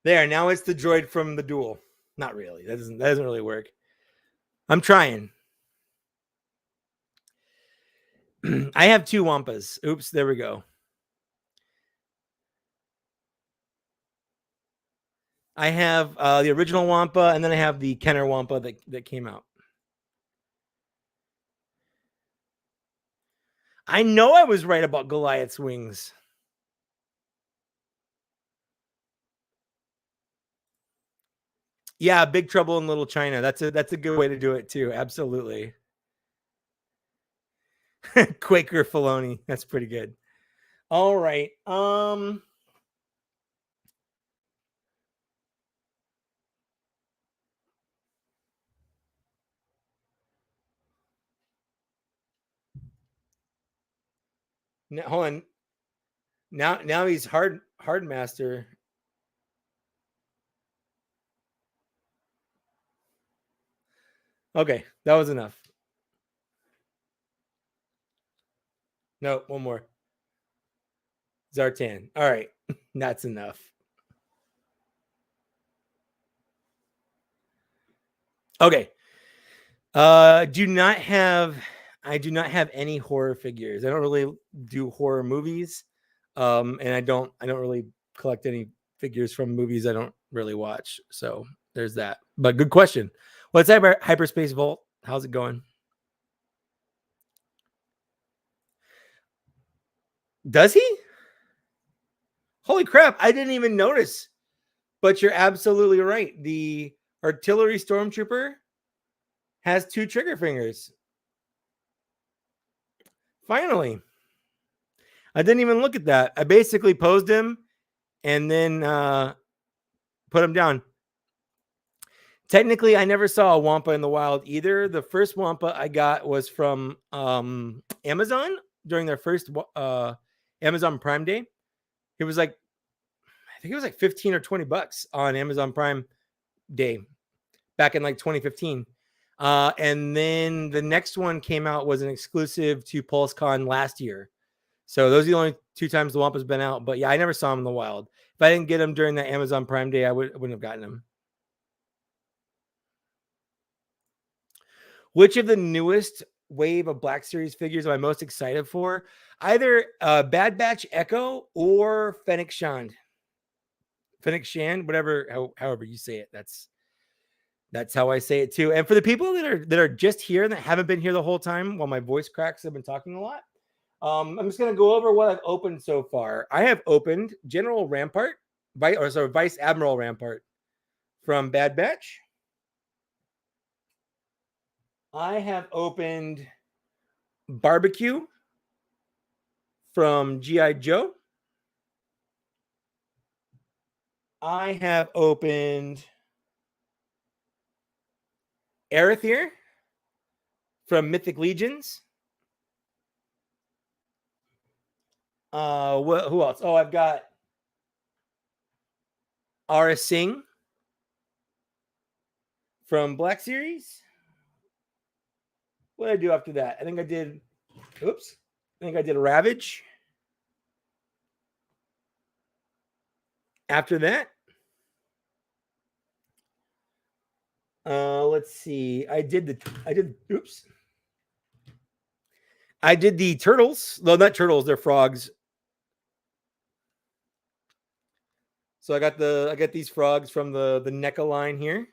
There, now it's the droid from the Duel. Not really. That doesn't really work. I'm trying. I have 2 Wampas. Oops, there we go. I have the original Wampa, and then I have the Kenner Wampa that came out. I know I was right about Goliath's wings. Yeah, Big Trouble in Little China. That's a good way to do it too. Absolutely. Quaker Filoni. That's pretty good. All right. Now, hold on. Now he's hard master. Okay, that was enough. No, one more. Zartan. All right, that's enough. Okay. I do not have any horror figures. I don't really do horror movies. And I don't really collect any figures from movies I don't really watch. So there's that. But good question. What's Hyperspace Vault? How's it going? Does he? Holy crap, I didn't even notice. But you're absolutely right. The artillery stormtrooper has 2 trigger fingers. Finally. I didn't even look at that. I basically posed him and then put him down. Technically, I never saw a Wampa in the wild either. The first Wampa I got was from Amazon during their first Amazon Prime Day. It was like, I think it was like 15 or 20 bucks on Amazon Prime Day back in like 2015. And then the next one came out was an exclusive to PulseCon last year. So those are the only 2 times the Wampa's been out. But yeah, I never saw him in the wild. If I didn't get him during the Amazon Prime Day, I wouldn't have gotten him. Which of the newest wave of Black Series figures am I most excited for? Either Bad Batch Echo or Fennec Shand. Fennec Shand, however you say it. That's how I say it too. And for the people that are just here and that haven't been here the whole time while my voice cracks, I've been talking a lot. I'm just going to go over what I've opened so far. I have opened General Rampart, Vice Admiral Rampart from Bad Batch. I have opened Barbecue from G.I. Joe. I have opened Arethyr from Mythic Legions. Who else? Oh, I've got Ara Singh from Black Series. What did I do after that? I think I did Ravage. After that, let's see. I did the turtles. No, not turtles. They're frogs. So I got these frogs from the NECA line here.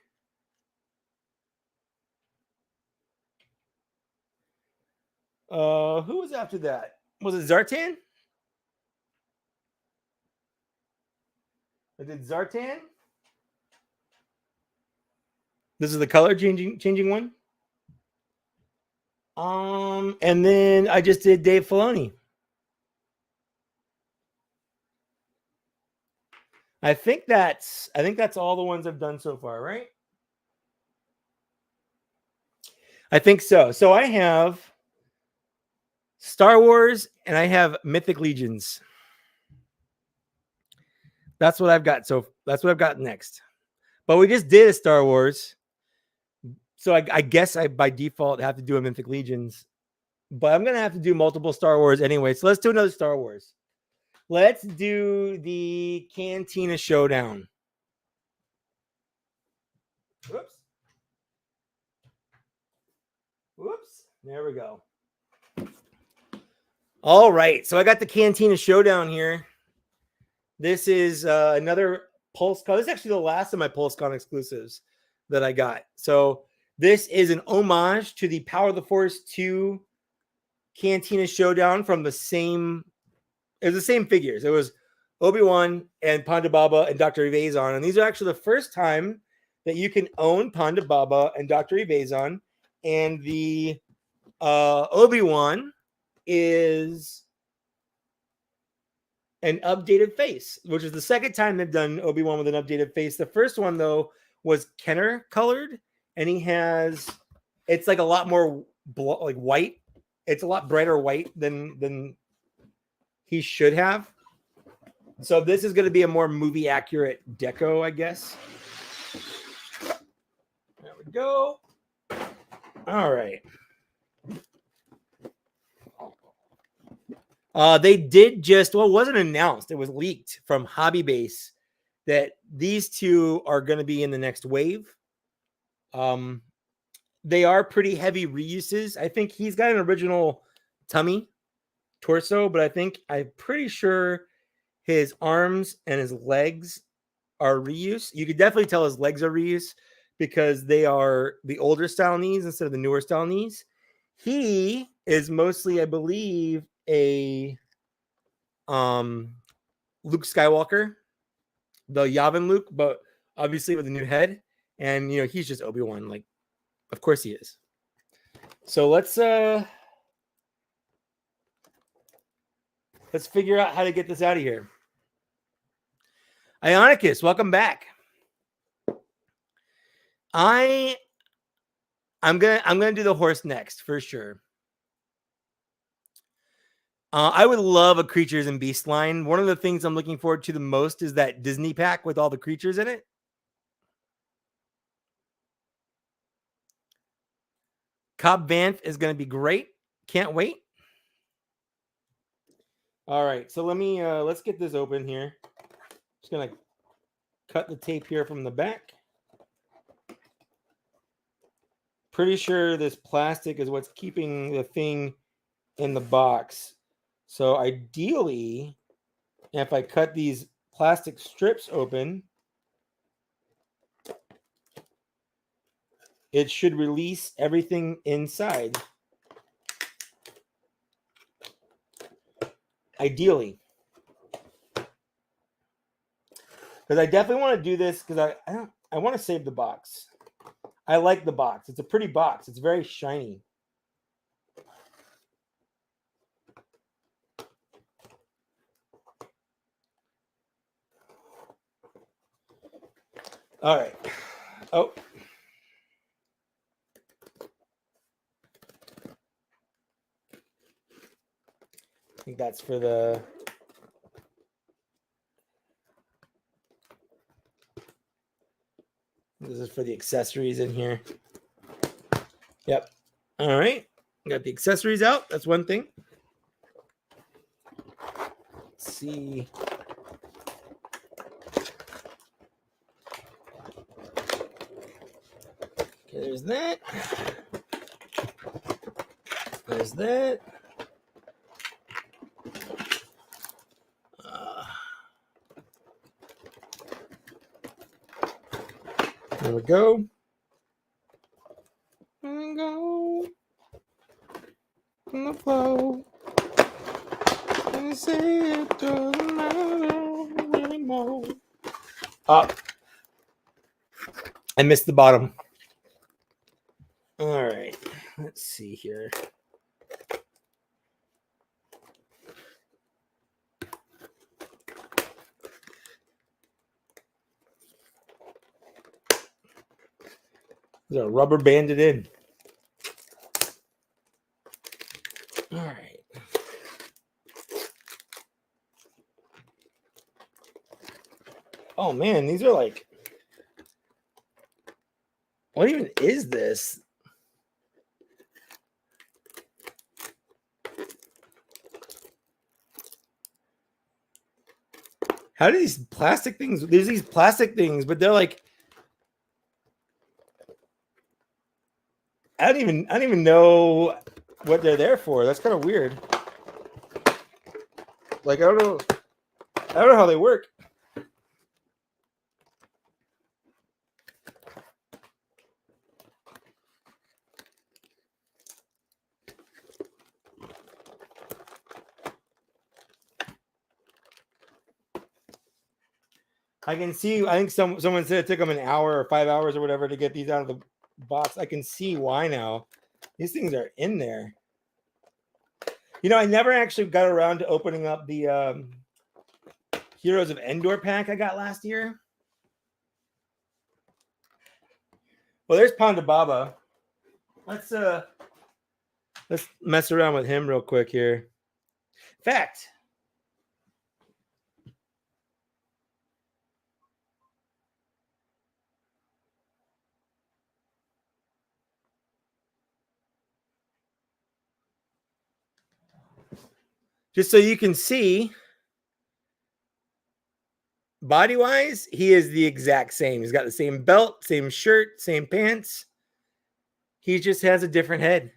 Who was after that? Was it Zartan? I did Zartan. This is the color changing one. And then I just did Dave Filoni. I think that's all the ones I've done so far, right? I think so. So I have Star Wars and I have Mythic Legions. That's what I've got. So that's what I've got next. But we just did a Star Wars. So I guess I by default have to do a Mythic Legions. But I'm going to have to do multiple Star Wars anyway. So let's do another Star Wars. Let's do the Cantina Showdown. Whoops. There we go. All right. So I got the Cantina Showdown here. This is another PulseCon. This is actually the last of my PulseCon exclusives that I got. So this is an homage to the Power of the Force 2 Cantina Showdown from the same figures. It was Obi-Wan and Ponda Baba and Dr. Evazon. And these are actually the first time that you can own Ponda Baba and Dr. Evazon. And the Obi-Wan is an updated face, which is the second time they've done Obi-Wan with an updated face. The first one, though, was Kenner colored. And it's like a lot more like white. It's a lot brighter white than he should have. So this is going to be a more movie accurate deco, I guess. There we go. All right. They did it wasn't announced. It was leaked from Hobby Base that these two are going to be in the next wave. They are pretty heavy reuses. I think he's got an original tummy torso, but I'm pretty sure his arms and his legs are reuse. You could definitely tell his legs are reuse because they are the older style knees instead of the newer style knees. He is mostly, I believe, a Luke Skywalker, the Yavin Luke, but obviously with a new head. And he's just Obi-Wan, like, of course he is. So let's figure out how to get this out of here. Ionicus, welcome back. I'm gonna do the horse next for sure. I would love a Creatures and Beast line. One of the things I'm looking forward to the most is that Disney pack with all the creatures in it. Cobb Vanth is going to be great. Can't wait. All right, so let's get this open here. Just gonna cut the tape here from the back. Pretty sure this plastic is what's keeping the thing in the box. So ideally, if I cut these plastic strips open, it should release everything inside. Ideally. Because I definitely want to do this because I want to save the box. I like the box. It's a pretty box. It's very shiny. All right. Oh. I think that's for the... This is for the accessories in here. Yep. All right. Got the accessories out. That's one thing. Let's see. Okay, there's that. There's that. There we go. There we go. On the flow. And say it doesn't matter anymore. Up. I missed the bottom. All right. Let's see here. They're rubber banded in. All right. Oh man, these are like, what even is this? How do these plastic things? There's these plastic things, but they're like, I don't even know what they're there for. That's kind of weird. Like I don't know how they work. I can see. I think someone said it took them an hour or 5 hours or whatever to get these out of the box. I can see why now. These things are in there. You know, I never actually got around to opening up the Heroes of Endor pack I got last year. Well, there's Ponda Baba. Let's mess around with him real quick here. In fact, just so you can see, body-wise, he is the exact same. He's got the same belt, same shirt, same pants. He just has a different head.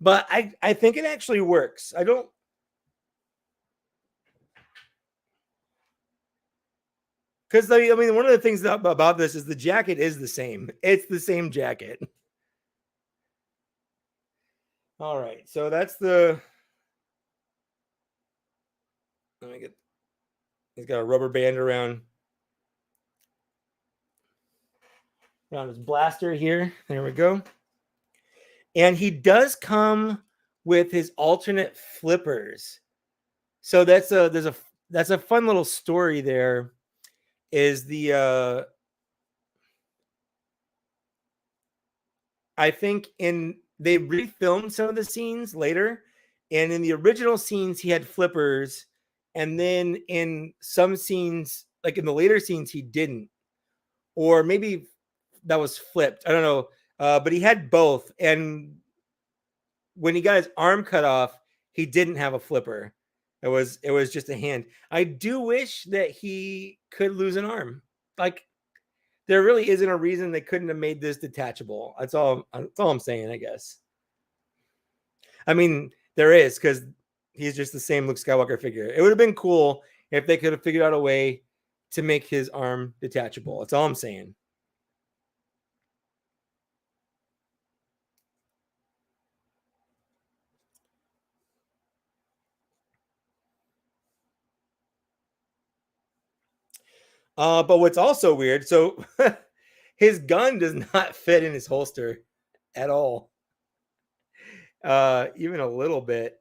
But I think it actually works. I don't... Because, I mean, one of the things about this is the jacket is the same. It's the same jacket. All right, so that's the... Let me get... He's got a rubber band around his blaster here. There we go. And he does come with his alternate flippers. So that's a fun little story there. Is the I think they refilmed some of the scenes later, and in the original scenes he had flippers, and then in some scenes, like in the later scenes, he didn't, or maybe that was flipped. I don't know, but he had both. And when he got his arm cut off, he didn't have a flipper. It was just a hand. I do wish that he could lose an arm. Like, there really isn't a reason they couldn't have made this detachable. That's all I'm saying, I guess. I mean, there is, because he's just the same Luke Skywalker figure. It would have been cool if they could have figured out a way to make his arm detachable. That's all I'm saying. But what's also weird, so his gun does not fit in his holster at all. Even a little bit.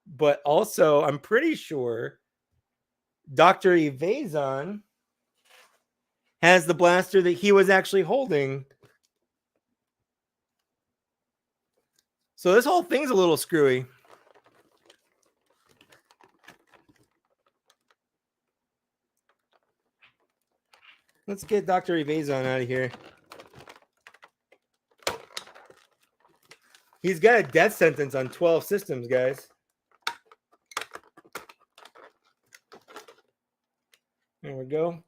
But also, I'm pretty sure Dr. Evazon has the blaster that he was actually holding. So this whole thing's a little screwy. Let's get Dr. Evazon out of here. He's got a death sentence on 12 systems, guys. There we go.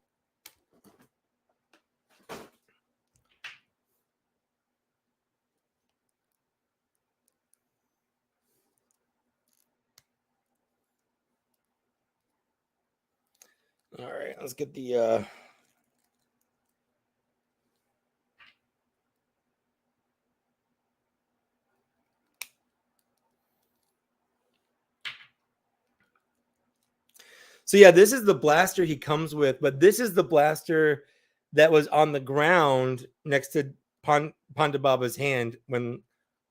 All right, let's get the So yeah, this is the blaster he comes with, but this is the blaster that was on the ground next to Ponda Baba's hand when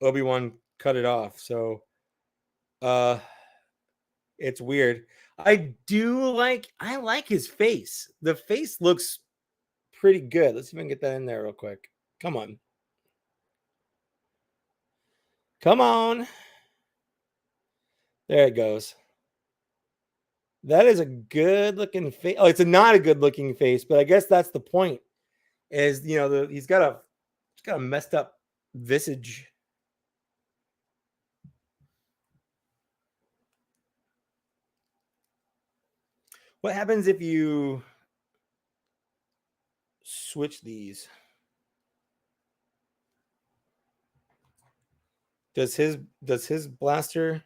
Obi-Wan cut it off. So it's weird. I like his face. The face looks pretty good. Let's see if I can get that in there real quick. Come on. Come on. There it goes. That is a good looking face. Oh, it's not a good looking face, but I guess that's the point. Is, you know, he's got a messed up visage. What happens if you switch these? Does his blaster?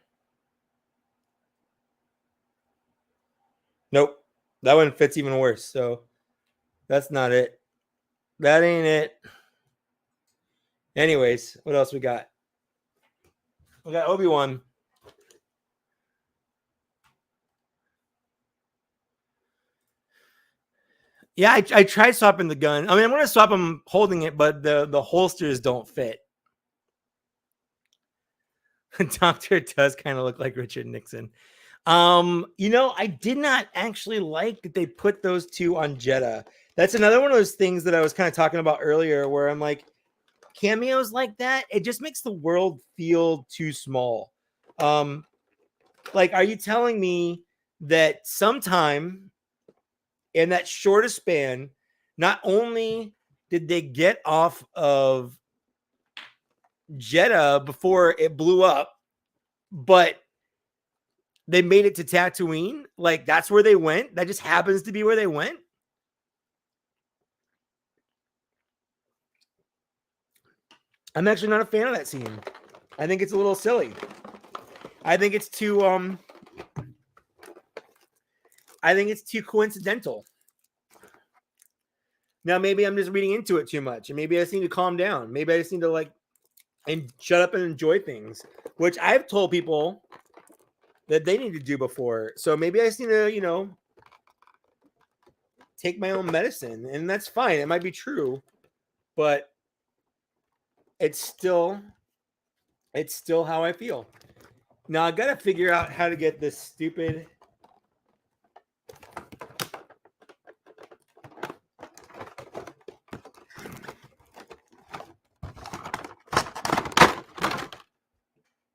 Nope. That one fits even worse. So that's not it. That ain't it. Anyways, what else we got? We got Obi-Wan. Yeah, I tried swapping the gun. I mean, I'm going to swap him holding it, but the holsters don't fit. The doctor does kind of look like Richard Nixon. You know, I did not actually like that they put those two on Jedha. That's another one of those things that I was kind of talking about earlier, where I'm like, cameos like that, it just makes the world feel too small. Like, are you telling me that sometime in that shortest span, not only did they get off of Jedha before it blew up, but they made it to Tatooine? Like, that's where they went? That just happens to be where they went? I'm actually not a fan of that scene. I think it's a little silly. I think it's too coincidental. Now, maybe I'm just reading into it too much, and maybe I just need to calm down. Maybe I just need to and shut up and enjoy things, which I've told people that they need to do before. So maybe I just need to, you know, take my own medicine, and that's fine. It might be true, but it's still how I feel. Now I got to figure out how to get this stupid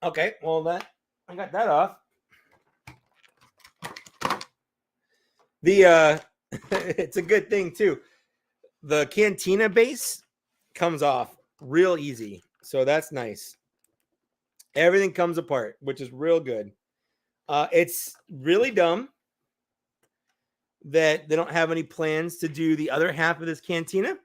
Okay, well I got that off. The it's a good thing too. The cantina base comes off real easy, so that's nice. Everything comes apart, which is real good. It's really dumb that they don't have any plans to do the other half of this cantina.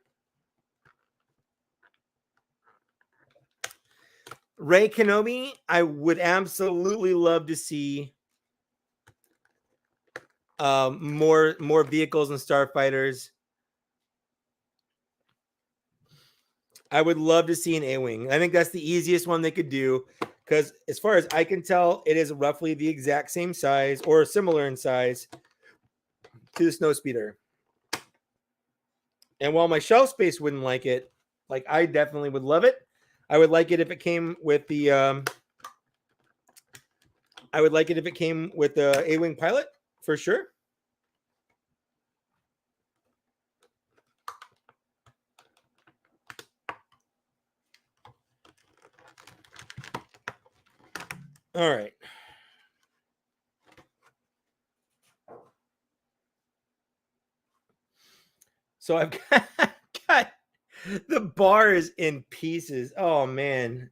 Rey Kenobi, I would absolutely love to see more vehicles and starfighters. I would love to see an A-Wing. I think that's the easiest one they could do because as far as I can tell, it is roughly the exact same size or similar in size to the Snowspeeder. And while my shelf space wouldn't like it, like I definitely would love it. I would like it if it came with the A-Wing pilot for sure. All right. So I've got the bar is in pieces. Oh man.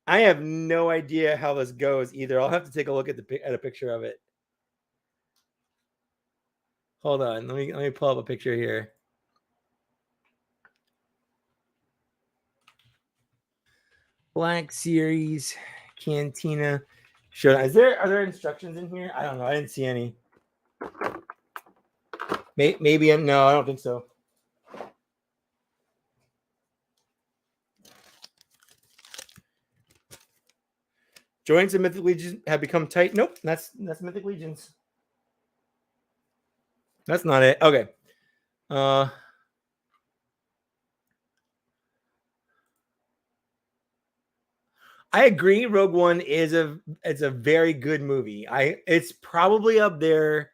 I have no idea how this goes either. I'll have to take a look at a picture of it. Hold on. Let me pull up a picture here. Black Series Cantina. Are there instructions in here? I don't know. I didn't see any. Maybe no, I don't think so. Joints of Mythic Legions have become tight. Nope, that's Mythic Legions. That's not it. Okay. I agree. Rogue One is a very good movie. It's probably up there.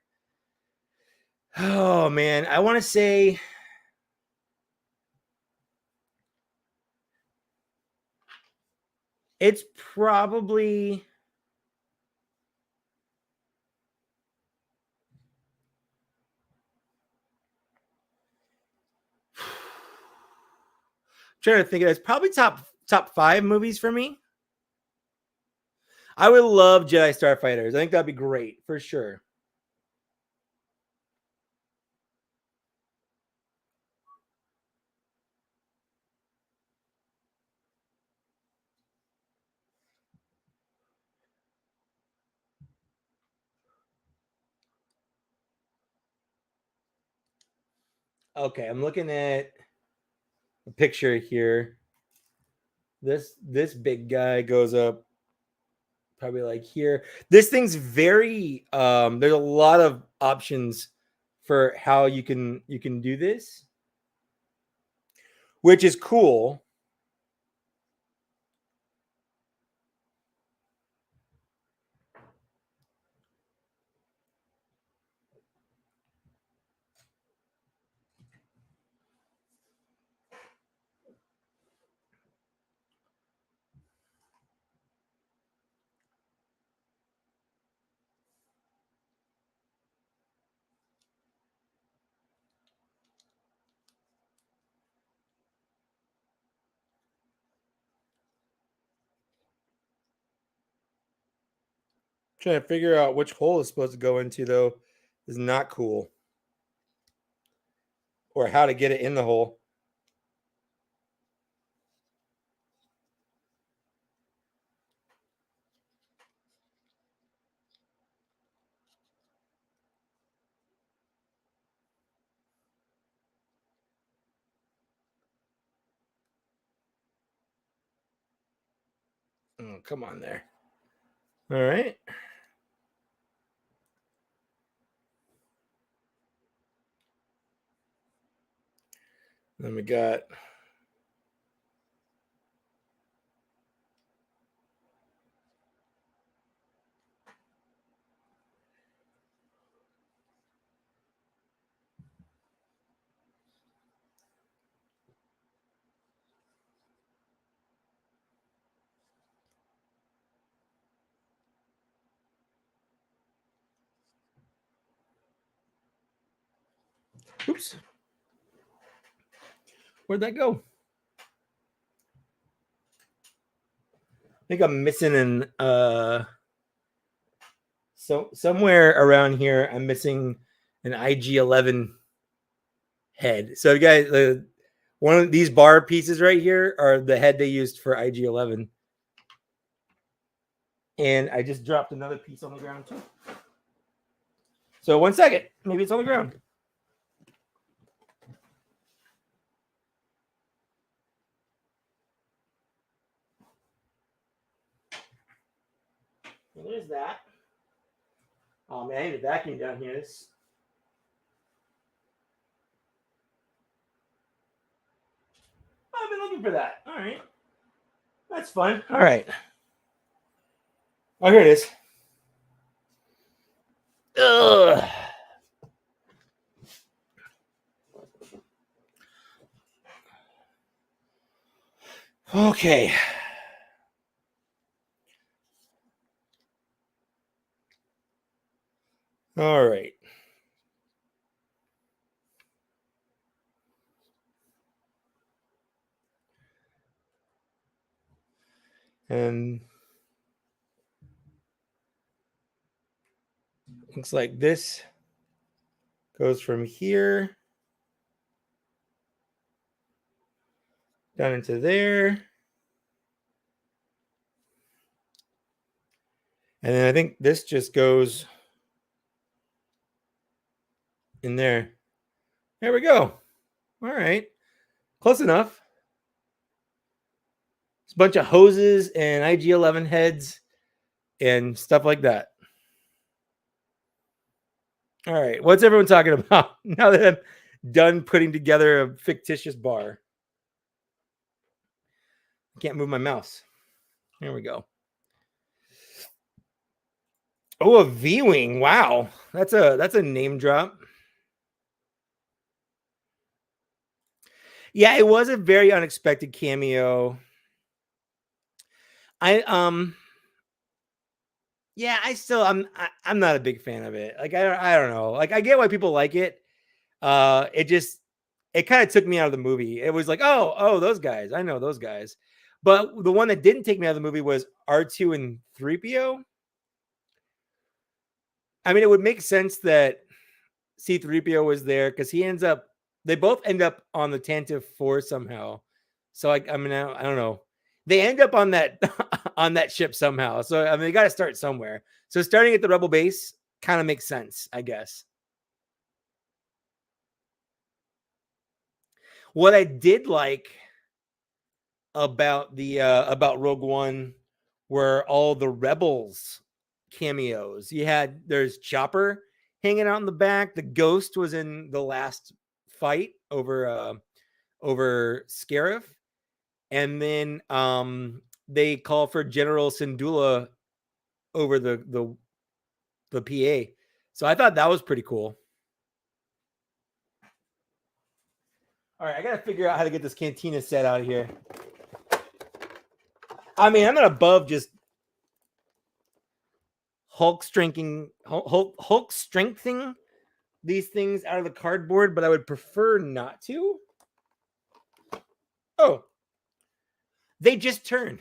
Oh man, I want to say it's probably trying to think of it. It's probably top 5 movies for me. I would love Jedi Starfighters. I think that'd be great for sure. Okay, I'm looking at a picture here. This big guy goes up probably like here. This thing's very there's a lot of options for how you can do this, which is cool. Trying to figure out which hole it's supposed to go into though is not cool. Or how to get it in the hole. Oh, come on there. All right. Then we got oops. Where'd that go? think I'm missing an so somewhere around here I'm missing an IG-11 head. So guys, one of these bar pieces right here are the head they used for IG-11. And I just dropped another piece on the ground too. So 1 second, maybe it's on the ground. Well, there's that. Oh man, I need a vacuum down here. I've been looking for that. All right. That's fun. All right. Oh, here it is. Ugh. Okay. All right. And looks like this goes from here down into there. And then I think this just goes in there. There we go. All right. Close enough. It's a bunch of hoses and IG-11 heads and stuff like that. All right. What's everyone talking about now that I'm done putting together a fictitious bar? I can't move my mouse. There we go. Oh, a V-Wing. Wow. That's a name drop. Yeah, it was a very unexpected cameo. Yeah, I'm not a big fan of it. Like I don't know. Like I get why people like it. It kind of took me out of the movie. It was like, oh, those guys. I know those guys. But the one that didn't take me out of the movie was R2 and 3PO. I mean, it would make sense that C3PO was there because they both end up on the Tantive 4 somehow. So I don't know. They end up on that on that ship somehow. So I mean, they got to start somewhere. So starting at the Rebel base kind of makes sense, I guess. What I did like about about Rogue One were all the Rebels cameos. There's Chopper hanging out in the back. The Ghost was in the last fight over Scarif. And then they call for General Syndulla over the PA. So I thought that was pretty cool. All right, I got to figure out how to get this cantina set out of here. I mean, I'm not above just Hulk strengthening these things out of the cardboard, but I would prefer not to. Oh, they just turn.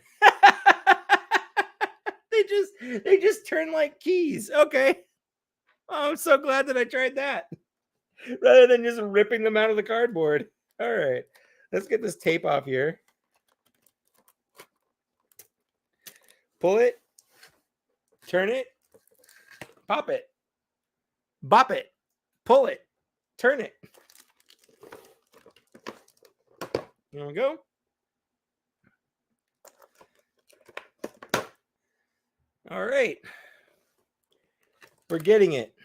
they just turn like keys. Okay. Oh, I'm so glad that I tried that rather than just ripping them out of the cardboard. All right, let's get this tape off here. Pull it, turn it, pop it, bop it, pull it, turn it. There we go. All right. We're getting it.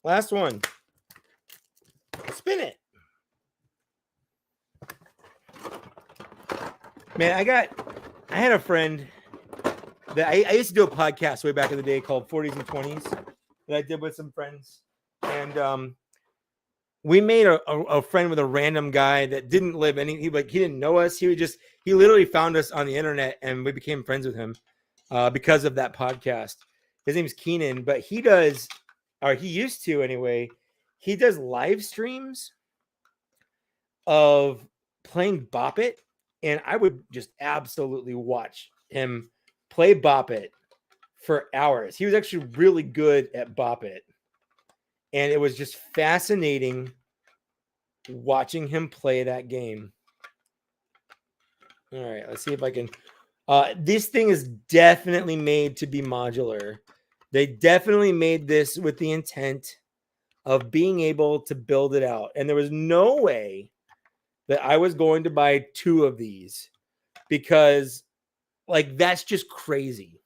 Last one. Spin it. Man, I had a friend that I used to do a podcast way back in the day called 40s and 20s that I did with some friends. And we made a friend with a random guy that didn't live he didn't know us. He literally found us on the internet and we became friends with him because of that podcast. His name's Keenan, but he used to anyway. He does live streams of playing Bop It And I would just absolutely watch him play Bop It for hours. He was actually really good at Bop It. And it was just fascinating watching him play that game. All right, let's see if I can. This thing is definitely made to be modular. They definitely made this with the intent of being able to build it out. And there was no way that I was going to buy 2 of these because, like, that's just crazy.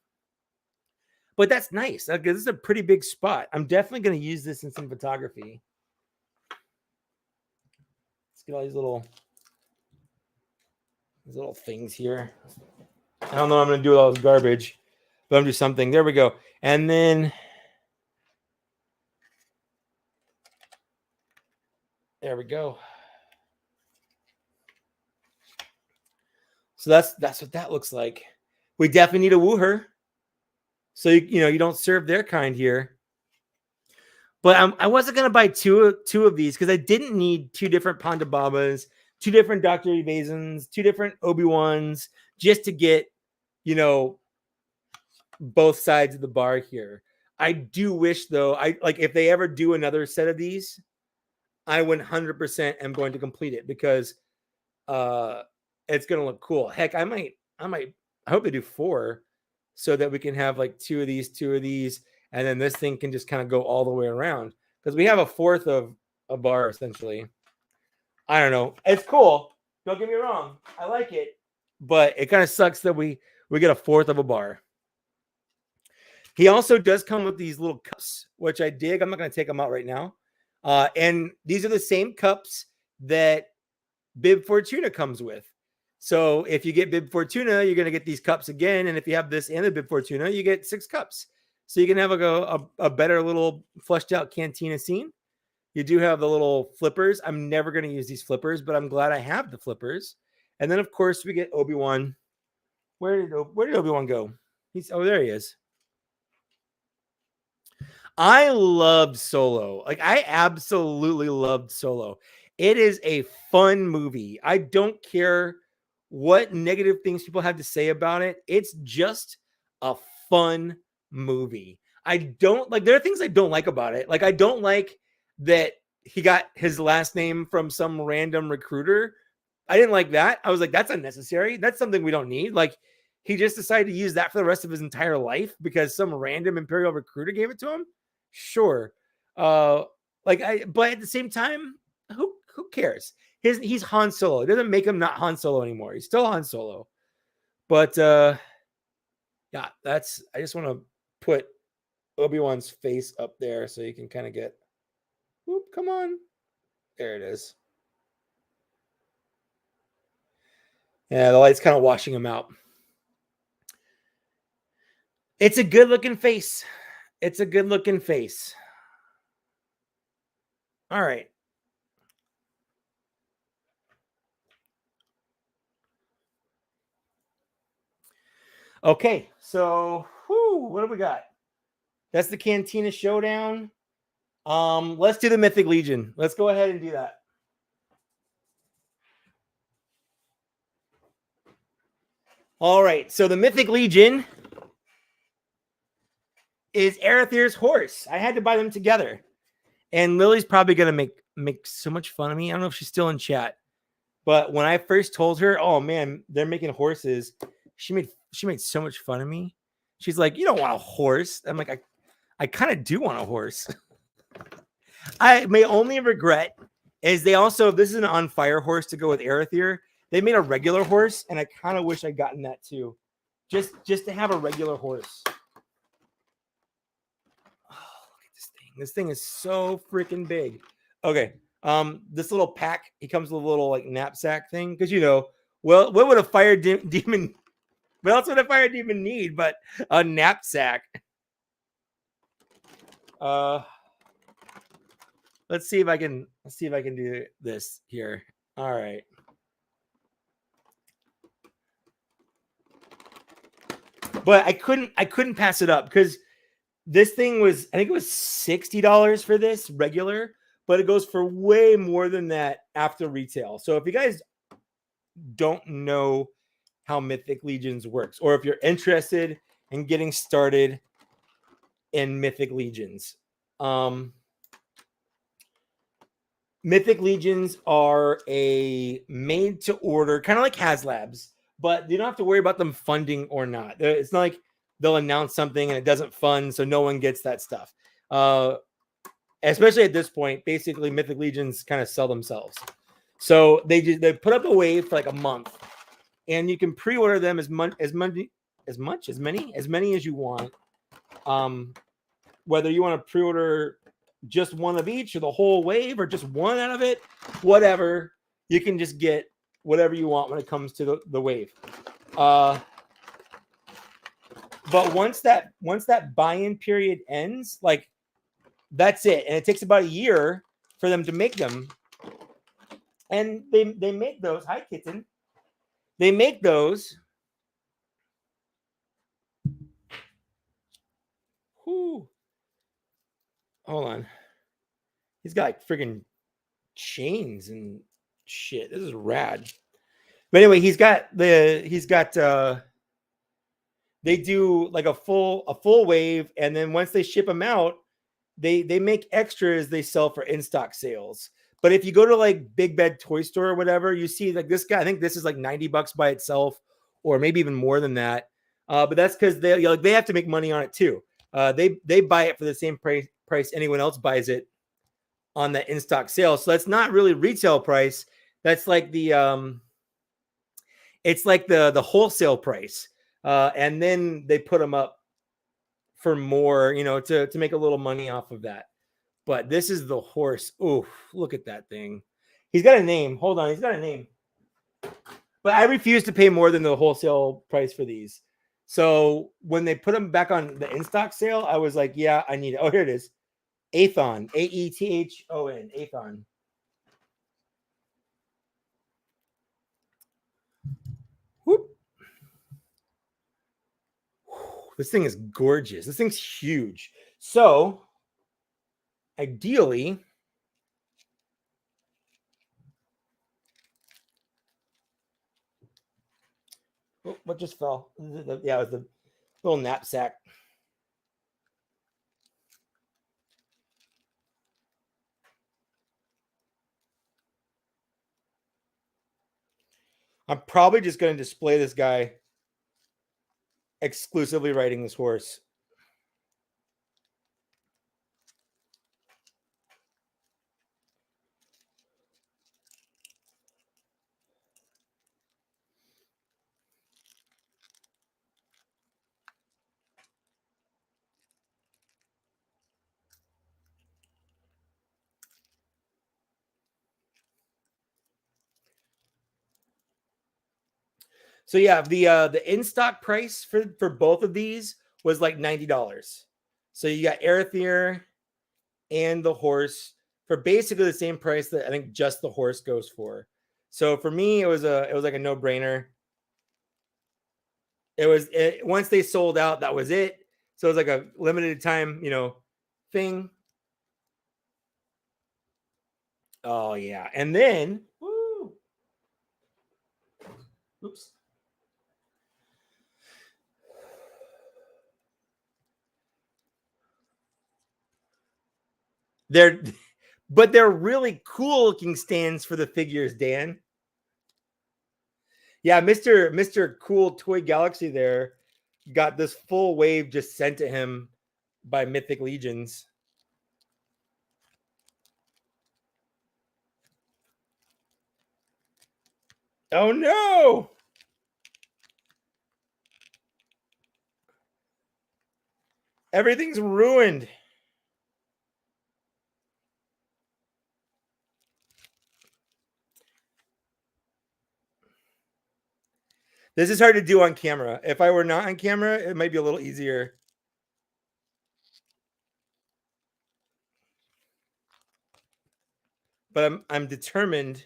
But that's nice. Like, this is a pretty big spot. I'm definitely going to use this in some photography. Let's get all these little things here. I don't know what I'm going to do with all this garbage, but I'm going to do something. There we go. And then there we go. So that's what that looks like. We definitely need to woo her. So you don't serve their kind here. But I wasn't gonna buy two of these because I didn't need 2 different Pandababas, 2 different Dr. Evasons, 2 different Obi-Wans, just to get, both sides of the bar here. I do wish though, if they ever do another set of these, I 100% am going to complete it because it's gonna look cool. Heck, I hope they do 4 so that we can have like 2 of these, and then this thing can just kind of go all the way around because we have a 4th of a bar essentially. I don't know. It's cool. Don't get me wrong. I like it, but it kind of sucks that we get a 4th of a bar. He also does come with these little cups, which I dig. I'm not going to take them out right now. And these are the same cups that Bib Fortuna comes with. So if you get Bib Fortuna, you're going to get these cups again. And if you have this and the Bib Fortuna, you get 6 cups. So you can have a better little fleshed out cantina scene. You do have the little flippers. I'm never going to use these flippers, but I'm glad I have the flippers. And then, of course, we get Obi-Wan. Where did Obi-Wan go? There he is. I loved Solo. Like, I absolutely loved Solo. It is a fun movie. I don't care what negative things people have to say about it. It's just a fun movie. There are things I don't like about it. Like, I don't like that he got his last name from some random recruiter. I didn't like that. I was like, that's unnecessary. That's something we don't need. Like, he just decided to use that for the rest of his entire life because some random Imperial recruiter gave it to him. Sure. But at the same time, who cares? He's Han Solo. It doesn't make him not Han Solo anymore. He's still Han Solo. But yeah, I just want to put Obi-Wan's face up there so you can kind of get, whoop, come on. There it is. Yeah, the light's kind of washing him out. It's a good looking face. It's a good looking face. All right. Okay, so what do we got? That's the Cantina Showdown. Let's do the Mythic Legion. Let's go ahead and do that. All right, so the Mythic Legion is Arethyr's horse. I had to buy them together. And Lily's probably going to make so much fun of me. I don't know if she's still in chat. But when I first told her, oh man, they're making horses, she made so much fun of me. She's like, you don't want a horse. I'm like, I kind of do want a horse. My only regret is this is an on fire horse to go with Arethyr. They made a regular horse, and I kind of wish I'd gotten that too. Just to have a regular horse. Oh, look at this thing. This thing is so freaking big. Okay. This little pack, he comes with a little like knapsack thing. Because what would a fire demon what else would a fire demon need but a knapsack? Let's see if I can do this here. All right. But I couldn't pass it up because this thing was, I think it was $60 for this regular, but it goes for way more than that after retail. So if you guys don't know how Mythic Legions works, or if you're interested in getting started in Mythic Legions. Mythic Legions are a made to order, kind of like HasLabs, but you don't have to worry about them funding or not. It's not like they'll announce something and it doesn't fund, so no one gets that stuff. Especially at this point, basically Mythic Legions kind of sell themselves. So they put up a wave for like a month, and you can pre-order them as many as you want. Whether you want to pre-order just one of each or the whole wave or just one out of it, whatever, you can just get whatever you want when it comes to the wave. But once that buy-in period ends, like that's it, and it takes about a year for them to make them. And they make those. Hi, kitten. They make those. Whoo. Hold on. He's got like friggin' chains and shit. This is rad. But anyway, they do like a full wave, and then once they ship them out, they make extras they sell for in-stock sales. But if you go to like Big Bed Toy Store or whatever, you see like this guy, I think this is like $90 by itself, or maybe even more than that. But that's because they have to make money on it too. They buy it for the same price anyone else buys it on the in-stock sale. So that's not really retail price. That's like it's like the wholesale price. And then they put them up for more, to make a little money off of that. But this is the horse. Ooh, look at that thing. He's got a name. Hold on. He's got a name. But I refuse to pay more than the wholesale price for these. So when they put them back on the in-stock sale, I was like, yeah, I need it. Oh, here it is. Aethon. Aethon. Aethon. Whoop. This thing is gorgeous. This thing's huge. So ideally, what just fell? Yeah, it was the little knapsack. I'm probably just going to display this guy exclusively riding this horse. So yeah, the in-stock price for both of these was like $90. So you got Arethyr and the horse for basically the same price that I think just the horse goes for. So for me, it was like a no-brainer. Once they sold out, that was it. So it was like a limited time, thing. Oh yeah, and then, woo, oops. They're really cool looking stands for the figures, Dan. Yeah, Mr. Cool Toy Galaxy there got this full wave just sent to him by Mythic Legions. Oh no! Everything's ruined. This is hard to do on camera. If I were not on camera, it might be a little easier. But I'm determined.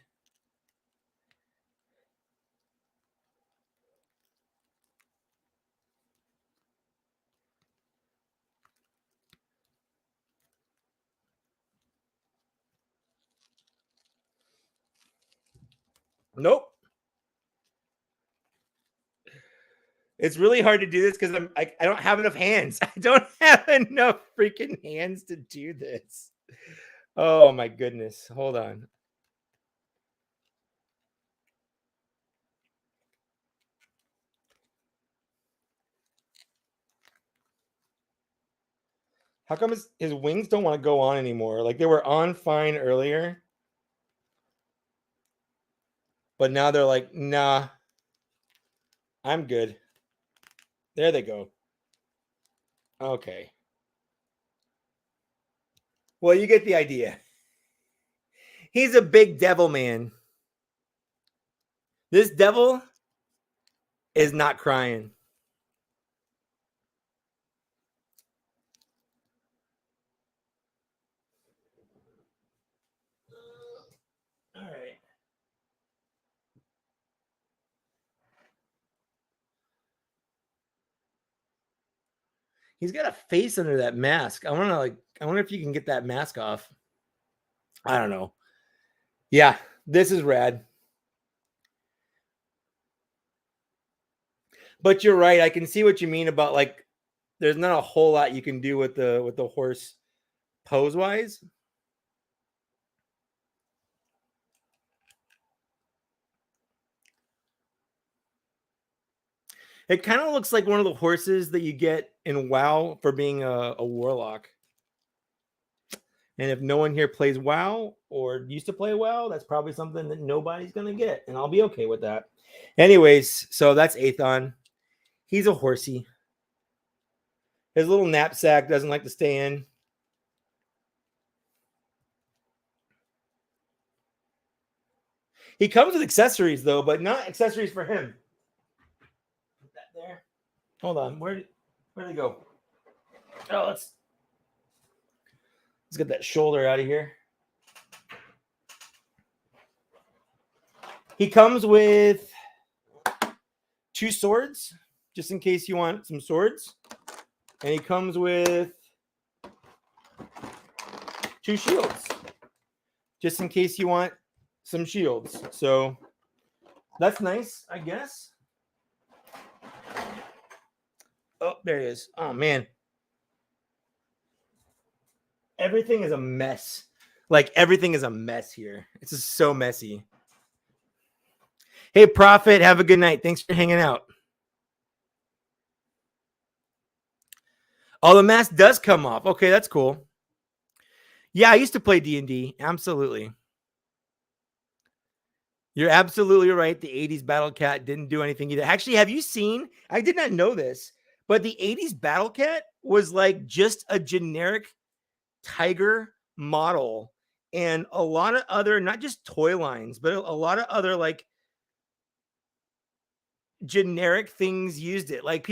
Nope. It's really hard to do this because I don't have enough hands. I don't have enough freaking hands to do this. Oh my goodness. Hold on. How come his wings don't want to go on anymore? Like they were on fine earlier. But now they're like, nah, I'm good. There they go. Okay. Well, you get the idea. He's a big devil man. This devil is not crying. All right. He's got a face under that mask. I wonder if you can get that mask off. I don't know. Yeah, this is rad. But you're right. I can see what you mean about like there's not a whole lot you can do with the horse pose wise. It kind of looks like one of the horses that you get in WoW for being a warlock. And if no one here plays WoW or used to play WoW, that's probably something that nobody's going to get. And I'll be okay with that. Anyways, so that's Aethon. He's a horsey. His little knapsack doesn't like to stay in. He comes with accessories, though, but not accessories for him. Put that there. Hold on. Where'd he go? Oh, let's get that shoulder out of here. He comes with 2 swords, just in case you want some swords. And he comes with 2 shields, just in case you want some shields. So that's nice, I guess. Oh, there he is. Oh, man. Everything is a mess. Like, everything is a mess here. It's just so messy. Hey, Prophet, have a good night. Thanks for hanging out. Oh, the mask does come off. Okay, that's cool. Yeah, I used to play D&D. Absolutely. You're absolutely right. The 80s Battle Cat didn't do anything either. Actually, have you seen? I did not know this, but the 80s Battle Cat was like just a generic tiger model, and a lot of other, not just toy lines, but a lot of other like generic things used it. Like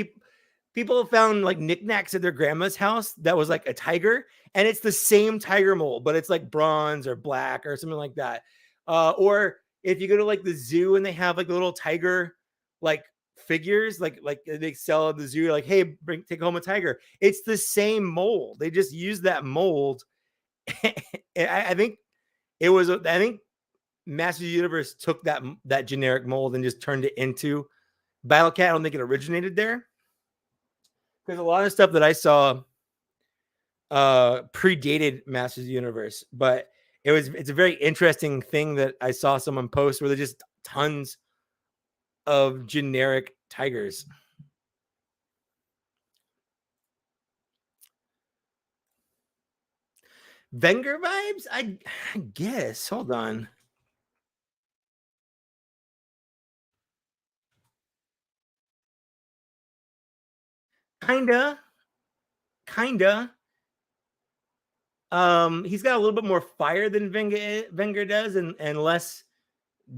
people found like knickknacks at their grandma's house that was like a tiger, and it's the same tiger mold, but it's like bronze or black or something like that. Or if you go to like the zoo and they have like little tiger like figures, like they sell at the zoo, like, hey, take home a tiger. It's the same mold. They just use that mold. I think Masters of the Universe took that generic mold and just turned it into Battle Cat. I don't think it originated there, because a lot of stuff that I saw predated Masters of the Universe, but it's a very interesting thing that I saw someone post where there's just tons of generic tigers. Wenger vibes? I guess. Hold on. Kinda. He's got a little bit more fire than Wenger does, and less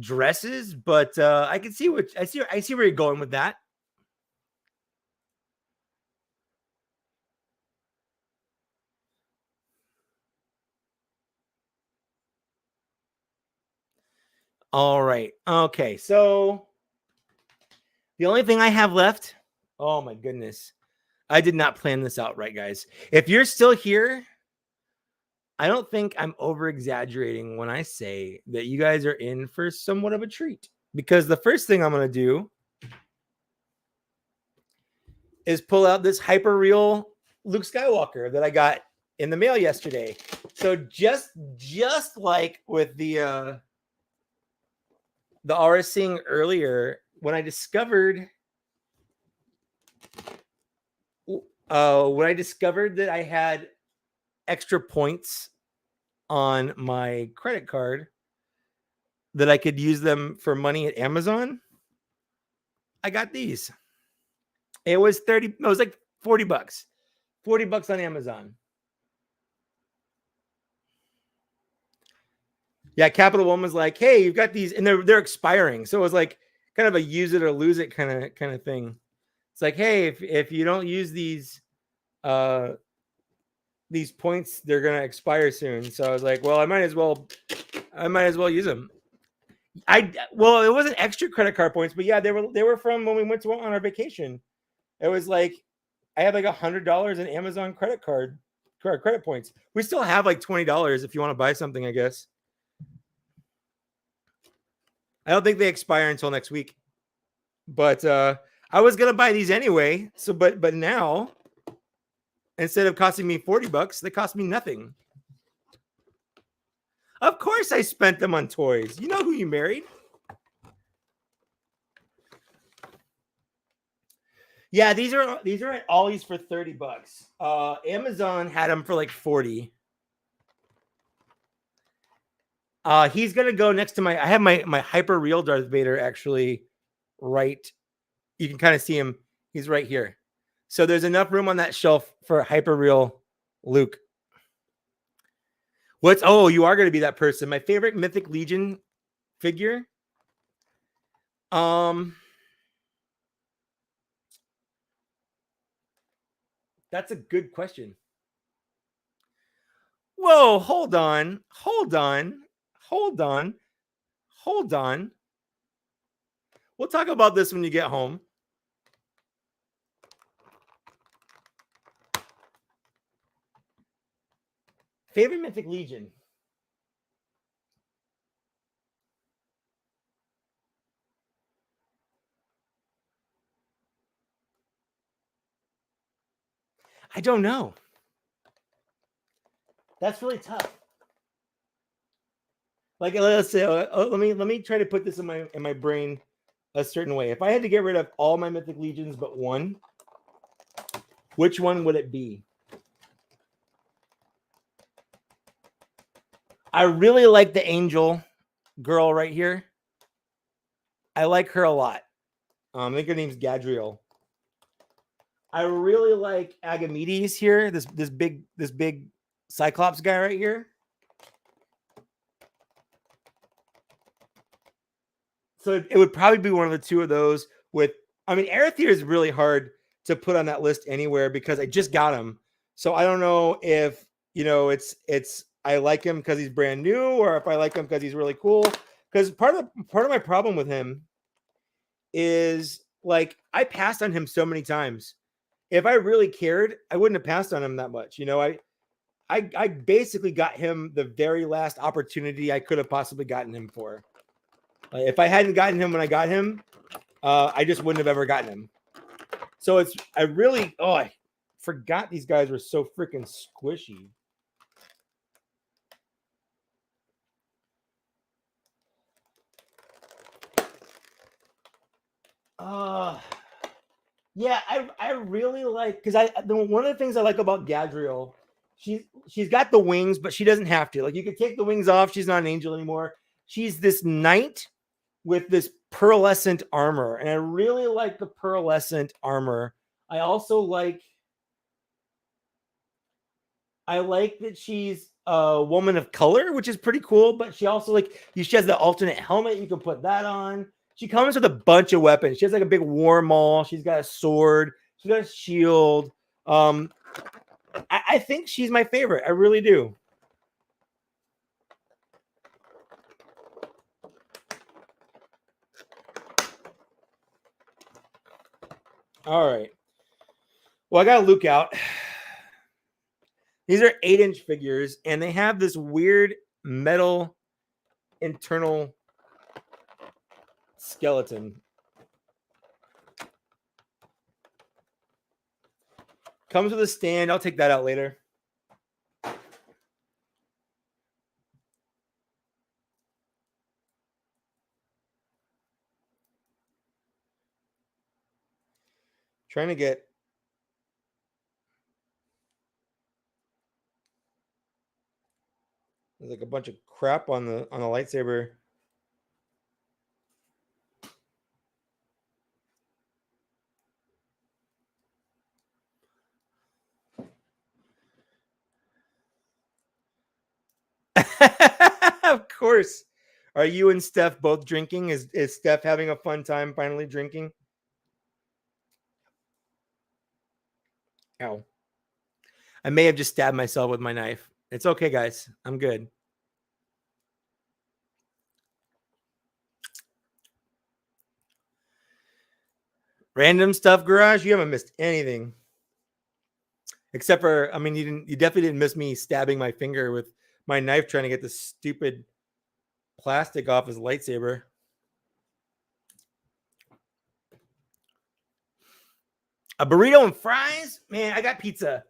dresses, but I can see I see where you're going with that. All right. Okay. So the only thing I have left. Oh my goodness. I did not plan this out right, guys. If you're still here, I don't think I'm over exaggerating when I say that you guys are in for somewhat of a treat, because the first thing I'm going to do is pull out this hyper real Luke Skywalker that I got in the mail yesterday. So just like with the RS seeing earlier, when I discovered that I had extra points on my credit card that I could use them for money at Amazon, I got these. It was like $40. $40 on Amazon. Yeah, Capital One was like, "Hey, you've got these," and they're expiring. So it was like kind of a use it or lose it kind of thing. It's like, hey, if you don't use these points, they're gonna expire soon. So I was like, well, I might as well use them. Well, it wasn't extra credit card points, but yeah, they were from when we went on our vacation. It was like I had like $100 in Amazon credit points. We still have like $20 if you want to buy something, I guess. I don't think they expire until next week. But I was gonna buy these anyway. So but now, instead of costing me $40, they cost me nothing. Of course I spent them on toys. You know who you married. Yeah, these are at Ollie's for $30. Amazon had them for like 40. He's gonna go next to I have my hyper real Darth Vader actually right. You can kind of see him. He's right here. So there's enough room on that shelf for hyper real Luke. You are going to be that person. My favorite Mythic Legion figure. That's a good question. Whoa, hold on. We'll talk about this when you get home. Favorite Mythic Legion. I don't know. That's really tough. Like, let's say, let me try to put this in my brain a certain way. If I had to get rid of all my Mythic Legions but one, which one would it be? I really like the Angel girl right here. I like her a lot. I think her name's Gadriel. I really like Agamedes here. This big Cyclops guy right here. So it would probably be one of the two of those. Arethyr is really hard to put on that list anywhere because I just got him. So I don't know if it's I like him because he's brand new or if I like him because he's really cool. Because part of my problem with him is like I passed on him so many times. If I really cared, I wouldn't have passed on him that much. I basically got him the very last opportunity I could have possibly gotten him for. If I hadn't gotten him when I got him, I just wouldn't have ever gotten him. So I forgot these guys were so freaking squishy. Yeah, I really like because one of the things I like about Gadriel, she's got the wings, but she doesn't have to. Like you could take the wings off. She's not an angel anymore. She's this knight with this pearlescent armor, and I really like the pearlescent armor. I also like that she's a woman of color, which is pretty cool. But she also she has the alternate helmet. You can put that on. She comes with a bunch of weapons. She has like a big war maul. She's got a sword. She's got a shield. I think she's my favorite. I really do. All right. Well, I got to Luke out. These are 8-inch figures, and they have this weird metal internal skeleton. Comes with a stand. I'll take that out later. Trying to get there's like a bunch of crap on the lightsaber. Of course. Are you and Steph both drinking? Is Steph having a fun time finally drinking? Ow. I may have just stabbed myself with my knife. It's okay, guys. I'm good. Random stuff garage. You haven't missed anything. Except for, I mean, you definitely didn't miss me stabbing my finger with my knife trying to get this stupid plastic off his lightsaber. A burrito and fries? Man, I got pizza.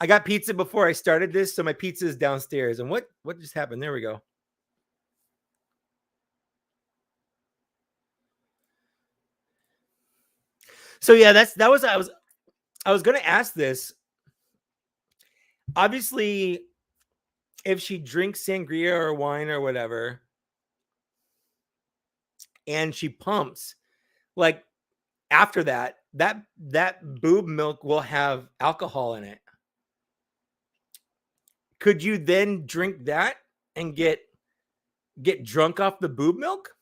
I got pizza before I started this, so my pizza is downstairs. And what just happened? There we go. So yeah, I was going to ask this. Obviously, if she drinks sangria or wine or whatever, and she pumps, like after that boob milk will have alcohol in it. Could you then drink that and get drunk off the boob milk?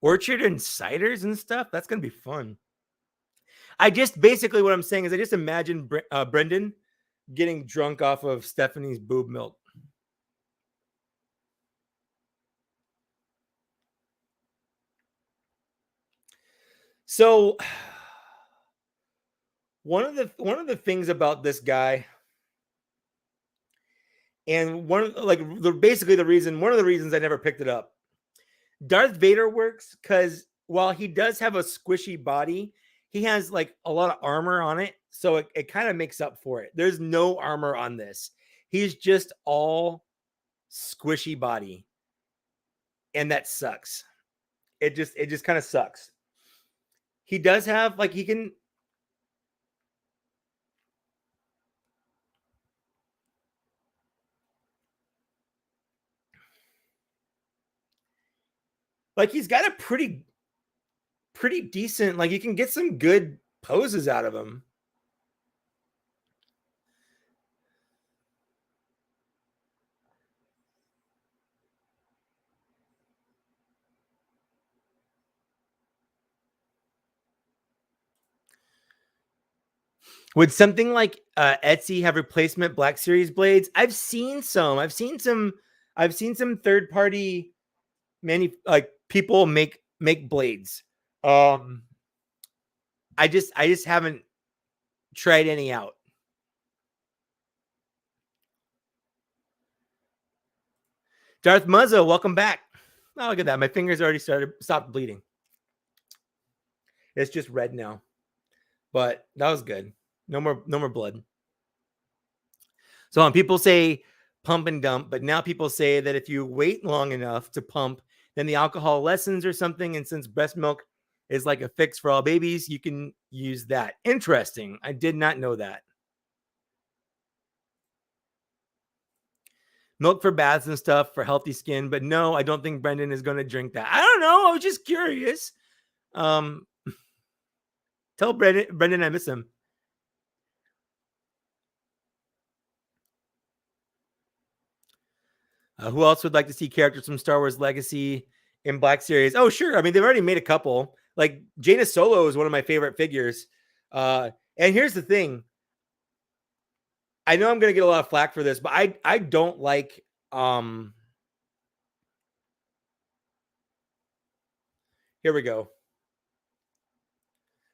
Orchard and ciders and stuff? That's going to be fun. I just basically what I'm saying is I just imagine Brendan getting drunk off of Stephanie's boob milk. So one of the things about this guy, and one of the reasons I never picked it up. Darth Vader works because while he does have a squishy body, he has like a lot of armor on it, so it kind of makes up for it. There's no armor on this. He's just all squishy body, and that sucks. It just kind of sucks. He does have like he can. Like he's got a pretty decent, like you can get some good poses out of him. Would something like Etsy have replacement Black Series blades? I've seen some third party people make blades. I just haven't tried any out. Darth Muzzo, welcome back. Oh, look at that. My fingers already stopped bleeding. It's just red now. But that was good. No more blood. So people say pump and dump, but now people say that if you wait long enough to pump, then the alcohol lessens or something. And since breast milk is like a fix for all babies, you can use that. Interesting. I did not know that. Milk for baths and stuff for healthy skin, but no, I don't think Brendan is going to drink that. I don't know. I was just curious. Tell Brendan I miss him. Who else would like to see characters from Star Wars Legacy in Black Series? Oh, sure. I mean, they've already made a couple. Like Jaina Solo is one of my favorite figures. And here's the thing. I know I'm going to get a lot of flack for this, but I don't like here we go.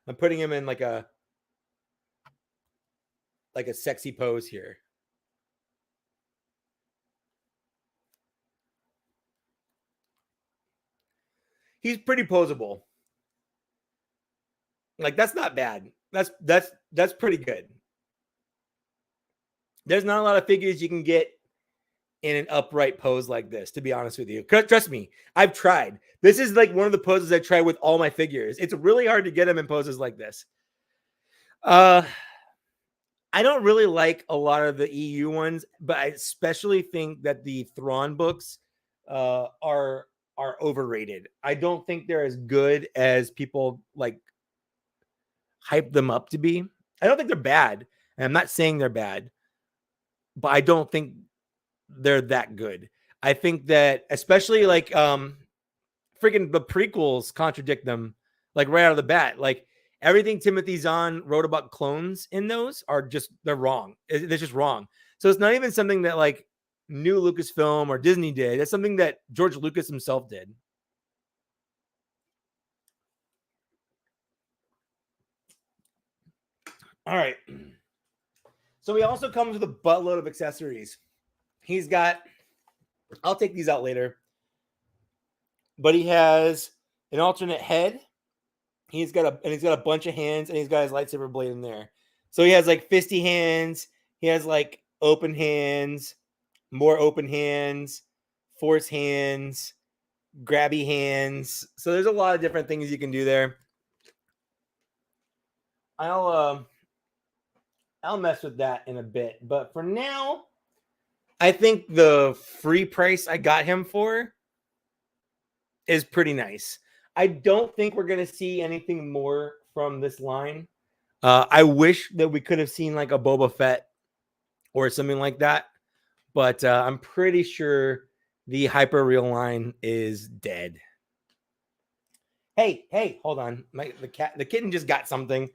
I'm putting him in like a sexy pose here. He's pretty posable. Like, that's not bad. That's pretty good. There's not a lot of figures you can get in an upright pose like this, to be honest with you. Trust me, I've tried. This is like one of the poses I try with all my figures. It's really hard to get them in poses like this. I don't really like a lot of the EU ones, but I especially think that the Thrawn books are overrated. I don't think they're as good as people like hype them up to be. I don't think they're bad, and I'm not saying they're bad, but I don't think they're that good. I think that especially like freaking the prequels contradict them like right out of the bat. Like everything Timothy Zahn wrote about clones in those are just, they're wrong. They're just wrong. So it's not even something that like new Lucasfilm or Disney did. It's something that George Lucas himself did. All right. So he also comes with a buttload of accessories. He's got, I'll take these out later, but he has an alternate head. He's got a bunch of hands, and he's got his lightsaber blade in there. So he has like fisty hands. He has like open hands, more open hands, force hands, grabby hands. So there's a lot of different things you can do there. I'll mess with that in a bit, but for now, I think the free price I got him for is pretty nice. I don't think we're going to see anything more from this line. I wish that we could have seen like a Boba Fett or something like that, but I'm pretty sure the Hyper Real line is dead. Hey, hold on. The kitten just got something.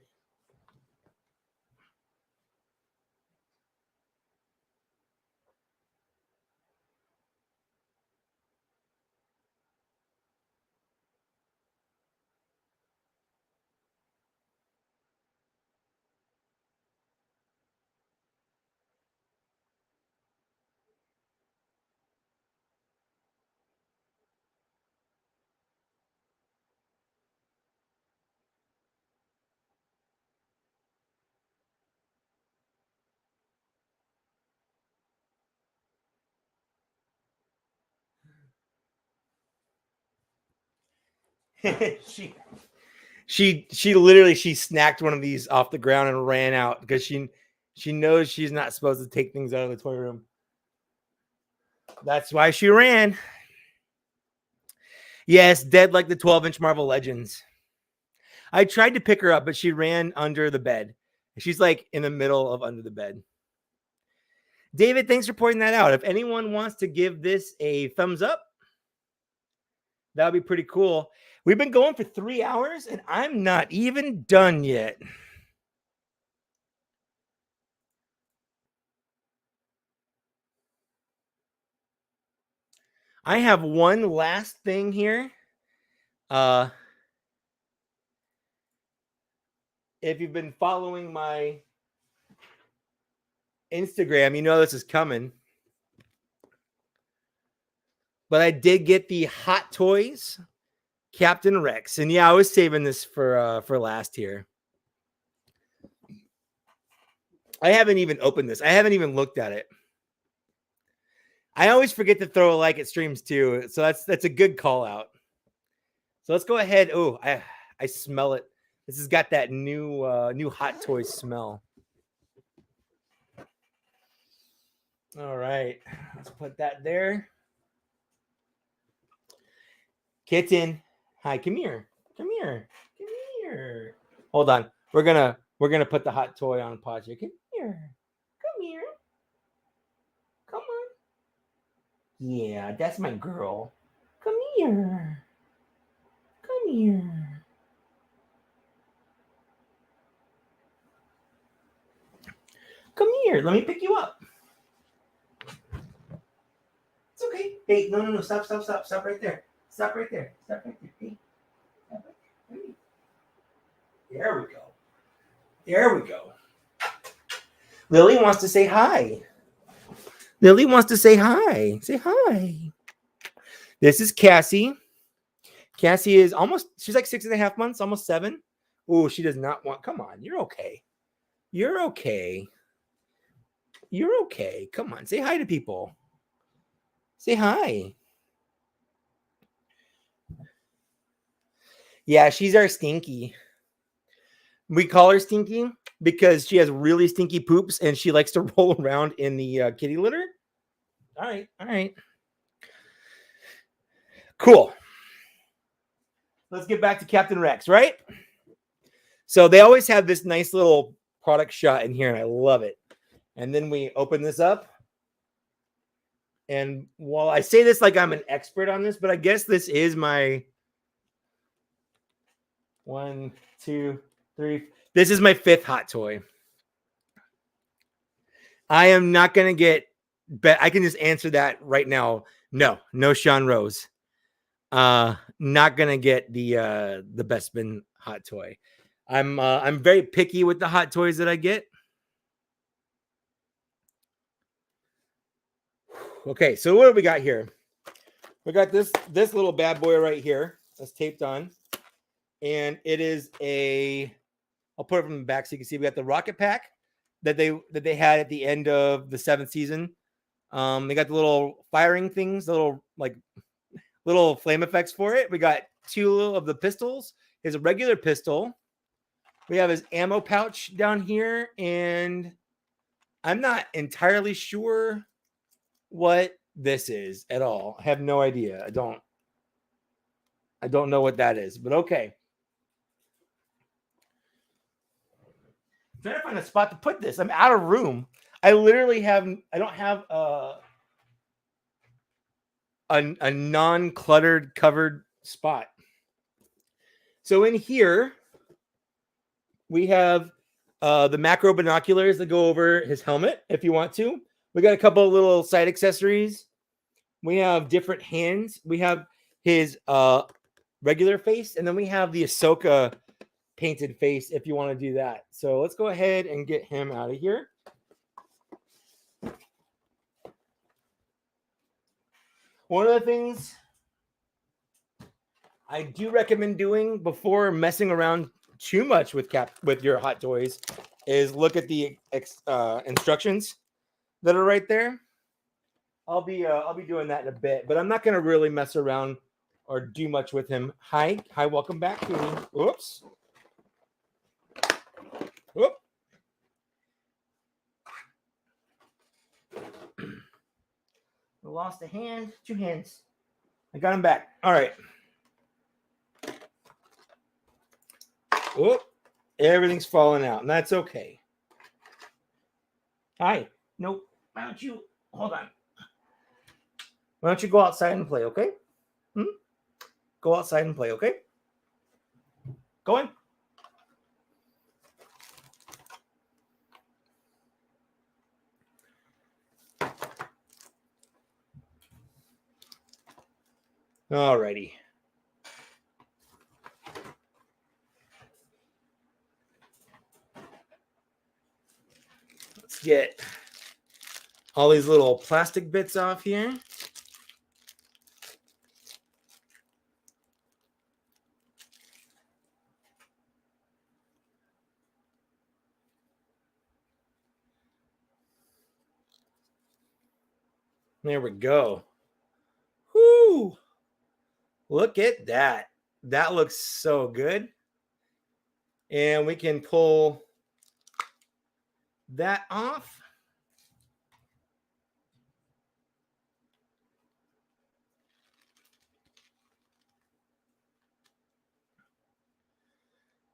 she literally snacked one of these off the ground and ran out because she knows she's not supposed to take things out of the toy room. That's why she ran. Yes, dead like the 12-inch Marvel Legends. I tried to pick her up, but she ran under the bed. She's like in the middle of under the bed. David, thanks for pointing that out. If anyone wants to give this a thumbs up, that would be pretty cool. We've been going for 3 hours, and I'm not even done yet. I have one last thing here. If you've been following my Instagram, you know this is coming. But I did get the Hot Toys Captain Rex. And yeah, I was saving this for last here. I haven't even opened this. I haven't even looked at it. I always forget to throw a like at streams too. So that's a good call out. So let's go ahead. Oh, I smell it. This has got that new Hot Toys smell. All right. Let's put that there. Kitten. Hi, come here. Come here. Come here. Hold on. We're gonna put the hot toy on pause here. Come here. Come here. Come on. Yeah, that's my girl. Come here. Come here. Come here. Let me pick you up. It's okay. Hey, no. Stop right there. Stop right there. Stop right there. Hey. Stop right there. Hey. There we go. There we go. Lily wants to say hi. Lily wants to say hi. Say hi. This is Cassie. Cassie is she's like 6.5 months, almost 7. Oh, she does not want. Come on, you're okay. You're okay. You're okay. Come on, say hi to people. Say hi. Yeah, she's our Stinky. We call her Stinky because she has really stinky poops and she likes to roll around in the kitty litter. All right, all right. Cool. Let's get back to Captain Rex, right? So they always have this nice little product shot in here, and I love it. And then we open this up. And while I say this like I'm an expert on this, but I guess this is my 1, 2, 3. This is my 5th hot toy. I am not going to get, but I can just answer that right now. No Sean Rose. Not going to get the Bespin hot toy. I'm very picky with the hot toys that I get. Okay, so what do we got here? We got this little bad boy right here that's taped on, and it is a. I'll put it from the back so you can see. We got the rocket pack that they had at the end of the 7th season. They got the little firing things, the little flame effects for it. We got 2 of the pistols. Here's a regular pistol. We have his ammo pouch down here, and I'm not entirely sure what this is at all. I have no idea. I don't know what that is, but okay. I'm trying to find a spot to put this. I'm out of room. I don't have a non-cluttered covered spot. So in here we have the macro binoculars that go over his helmet if you want to. We got a couple of little side accessories. We have different hands. We have his regular face, and then we have the Ahsoka painted face if you want to do that. So let's go ahead and get him out of here. One of the things I do recommend doing before messing around too much with your hot toys is look at the instructions that are right there. I'll be doing that in a bit, but I'm not going to really mess around or do much with him. Hi, welcome back to me. Oops. Whoop. I lost a hand, 2 hands. I got him back. All right. Whoop. Everything's falling out, and that's okay. Hi. Nope. Why don't you hold on? Why don't you go outside and play, okay? Go outside and play, okay? Go in. All righty. Let's get all these little plastic bits off here. There we go. Whoo! Look at that. That looks so good. And we can pull that off.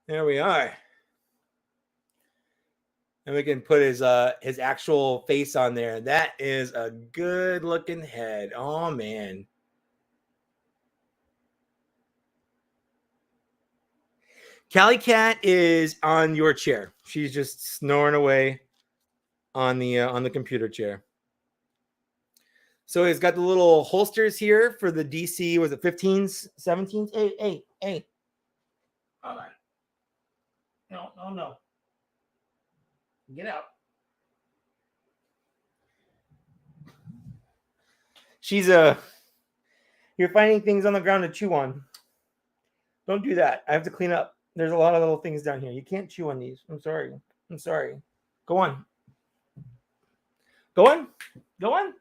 There we are. And we can put his actual face on there. That is a good looking head. Oh man. Callie Cat is on your chair. She's just snoring away on the computer chair. So he's got the little holsters here for the DC. Was it 15s, 17s? Hey. Hold on. No. Get out. You're finding things on the ground to chew on. Don't do that. I have to clean up. There's a lot of little things down here. You can't chew on these. I'm sorry. I'm sorry. Go on. Go on. Go on.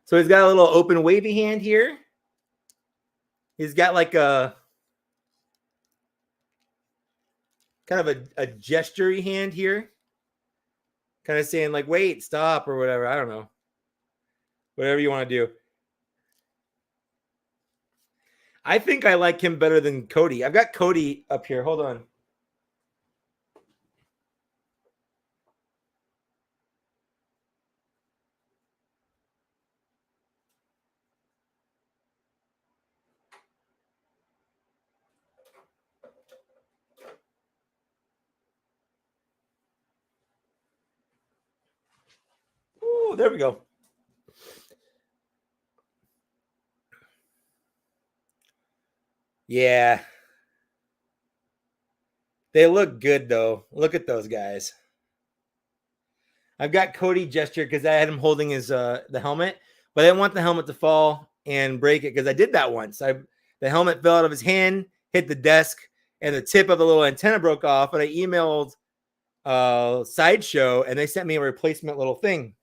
So he's got a little open wavy hand here. He's got like a kind of a gestury hand here. Kind of saying like, wait, stop, or whatever. I don't know. Whatever you want to do. I think I like him better than Cody. I've got Cody up here. Hold on. Ooh, there we go. Yeah. They look good, though. Look at those guys. I've got Cody gesture because I had him holding his the helmet, but I didn't want the helmet to fall and break it because I did that once. The helmet fell out of his hand, hit the desk, and the tip of the little antenna broke off. And I emailed Sideshow, and they sent me a replacement little thing.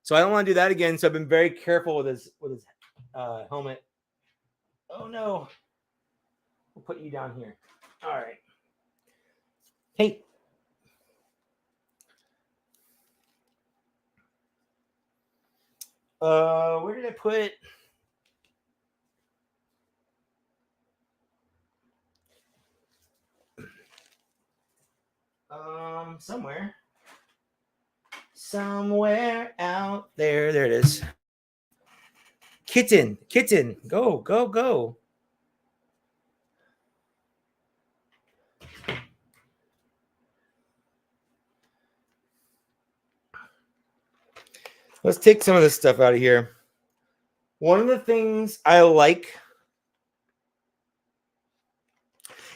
So I don't want to do that again. So I've been very careful with his helmet. Oh no! We'll put you down here. All right. Hey. Where did I put it? Somewhere out there. There it is. Kitten, go, go, go. Let's take some of this stuff out of here. One of the things I like.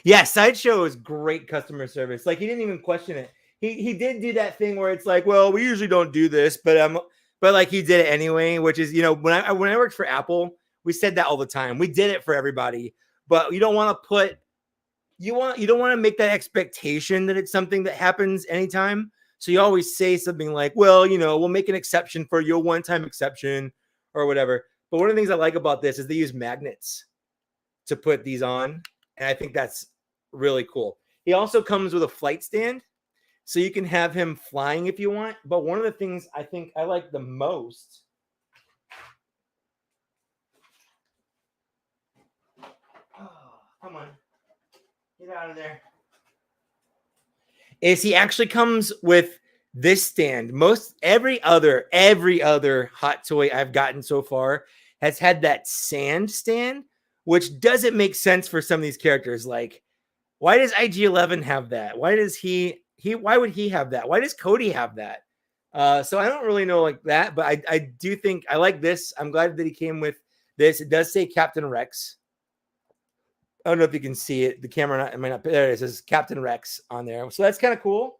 Yeah, Sideshow is great customer service. Like, he didn't even question it. He did do that thing where it's like, well, we usually don't do this, but like he did it anyway, which is, when I worked for Apple, we said that all the time. We did it for everybody, but you don't want to put you don't want to make that expectation that it's something that happens anytime. So you always say something like, well, we'll make an exception for your one-time exception or whatever. But one of the things I like about this is they use magnets to put these on. And I think that's really cool. He also comes with a flight stand, so you can have him flying if you want. But one of the things I think I like the most come on. Get out of there. Is he actually comes with this stand. Every other hot toy I've gotten so far has had that sand stand, which doesn't make sense for some of these characters. Like, why does IG-11 have that? Why does why would he have that? Why does Cody have that? So I don't really know like that, but I do think I like this. I'm glad that he came with this. It does say Captain Rex. I don't know if you can see it. The camera might not. There it is. It says Captain Rex on there. So that's kind of cool.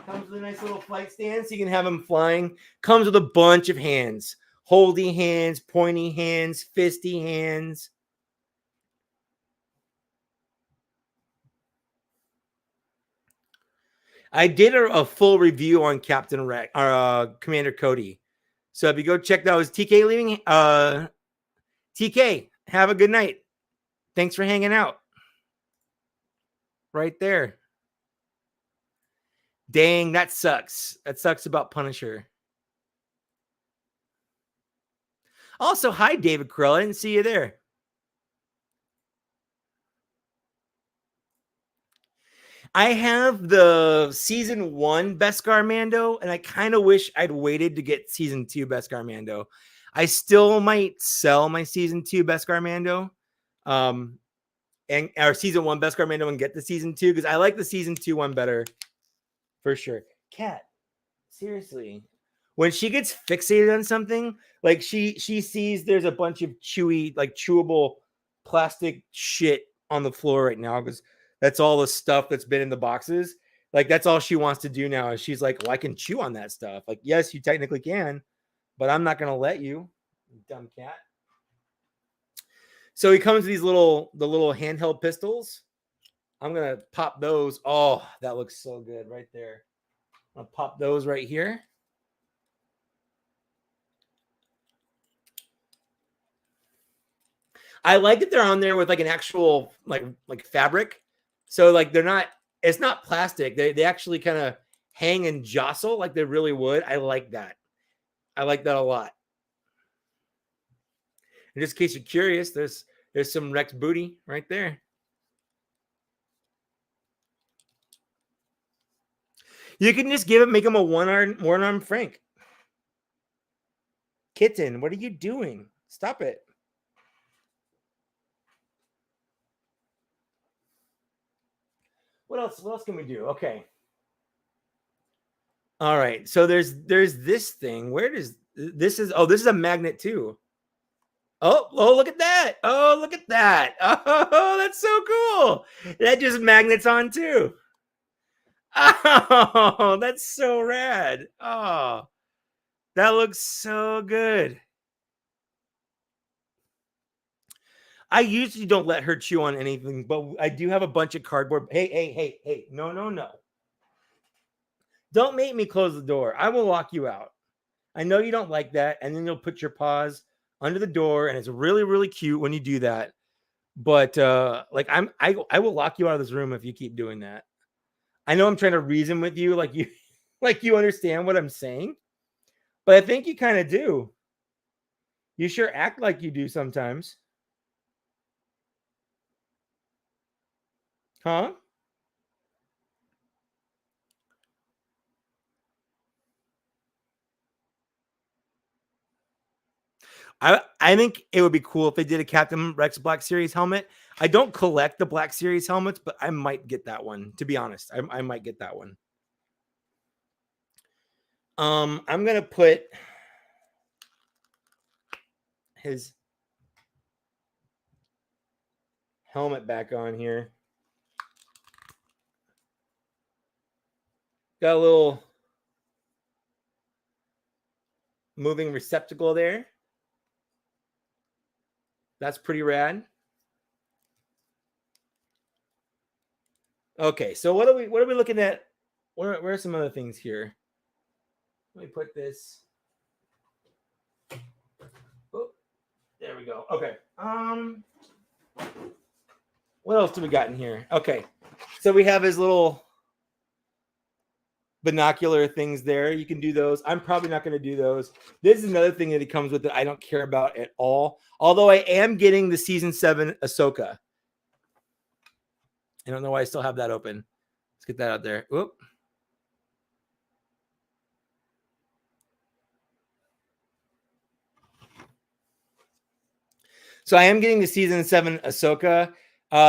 Comes with a nice little flight stand, so you can have him flying. Comes with a bunch of hands. Holdy hands, pointy hands, fisty hands. I did a full review on Captain Rex, or Commander Cody. So if you go check that, was TK leaving. TK, have a good night. Thanks for hanging out. Right there. Dang, that sucks. That sucks about Punisher. Also, hi, David Krell. I didn't see you there. I have the season 1 Beskar Mando, and I kind of wish I'd waited to get season 2 Beskar Mando. I still might sell my season 2 Beskar Mando, and our season 1 Beskar Mando and get the season 2 because I like the season 2 one better for sure. Cat, seriously, when she gets fixated on something, like she sees there's a bunch of chewable plastic shit on the floor right now because that's all the stuff that's been in the boxes. Like, that's all she wants to do now. And she's like, well, I can chew on that stuff. Like, yes, you technically can, but I'm not going to let you, dumb cat. So he comes with these little handheld pistols. I'm gonna pop those. Oh, that looks so good right there. I'll pop those right here. I like that they're on there with like an actual like fabric. So like they're not, it's not plastic. They actually kind of hang and jostle like they really would. I like that. I like that a lot. And just in case you're curious, there's some Rex booty right there. You can just make him a one-arm Frank. Kitten, what are you doing? Stop it. What else can we do? Okay. All right. So there's this thing. Where does this is? Oh, this is a magnet too. Oh, look at that. Oh, look at that. Oh, that's so cool. That just magnets on too. Oh, that's so rad. Oh, that looks so good. I usually don't let her chew on anything, but I do have a bunch of cardboard. Hey. No. Don't make me close the door. I will lock you out. I know you don't like that. And then you'll put your paws under the door. And it's really, really cute when you do that. But like I will lock you out of this room if you keep doing that. I know I'm trying to reason with you like you understand what I'm saying. But I think you kind of do. You sure act like you do sometimes. Huh? I think it would be cool if they did a Captain Rex Black Series helmet. I don't collect the Black Series helmets, but I might get that one. To be honest, I might get that one. I'm gonna put his helmet back on here. Got a little moving receptacle there. That's pretty rad. Okay, so what are we looking at? Where are some other things here? Let me put this. Oh, there we go. Okay. What else do we got in here? Okay. So we have his little binocular things there. You can do those. I'm probably not going to do those. This is another thing that he comes with that I don't care about at all. Although I am getting the season 7 Ahsoka. I don't know why I still have that open. Let's get that out there. Whoop. So I am getting the season 7 Ahsoka.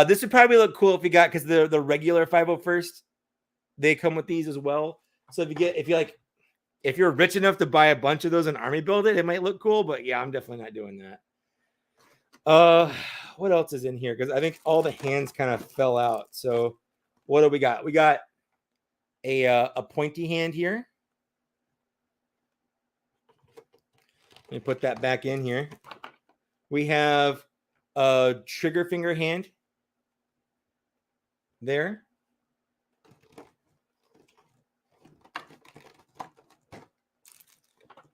This would probably look cool if you got, because the regular 501st, they come with these as well. So if you're rich enough to buy a bunch of those and army build it, it might look cool. But yeah, I'm definitely not doing that. What else is in here? Because I think all the hands kind of fell out. So what do we got? We got a pointy hand here. Let me put that back in here. We have a trigger finger hand there.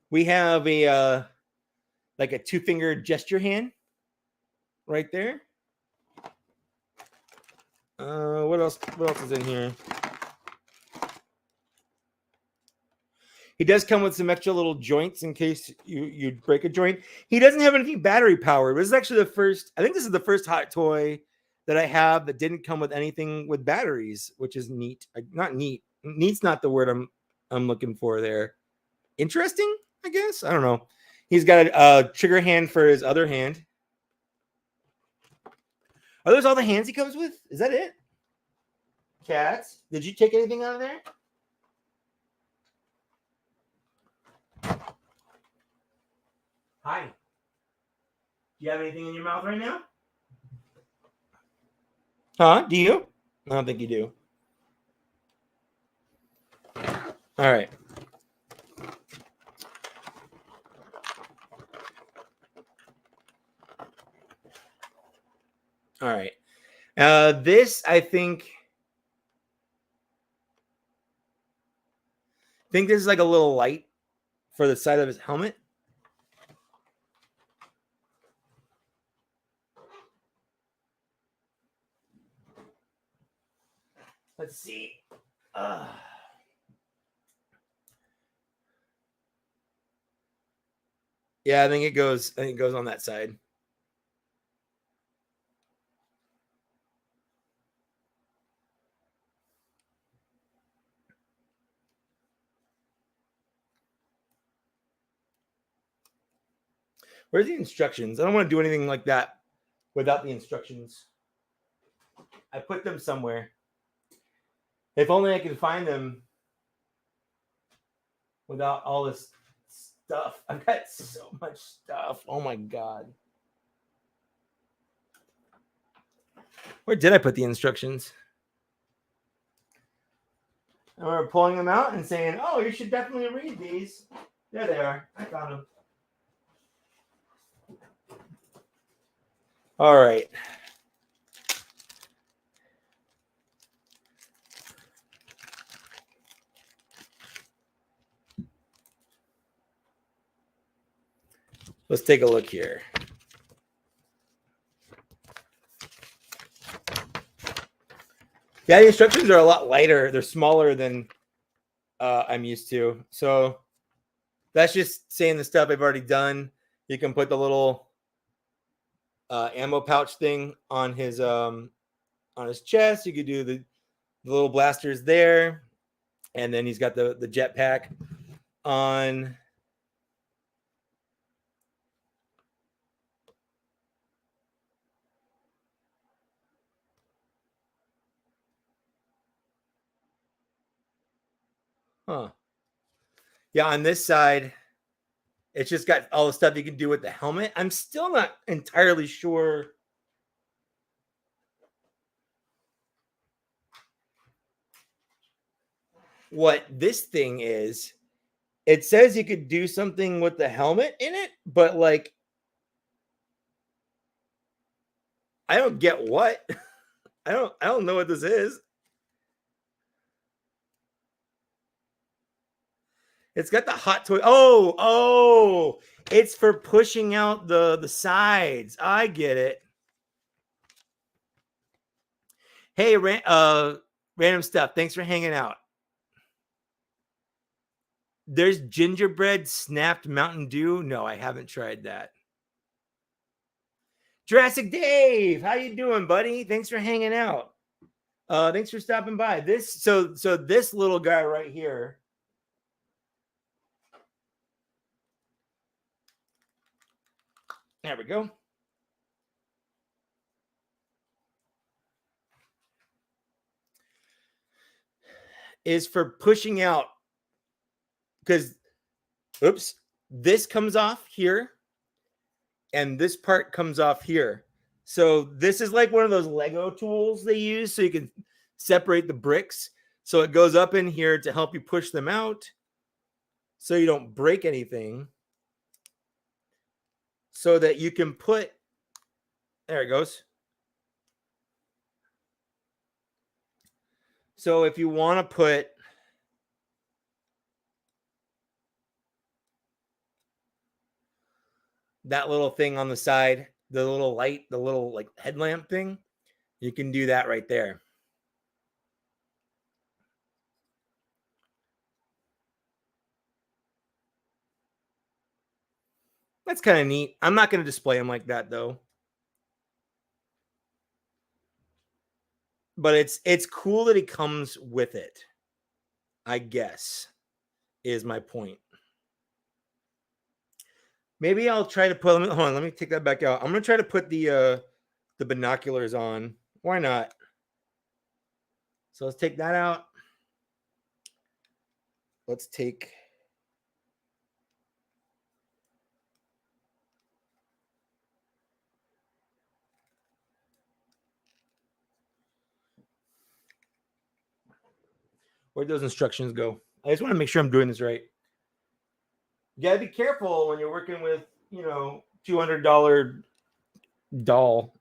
We have a like a 2-finger gesture hand right there. What else is in here? He does come with some extra little joints in case you break a joint. He doesn't have anything battery powered. This is actually the first. I think this is the first hot toy that I have that didn't come with anything with batteries, which is neat. Not neat. Neat's not the word I'm looking for there. Interesting, I guess. I don't know. He's got a trigger hand for his other hand. Are those all the hands he comes with? Is that it? Cats, did you take anything out of there? Hi. Do you have anything in your mouth right now? Huh? Do you? I don't think you do. All right. All right. This, I think this is like a little light for the side of his helmet. Let's see. Yeah, I think it goes on that side. Where's the instructions? I don't want to do anything like that without the instructions. I put them somewhere. If only I could find them without all this stuff. I've got so much stuff. Oh my God. Where did I put the instructions? And we're pulling them out and saying, oh, you should definitely read these. There they are. I found them. All right. Let's take a look here. Yeah, the instructions are a lot lighter. They're smaller than I'm used to. So that's just saying the stuff I've already done. You can put the little ammo pouch thing on his chest. You could do the little blasters there. And then he's got the jetpack on. Huh. Yeah, on this side, it's just got all the stuff you can do with the helmet. I'm still not entirely sure what this thing is. It says you could do something with the helmet in it, but like I don't get what. I don't know what this is. It's got the hot toy. Oh, it's for pushing out the sides. I get it. Hey, random stuff. Thanks for hanging out. There's gingerbread snapped Mountain Dew. No, I haven't tried that. Jurassic Dave, how you doing, buddy? Thanks for hanging out. Thanks for stopping by. So this little guy right here. There we go. Is for pushing out because, oops, this comes off here and this part comes off here. So this is like one of those Lego tools they use so you can separate the bricks. So it goes up in here to help you push them out so you don't break anything. So that you can put, there it goes. So if you want to put that little thing on the side, the little light, the little like headlamp thing, you can do that right there. That's kind of neat. I'm not going to display them like that though. But it's cool that it comes with it, I guess, is my point. Maybe I'll try to put, hold on, let me take that back out. I'm going to try to put the binoculars on. Why not? So let's take that out. Let's take where'd those instructions go? I just want to make sure I'm doing this right. You gotta be careful when you're working with, $200 doll.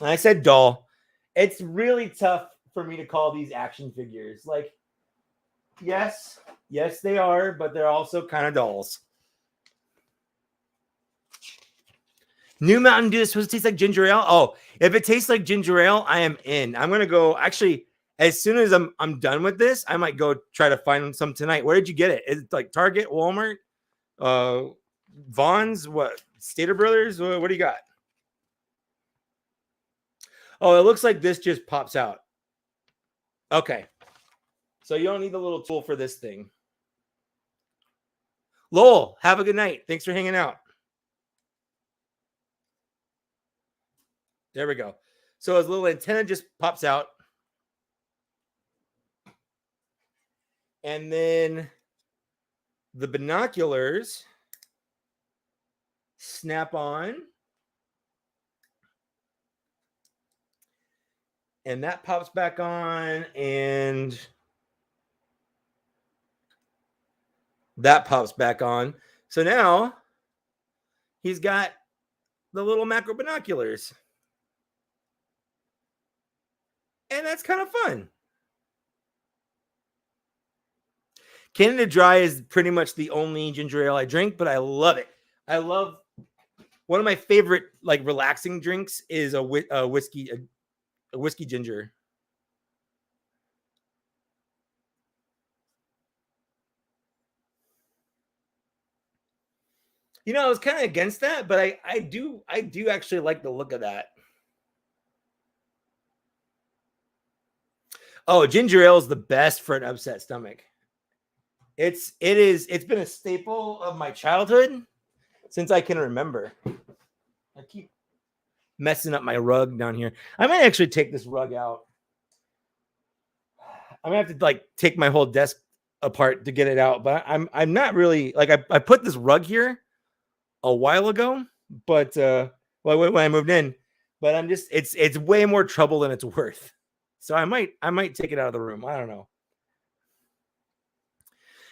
And I said doll. It's really tough for me to call these action figures. Like, yes, they are, but they're also kind of dolls. New Mountain Dew is supposed to taste like ginger ale. Oh, if it tastes like ginger ale, I am in. I'm gonna go. Actually, as soon as I'm done with this, I might go try to find some tonight. Where did you get it? Is it like Target, Walmart, Vaughn's, what? Stater Brothers? What do you got? Oh, it looks like this just pops out. Okay. So you don't need the little tool for this thing. Lowell, have a good night. Thanks for hanging out. There we go. So his little antenna just pops out. And then the binoculars snap on. And that pops back on, and that pops back on. So now he's got the little macro binoculars. And that's kind of fun. Canada Dry is pretty much the only ginger ale I drink, but I love it. I love one of my favorite like relaxing drinks is a whiskey ginger. You know, I was kind of against that, but I do actually like the look of that. Oh, ginger ale is the best for an upset stomach. It's been a staple of my childhood since I can remember. I keep messing up my rug down here. I might actually take this rug out. I'm gonna have to like take my whole desk apart to get it out, but I'm not really like I put this rug here a while ago, but when I moved in, but I'm just it's way more trouble than it's worth. So I might take it out of the room. I don't know.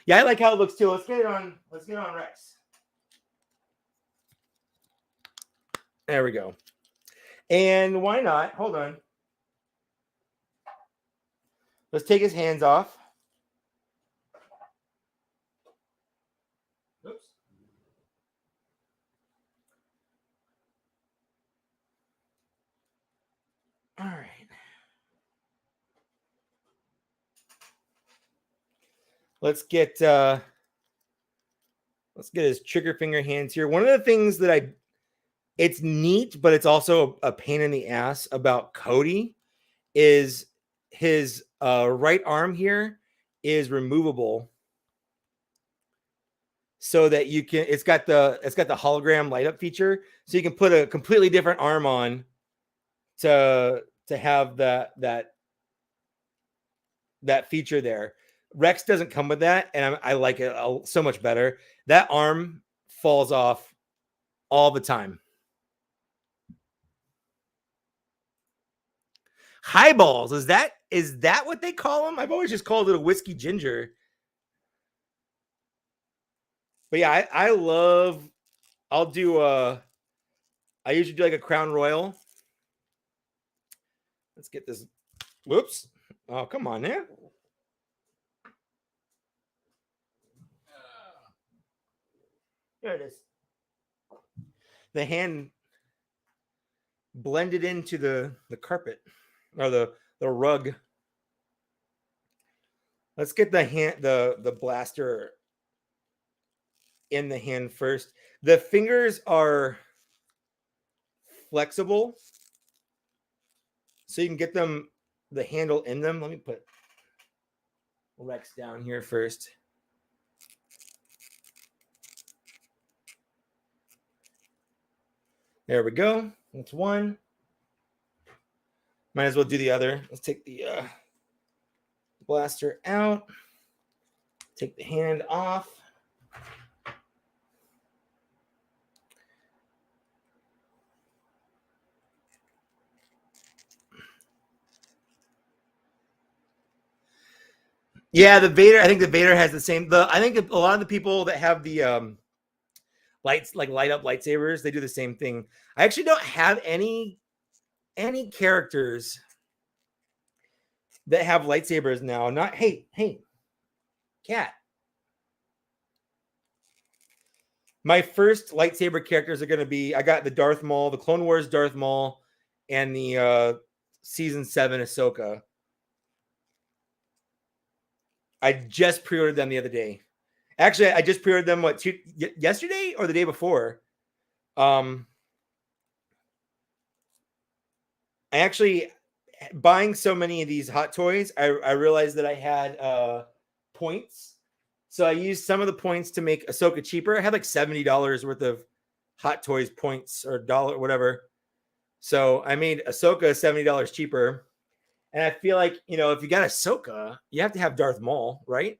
Yeah, I like how it looks too. Let's get it on Rex. There we go. And why not? Hold on. Let's take his hands off. Oops. All right. Let's get his trigger finger hands here. One of the things that it's neat, but it's also a pain in the ass about Cody is his right arm here is removable so that you can it's got the hologram light up feature, so you can put a completely different arm on to have that feature there. Rex doesn't come with that, and I like it so much better. That arm falls off all the time. Highballs, is that what they call them? I've always just called it a whiskey ginger. But yeah, I usually do like a Crown Royal. Let's get this. Whoops. Oh, come on there. There it is. The hand blended into the carpet or the rug. Let's get the blaster in the hand first. The fingers are flexible, so you can get the handle in them. Let me put Rex down here first. There we go. That's one. Might as well do the other. Let's take the blaster out. Take the hand off. Yeah, the Vader. I think the Vader has the same. I think a lot of the people that have the lights, like light up lightsabers, they do the same thing. I actually don't have any any characters that have lightsabers now. Not hey, cat. My first lightsaber characters are going to be, I got the Darth Maul, the Clone Wars Darth Maul, and the season 7 Ahsoka. I just pre-ordered them the other day. Actually, I just pre-ordered them yesterday or the day before. I actually, buying so many of these Hot Toys, I realized that I had points. So I used some of the points to make Ahsoka cheaper. I had like $70 worth of Hot Toys points or dollar, whatever. So I made Ahsoka $70 cheaper. And I feel like, if you got Ahsoka, you have to have Darth Maul, right?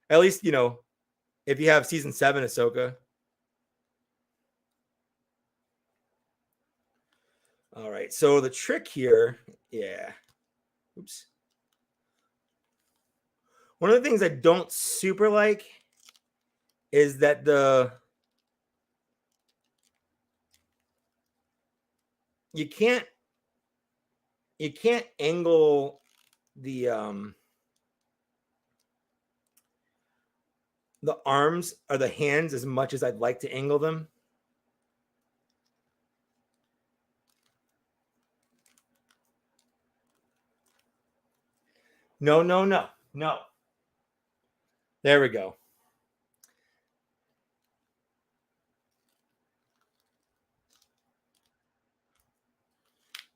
At least, if you have season 7 Ahsoka. All right. So the trick here, yeah. Oops. One of the things I don't super like is that you can't angle the arms or the hands as much as I'd like to angle them. No. There we go.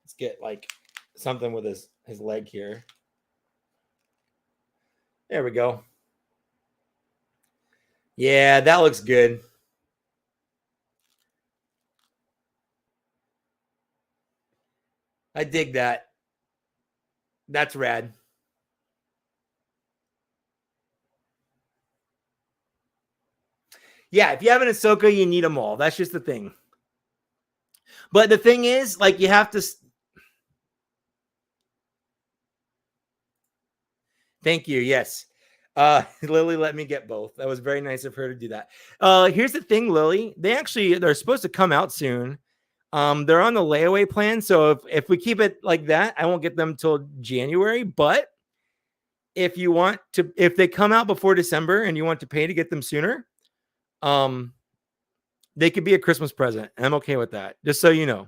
Let's get like something with his leg here. There we go. Yeah, that looks good. I dig that. That's rad. Yeah, if you have an Ahsoka, you need them all. That's just the thing. But the thing is, like, you have to. Thank you. Yes. Lily let me get both. That was very nice of her to do that. Here's the thing, Lily. They're supposed to come out soon. They're on the layaway plan. So if we keep it like that, I won't get them till January. But if they come out before December and you want to pay to get them sooner, they could be a Christmas present. And I'm okay with that. Just so you know.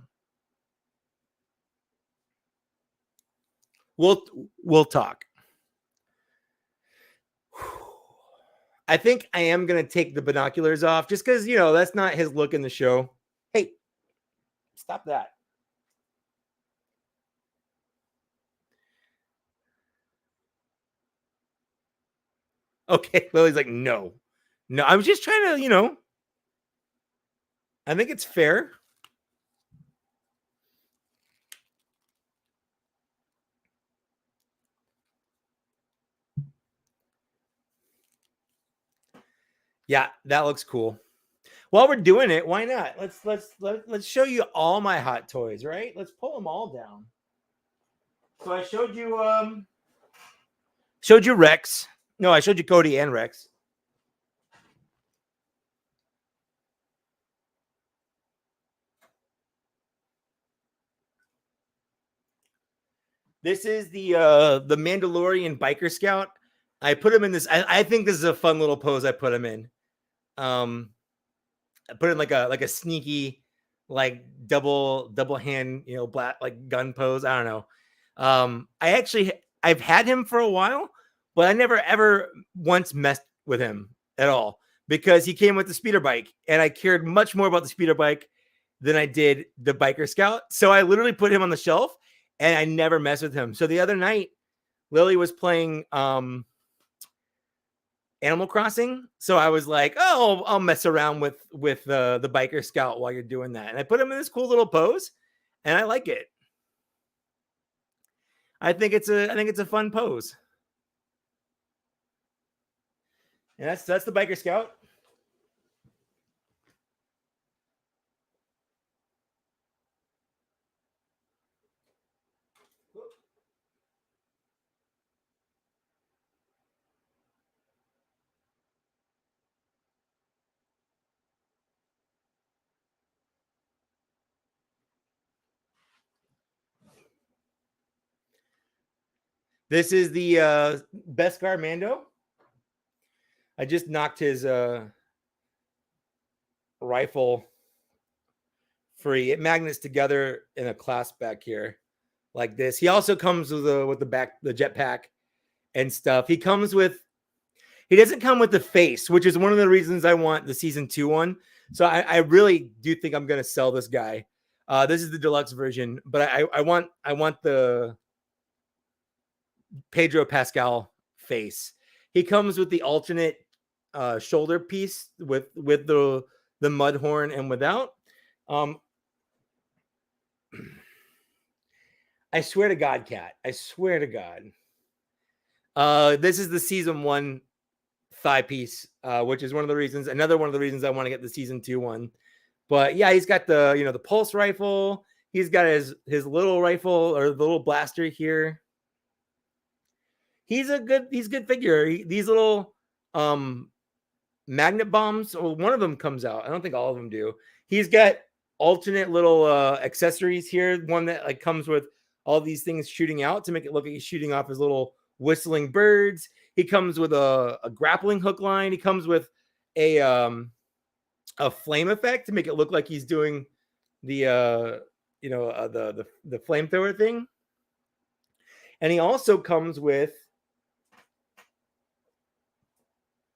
We'll talk. I think I am going to take the binoculars off just because, that's not his look in the show. Hey, stop that. Okay. Lily's like, no. I was just trying to, I think it's fair. Yeah, that looks cool. While we're doing it, why not? Let's show you all my Hot Toys, right? Let's pull them all down. So I showed you Rex. No, I showed you Cody and Rex. This is the Mandalorian biker scout. I put him in this. I think this is a fun little pose I put him in. I put in like a sneaky, like double hand, black like gun pose. I don't know. I've had him for a while, but I never ever once messed with him at all because he came with the speeder bike, and I cared much more about the speeder bike than I did the biker scout. So I literally put him on the shelf, and I never messed with him. So the other night, Lily was playing Animal Crossing, so I was like, "Oh, I'll mess around with the biker scout while you're doing that." And I put him in this cool little pose, and I like it. I think it's a fun pose. And that's the biker scout. This is the Beskar Mando. I just knocked his rifle free. It magnets together in a clasp back here like this. He also comes with the jetpack and stuff. He doesn't come with the face, which is one of the reasons I want the season 2 one. So I really do think I'm gonna sell this guy. This is the deluxe version, but I want the Pedro Pascal face. He comes with the alternate shoulder piece with the mud horn and without. I swear to God, Cat. I swear to God. This is the season 1 thigh piece, which is another one of the reasons I want to get the season 2 one. But yeah, he's got the pulse rifle. He's got his little rifle or the little blaster here. He's good figure. These little magnet bombs, or one of them comes out. I don't think all of them do. He's got alternate little accessories here. One that like comes with all these things shooting out to make it look like he's shooting off his little whistling birds. He comes with a grappling hook line. He comes with a flame effect to make it look like he's doing the flamethrower thing. And he also comes with,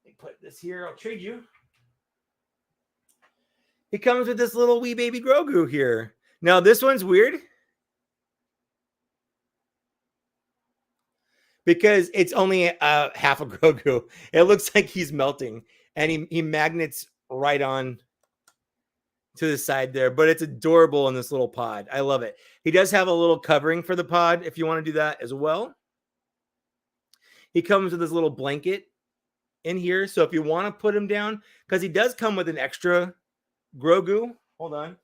let me put this here, I'll trade you. He comes with this little wee baby Grogu here. Now this one's weird because it's only half a Grogu. It looks like he's melting, and he magnets right on to the side there, but it's adorable in this little pod. I love it. He does have a little covering for the pod if you want to do that as well. He comes with this little blanket in here, so if you want to put him down, because he does come with an extra Grogu. Hold on.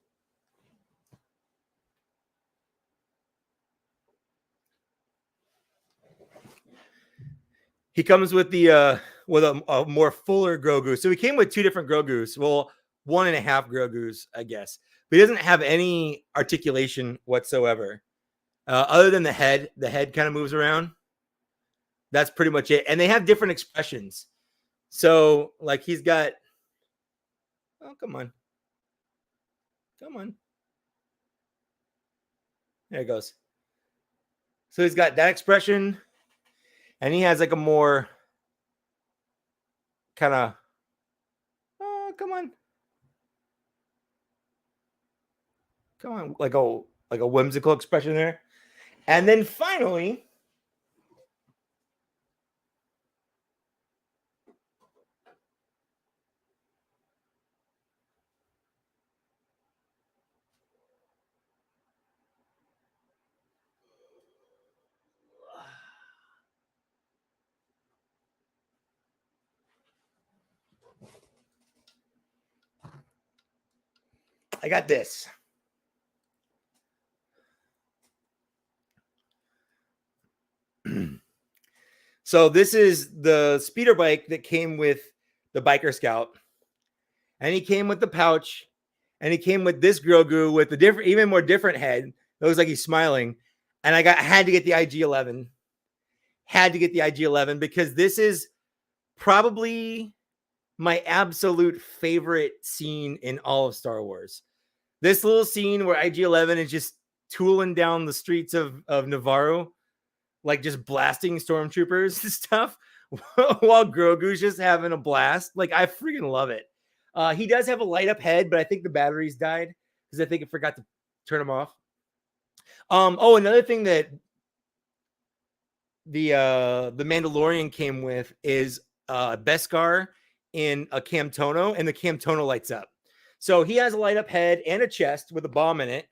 He comes with the with a more fuller Grogu. So he came with 2 different Grogus. Well, 1.5 Grogus, I guess. But he doesn't have any articulation whatsoever. Other than the head. The head kind of moves around. That's pretty much it. And they have different expressions. So, like, he's got... Oh, come on. Come on. There it goes. So he's got that expression. And he has like a more kind of, oh, come on, like a whimsical expression there. And then finally, I got this. So this is the speeder bike that came with the Biker Scout. And he came with the pouch. And he came with this Grogu with the even more different head. It looks like he's smiling. And I had to get the IG-11. Had to get the IG-11 because this is probably my absolute favorite scene in all of Star Wars. This little scene where IG-11 is just tooling down the streets of Navarro, like just blasting stormtroopers and stuff, while Grogu's just having a blast. Like, I freaking love it. He does have a light up head, but I think the batteries died because I think I forgot to turn them off. Oh, another thing that the Mandalorian came with is Beskar in a Camtono, and the Camtono lights up. So he has a light up head and a chest with a bomb in it.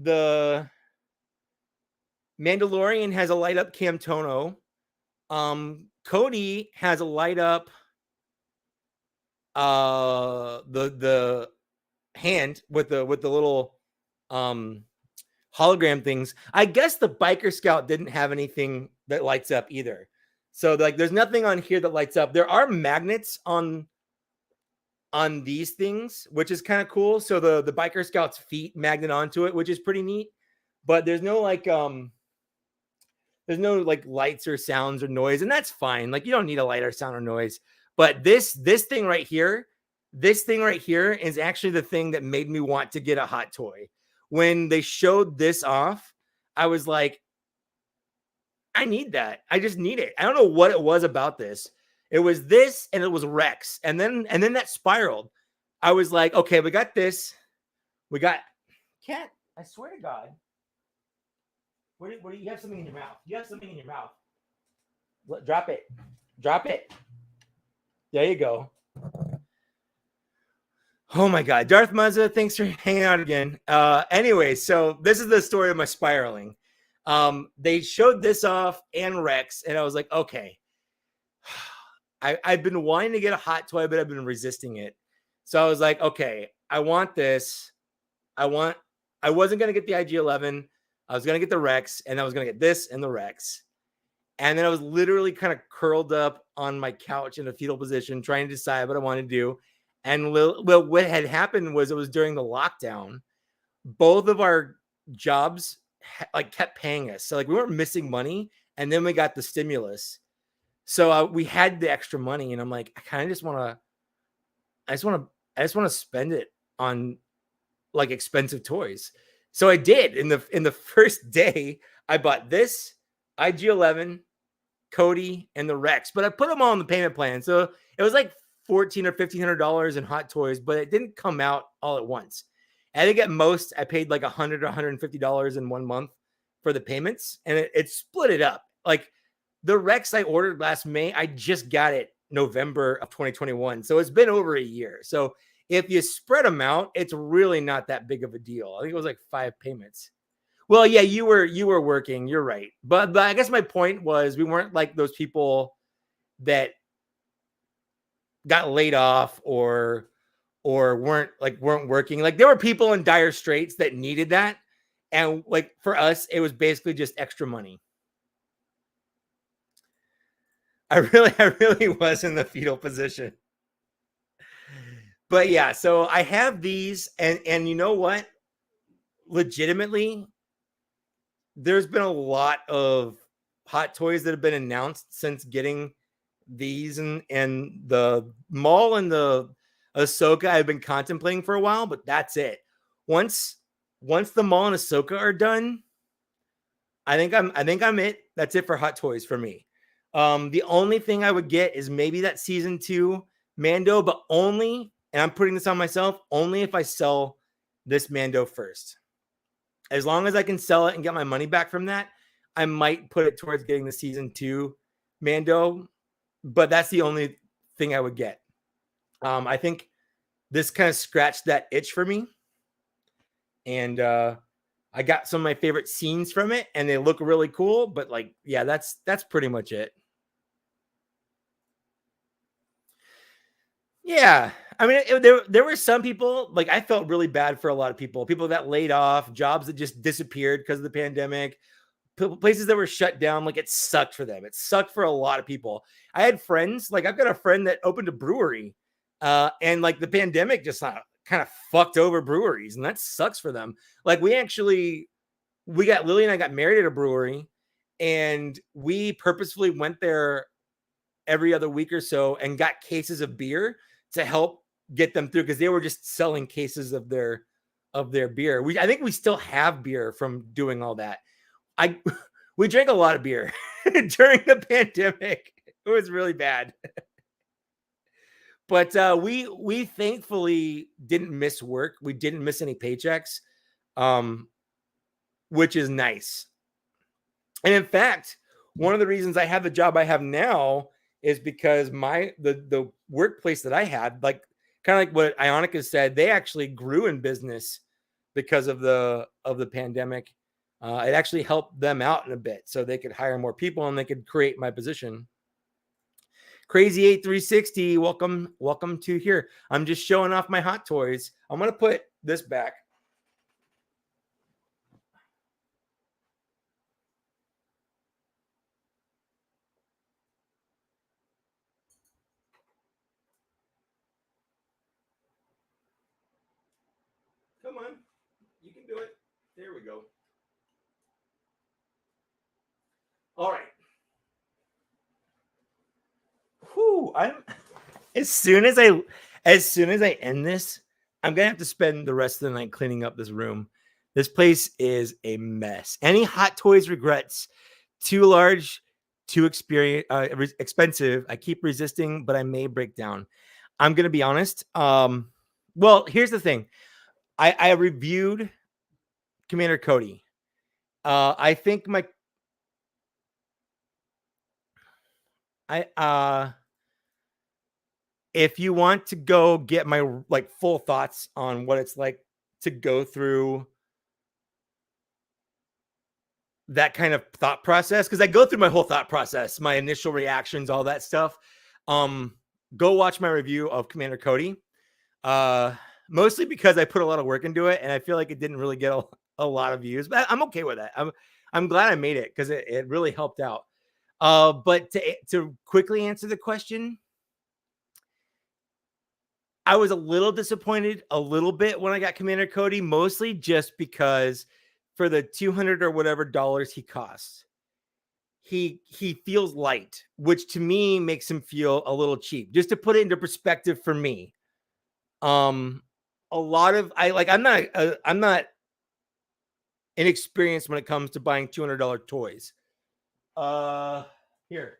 The Mandalorian has a light up Camtono. Cody has a light up the hand with the little hologram things. I guess the Biker Scout didn't have anything that lights up either. So like there's nothing on here that lights up. There are magnets on these things, which is kind of cool. So the Biker Scout's feet magnet onto it, which is pretty neat. But there's no like There's no like lights or sounds or noise, and that's fine. Like you don't need a light or sound or noise. But this thing right here, is actually the thing that made me want to get a hot toy. When they showed this off, I was like, I need that. I just need it. I don't know what it was about this. It was this and it was Rex. And then that spiraled. I was like, okay, we got this. We got cat. I swear to God. What do you have something in your mouth? You have something in your mouth. Drop it. Drop it. There you go. Oh my God. Darth Muzza, thanks for hanging out again. Anyway, so this is the story of my spiraling. They showed this off and Rex, and I was like, okay. I've been wanting to get a hot toy, but I've been resisting it. So I was like, okay, I want this. I wasn't going to get the IG-11. I was going to get the Rex, and I was going to get this and the Rex. And then I was literally kind of curled up on my couch in a fetal position, trying to decide what I wanted to do. And well, what had happened was it was during the lockdown. Both of our jobs like kept paying us. So like we weren't missing money. And then we got the stimulus. So we had the extra money. And I'm like, I kind of just want to spend it on like expensive toys. So I did. In the first day, I bought this IG-11, Cody, and the Rex, but I put them all on the payment plan. So it was like $1,400 or $1,500 in hot toys, but it didn't come out all at once. I think at most I paid like $100 or $150 in 1 month for the payments, and it split it up. Like the Rex I ordered last May, I just got it November of 2021. So it's been over a year. So if you spread them out, it's really not that big of a deal. I think it was like 5 payments. Well, yeah, you were working. You're right. But I guess my point was we weren't like those people that got laid off or weren't working. Like there were people in dire straits that needed that. And like for us, it was basically just extra money. I really was in the fetal position. But yeah, so I have these, and you know what? Legitimately, there's been a lot of hot toys that have been announced since getting these, and the Maul and the Ahsoka I've been contemplating for a while, but that's it. Once the Maul and Ahsoka are done, I think I'm it. That's it for hot toys for me. The only thing I would get is maybe that season 2 Mando, but only, and I'm putting this on myself, only if I sell this Mando first. As long as I can sell it and get my money back from that, I might put it towards getting the season 2 Mando, but that's the only thing I would get. I think this kind of scratched that itch for me. And I got some of my favorite scenes from it, and they look really cool, but like, yeah, that's pretty much it. Yeah. I mean, there were some people, like I felt really bad for a lot of people that laid off, jobs that just disappeared because of the pandemic, places that were shut down. Like it sucked for them. It sucked for a lot of people. I had friends, like I've got a friend that opened a brewery, and like the pandemic just kind of fucked over breweries, and that sucks for them. Like Lily and I got married at a brewery, and we purposefully went there every other week or so and got cases of beer to help get them through, because they were just selling cases of their beer. I think we still have beer from doing all that. We drank a lot of beer during the pandemic. It was really bad. But we thankfully didn't miss work. We didn't miss any paychecks, which is nice. And in fact, one of the reasons I have the job I have now is because the workplace that I had, like kind of like what Ionica said, they actually grew in business because of the pandemic. It actually helped them out in a bit, so they could hire more people and they could create my position. Crazy 8360, welcome to here. I'm just showing off my hot toys. I'm gonna put this back. Come on, you can do it. There we go. As soon as I end this, I'm gonna have to spend the rest of the night cleaning up this room. This place is a mess. Any Hot Toys regrets? Too large, too expensive. I keep resisting, but I may break down. I'm gonna be honest. Well, here's the thing. I reviewed Commander Cody. I think if you want to go get my like full thoughts on what it's like to go through that kind of thought process, because I go through my whole thought process, my initial reactions, all that stuff. Go watch my review of Commander Cody. Mostly because I put a lot of work into it, and I feel like it didn't really get a lot of views, but I'm okay with that. I'm glad I made it because it really helped out. But to quickly answer the question, I was a little disappointed a little bit when I got Commander Cody, mostly just because for the $200 or whatever dollars he costs, he feels light, which to me makes him feel a little cheap. Just to put it into perspective for me, a lot of I'm not inexperienced when it comes to buying $200 toys. Here.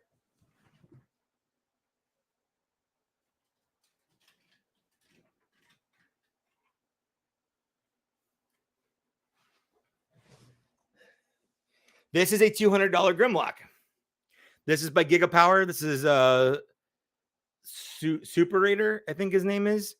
This is a $200 Grimlock. This is by Gigapower. This is Super Raider, I think his name is.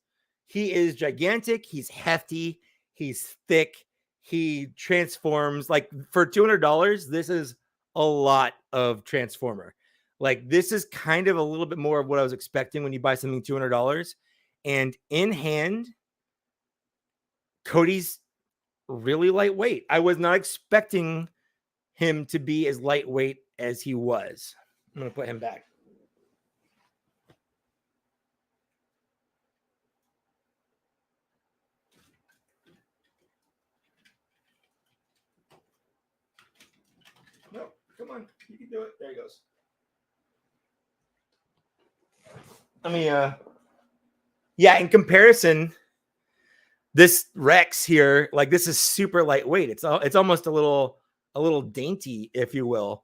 He is gigantic. He's hefty. He's thick. He transforms. Like for $200, this is a lot of Transformer. Like this is kind of a little bit more of what I was expecting when you buy something $200. And in hand, Cody's really lightweight. I was not expecting him to be as lightweight as he was. I'm going to put him back. No, come on. You can do it. There he goes. I mean, yeah, in comparison, this Rex here, like this is super lightweight. It's almost a little dainty, if you will.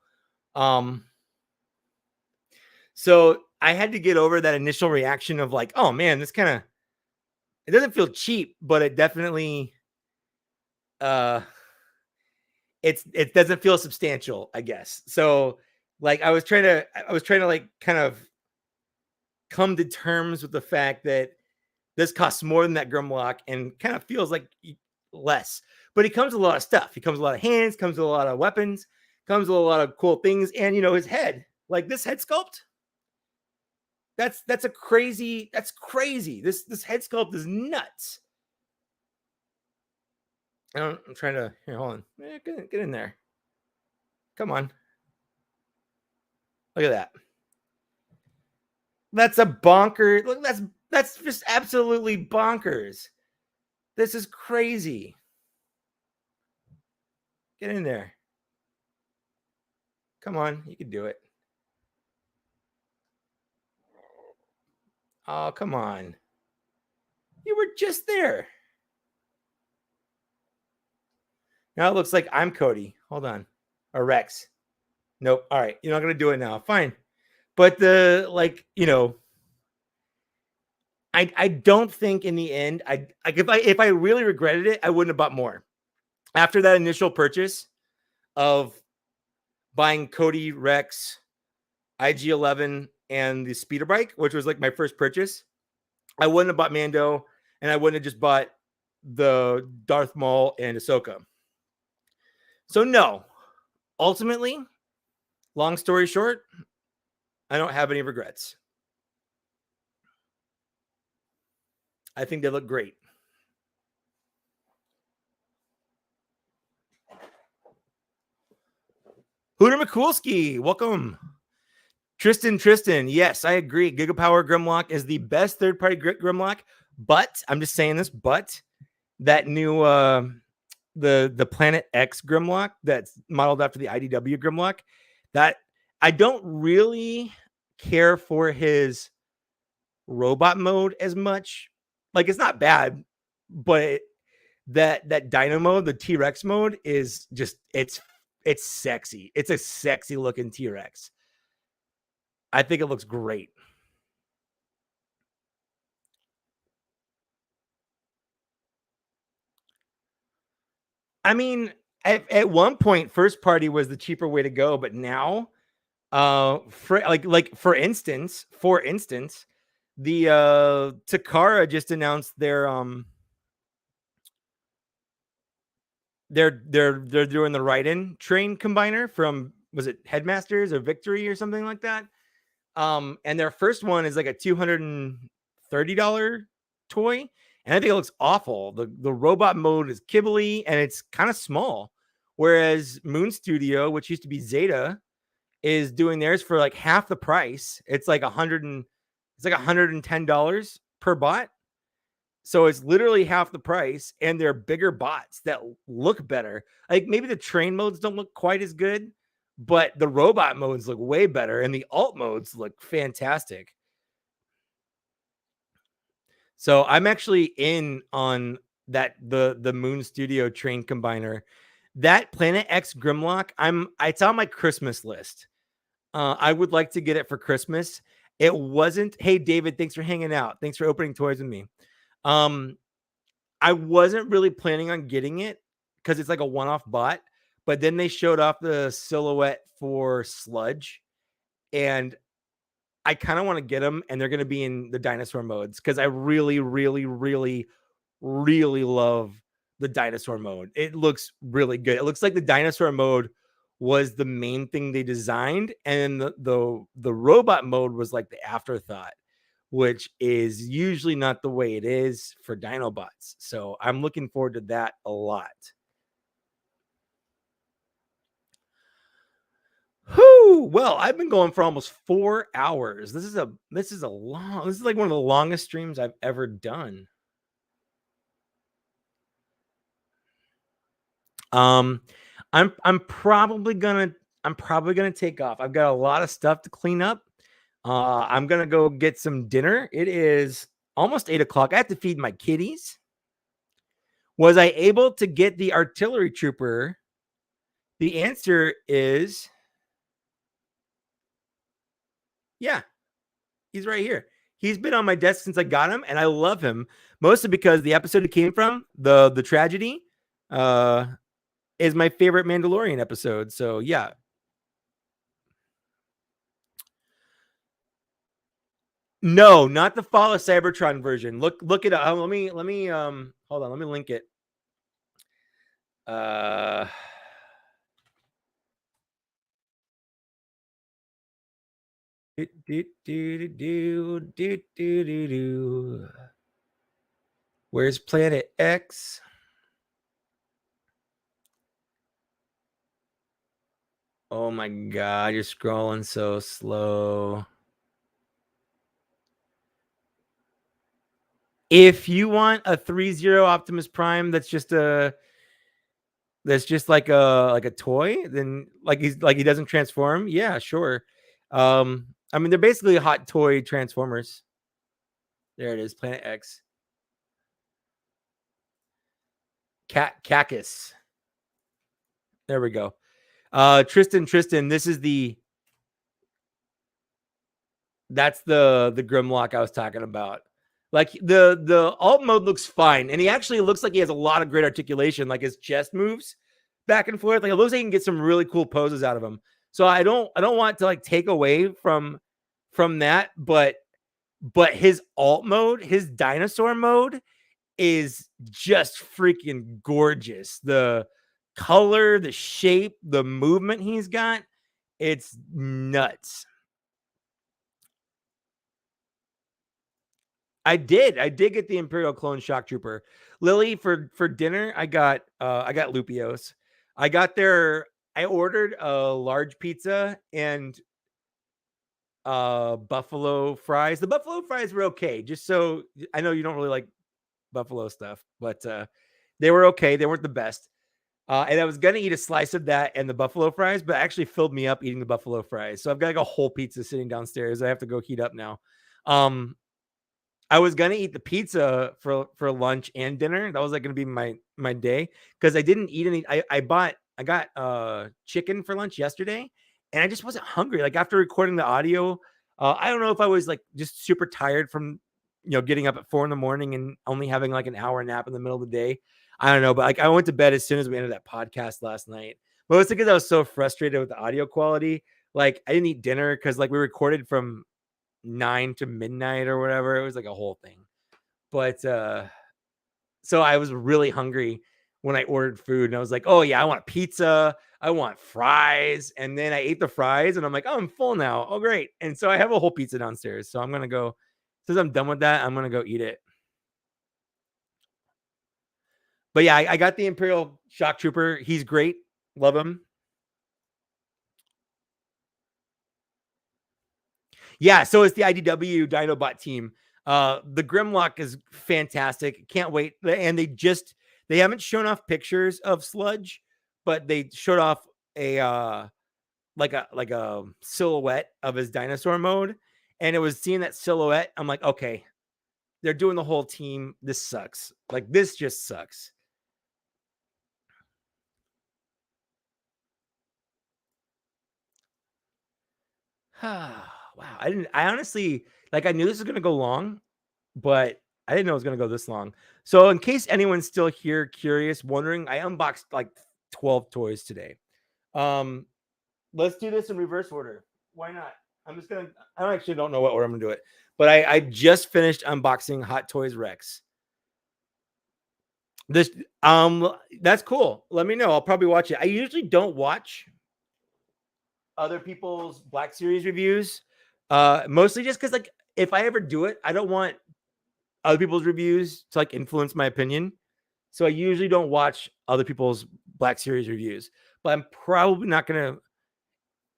So I had to get over that initial reaction of like, oh man, this kind of, it doesn't feel cheap, but it definitely, it doesn't feel substantial, I guess. So like I was trying to like kind of come to terms with the fact that this costs more than that Grimlock and kind of feels like less. But he comes with a lot of stuff. He comes with a lot of hands, comes with a lot of weapons, comes with a lot of cool things. And, you know, his head, like this head sculpt, that's crazy. This head sculpt is nuts. I'm trying to, here, hold on. Get in there. Come on. Look at that. That's a bonker. Look, that's just absolutely bonkers. This is crazy. Get in there. Come on, you can do it. Oh, come on. You were just there. Now it looks like I'm Cody. Hold on. Or Rex. Nope. All right. You're not going to do it now. Fine. But the, like, you know, I don't think in the end, if I really regretted it, I wouldn't have bought more. After that initial purchase of buying Cody, Rex, IG-11, and the speeder bike, which was like my first purchase, I wouldn't have bought Mando, and I wouldn't have just bought the Darth Maul and Ahsoka. So no, ultimately, long story short, I don't have any regrets. I think they look great. Hooter McCoolski, welcome. Tristan, yes, I agree. Gigapower Grimlock is the best third-party Grimlock, but I'm just saying this, but that new the Planet X Grimlock that's modeled after the IDW Grimlock, that I don't really care for his robot mode as much. Like, it's not bad, but that dino mode, the T-Rex mode, is just it's sexy. It's a sexy looking T-Rex. I think it looks great. I mean, at one point, first party was the cheaper way to go, but now, for instance, the Takara just announced they're doing the Raiden train combiner from, was it Headmasters or Victory or something like that? And their first one is like a $230 toy, and I think it looks awful. The robot mode is kibbly and it's kind of small, whereas Moon Studio, which used to be Zeta, is doing theirs for like half the price. It's like $110 per bot. So it's literally half the price, and they're bigger bots that look better. Like, maybe the train modes don't look quite as good, but the robot modes look way better, and the alt modes look fantastic. So I'm actually in on that, the Moon Studio train combiner. That Planet X Grimlock, it's on my Christmas list. I would like to get it for Christmas. It wasn't. Hey David, thanks for hanging out. Thanks for opening toys with me. I wasn't really planning on getting it because it's like a one-off bot, but then they showed off the silhouette for Sludge, and I kind of want to get them, and they're going to be in the dinosaur modes because I really, really, really, really love the dinosaur mode. It looks really good. It looks like the dinosaur mode was the main thing they designed, and the robot mode was like the afterthought, which is usually not the way it is for Dinobots. So I'm looking forward to that a lot. Whew, well, I've been going for almost 4 hours. This is like one of the longest streams I've ever done. I'm probably gonna take off. I've got a lot of stuff to clean up. I'm gonna go get some dinner. It is almost 8 o'clock. I have to feed my kitties. Was I able to get the artillery trooper? The answer is yeah. He's right here. He's been on my desk since I got him, and I love him mostly because the episode he came from, the tragedy, is my favorite Mandalorian episode. So yeah. No, not the Fall of Cybertron version. Look it up. Let me hold on. Let me link it. Where's Planet X? Oh my god, you're scrolling so slow. If you want a 3-0 Optimus Prime that's just like a toy, then he doesn't transform, yeah, sure. I mean, they're basically hot toy Transformers. There it is, Planet X. Mikekaess. There we go. Tristan, this is that's the Grimlock I was talking about. Like, the alt mode looks fine, and he actually looks like he has a lot of great articulation. Like, his chest moves back and forth. Like, it looks like you can get some really cool poses out of him. So I don't want to like take away from that, but his alt mode, his dinosaur mode, is just freaking gorgeous. The color, the shape, the movement he's got, it's nuts. I did get the Imperial Clone Shock Trooper. Lily, for dinner, I got Lupios. I ordered a large pizza and buffalo fries. The buffalo fries were okay. Just so I know you don't really like buffalo stuff, but they were okay. They weren't the best. And I was gonna eat a slice of that and the buffalo fries, but it actually filled me up eating the buffalo fries. So I've got like a whole pizza sitting downstairs. I have to go heat up now. I was gonna eat the pizza for lunch and dinner. That was like gonna be my day because I didn't eat any. I got chicken for lunch yesterday, and I just wasn't hungry. Like after recording the audio, I don't know if I was like just super tired from getting up at 4 a.m. and only having like an hour nap in the middle of the day. I don't know, but like I went to bed as soon as we ended that podcast last night. But it's because I was so frustrated with the audio quality. Like I didn't eat dinner because like we recorded from 9 to midnight or whatever. It was like a whole thing. But so I was really hungry when I ordered food, and I was like, oh yeah, I want pizza, I want fries. And then I ate the fries and I'm like, oh, I'm full now. Oh, great. And so I have a whole pizza downstairs. So I'm gonna go, since I'm done with that, I'm gonna go eat it. But yeah, I got the Imperial Shock Trooper. He's great. Love him. Yeah, so it's the IDW Dinobot team. The Grimlock is fantastic. Can't wait. And they haven't shown off pictures of Sludge, but they showed off a like a silhouette of his dinosaur mode. And it was seeing that silhouette. I'm like, okay, they're doing the whole team. This sucks. Like this just sucks. Wow. I honestly, like, I knew this was going to go long, but I didn't know it was going to go this long. So in case anyone's still here, curious, wondering, I unboxed like 12 toys today. Let's do this in reverse order. Why not? I actually don't know what order I'm going to do it, but I just finished unboxing Hot Toys Rex. That's cool. Let me know. I'll probably watch it. I usually don't watch other people's Black Series reviews. Mostly just because, like, if I ever do it, I don't want other people's reviews to like influence my opinion. So I usually don't watch other people's Black Series reviews. But I'm probably not gonna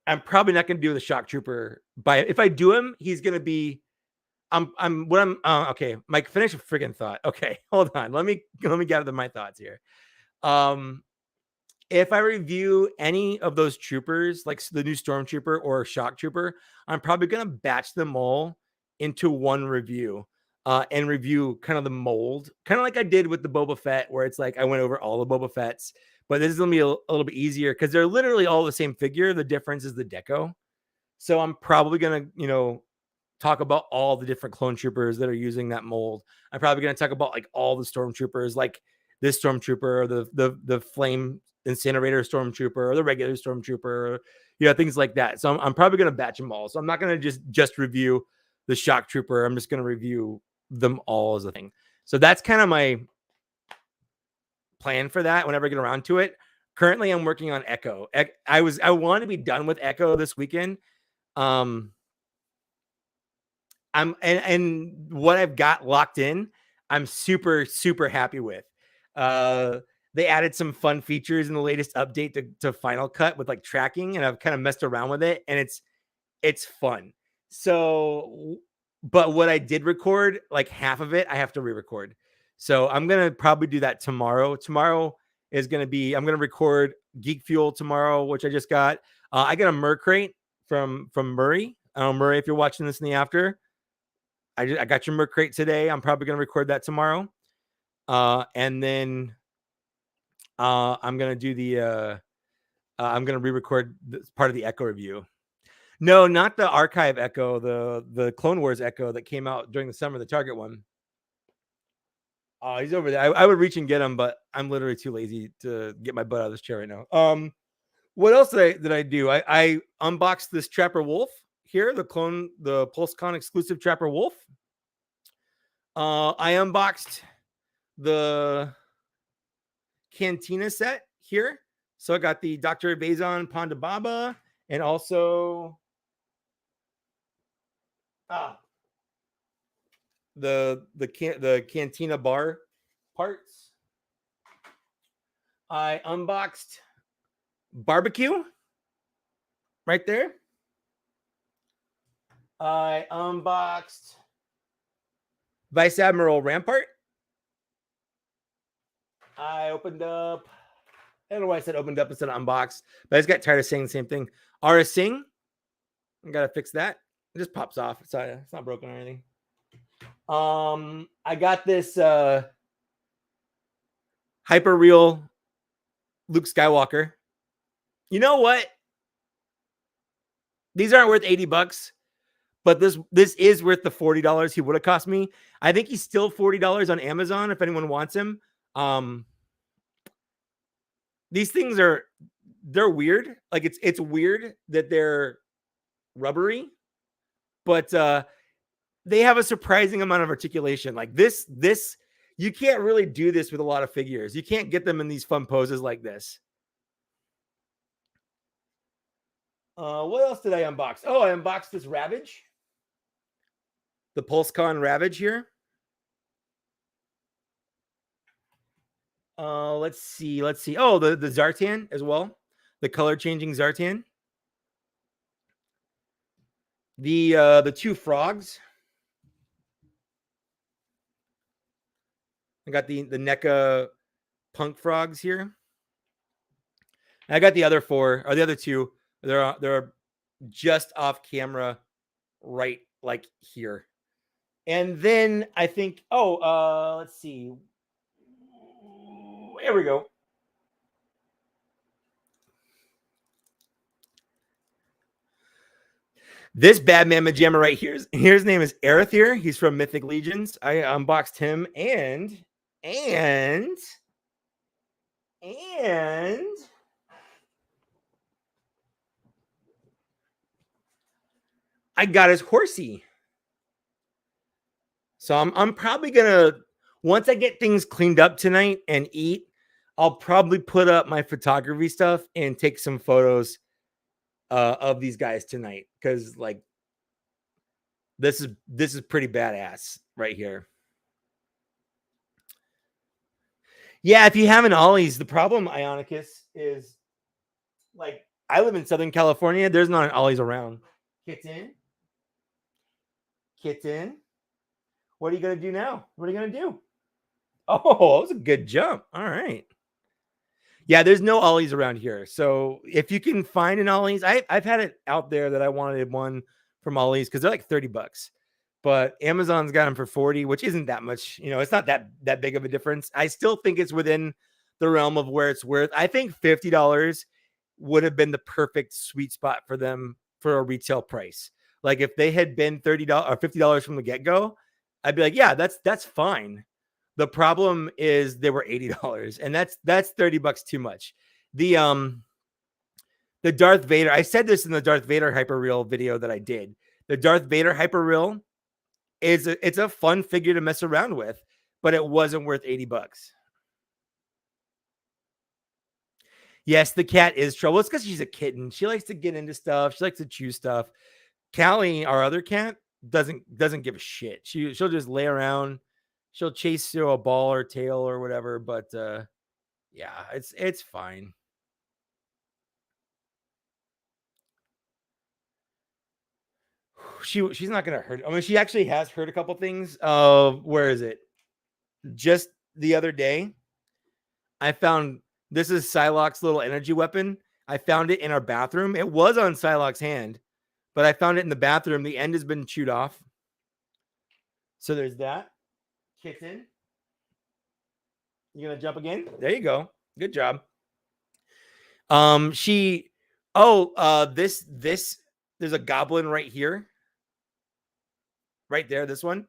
do the Shock Trooper. If I do him, he's gonna be. Okay, Mike, finish a freaking thought. Okay, hold on. Let me gather my thoughts here. If I review any of those troopers, like the new Stormtrooper or Shock Trooper, I'm probably going to batch them all into one review and review kind of the mold, kind of like I did with the Boba Fett, where it's like I went over all the Boba Fetts, but this is going to be a little bit easier because they're literally all the same figure. The difference is the deco. So I'm probably going to, talk about all the different clone troopers that are using that mold. I'm probably going to talk about like all the Stormtroopers, like this Stormtrooper, or the Flame Incinerator Stormtrooper, or the regular Stormtrooper, things like that. So I'm probably going to batch them all. So I'm not going to just review the Shock Trooper. I'm just going to review them all as a thing. So that's kind of my plan for that whenever I get around to it. Currently, I'm working on Echo. I want to be done with Echo this weekend. And what I've got locked in, I'm super, super happy with. They added some fun features in the latest update to Final Cut with like tracking, and I've kind of messed around with it, and it's fun. So, but what I did record, like half of it, I have to re-record. So I'm gonna probably do that tomorrow. Tomorrow is gonna be, I'm gonna record Geek Fuel tomorrow, which I just got. I got a Mer crate from Murray. Murray, if you're watching this in the after, I got your Mer crate today. I'm probably gonna record that tomorrow. And then I'm gonna do the I'm gonna re-record part of the Echo review. No, not the archive Echo, the Clone Wars Echo that came out during the summer, the Target one. Oh, he's over there. I would reach and get him, but I'm literally too lazy to get my butt out of this chair right now. What else did I do? I unboxed this Trapper Wolf here, the PulseCon exclusive Trapper Wolf. I unboxed the Cantina set here. So I got the Dr. Bazon Ponda Baba, and also the Cantina bar parts. I unboxed Barbecue right there. I unboxed Vice Admiral Rampart. I opened up, I don't know why I said opened up instead of unboxed, but I just got tired of saying the same thing. Aura Singh, I gotta fix that. It just pops off. It's not broken or anything. I got this hyper real Luke Skywalker. You know what? These aren't worth $80, but this is worth the $40 he would have cost me. I think he's still $40 on Amazon if anyone wants him. These things they're weird. Like it's weird that they're rubbery, but they have a surprising amount of articulation. Like this you can't really do this with a lot of figures. You can't get them in these fun poses like this. What else did I unbox? Oh, I unboxed this Ravage. The PulseCon Ravage here. Let's see. Oh, the Zartan as well. The color changing Zartan. The two frogs. I got the NECA punk frogs here. I got the other four, or the other two. They're just off camera, right like here. And then I think, let's see. Here we go. This bad mamma jamma right here, his name is Arathir. He's from Mythic Legions. I unboxed him and I got his horsey. So I'm probably gonna, once I get things cleaned up tonight and eat, I'll probably put up my photography stuff and take some photos of these guys tonight, because like this is pretty badass right here. Yeah, if you have an Ollie's, the problem, Ionicus, is like I live in Southern California. There's not an Ollie's around. Kitten. What are you gonna do now? What are you gonna do? Oh, that was a good jump. All right. Yeah, there's no Ollie's around here. So if you can find an Ollie's, I've had it out there that I wanted one from Ollie's because they're like $30. But Amazon's got them for 40, which isn't that much. You know, it's not that big of a difference. I still think it's within the realm of where it's worth. I think $50 would have been the perfect sweet spot for them for a retail price. Like if they had been $30 or $50 from the get-go, I'd be like, yeah, that's fine. The problem is they were $80, and that's $30 too much. The Darth Vader, I said this in the Darth Vader hyper real video that I did. The Darth Vader hyper real it's a fun figure to mess around with, but it wasn't worth $80. Yes, the cat is trouble. It's because she's a kitten. She likes to get into stuff. She likes to chew stuff. Callie, our other cat, doesn't give a shit. She'll just lay around. She'll chase through a ball or tail or whatever. But yeah, it's fine. She's not gonna hurt. I mean, she actually has hurt a couple things. Where is it? Just the other day, I found this is Psylocke's little energy weapon. I found it in our bathroom. It was on Psylocke's hand, but I found it in the bathroom. The end has been chewed off. So there's that. Kitten. You gonna jump again? There you go. Good job. This there's a goblin right here. Right there, this one.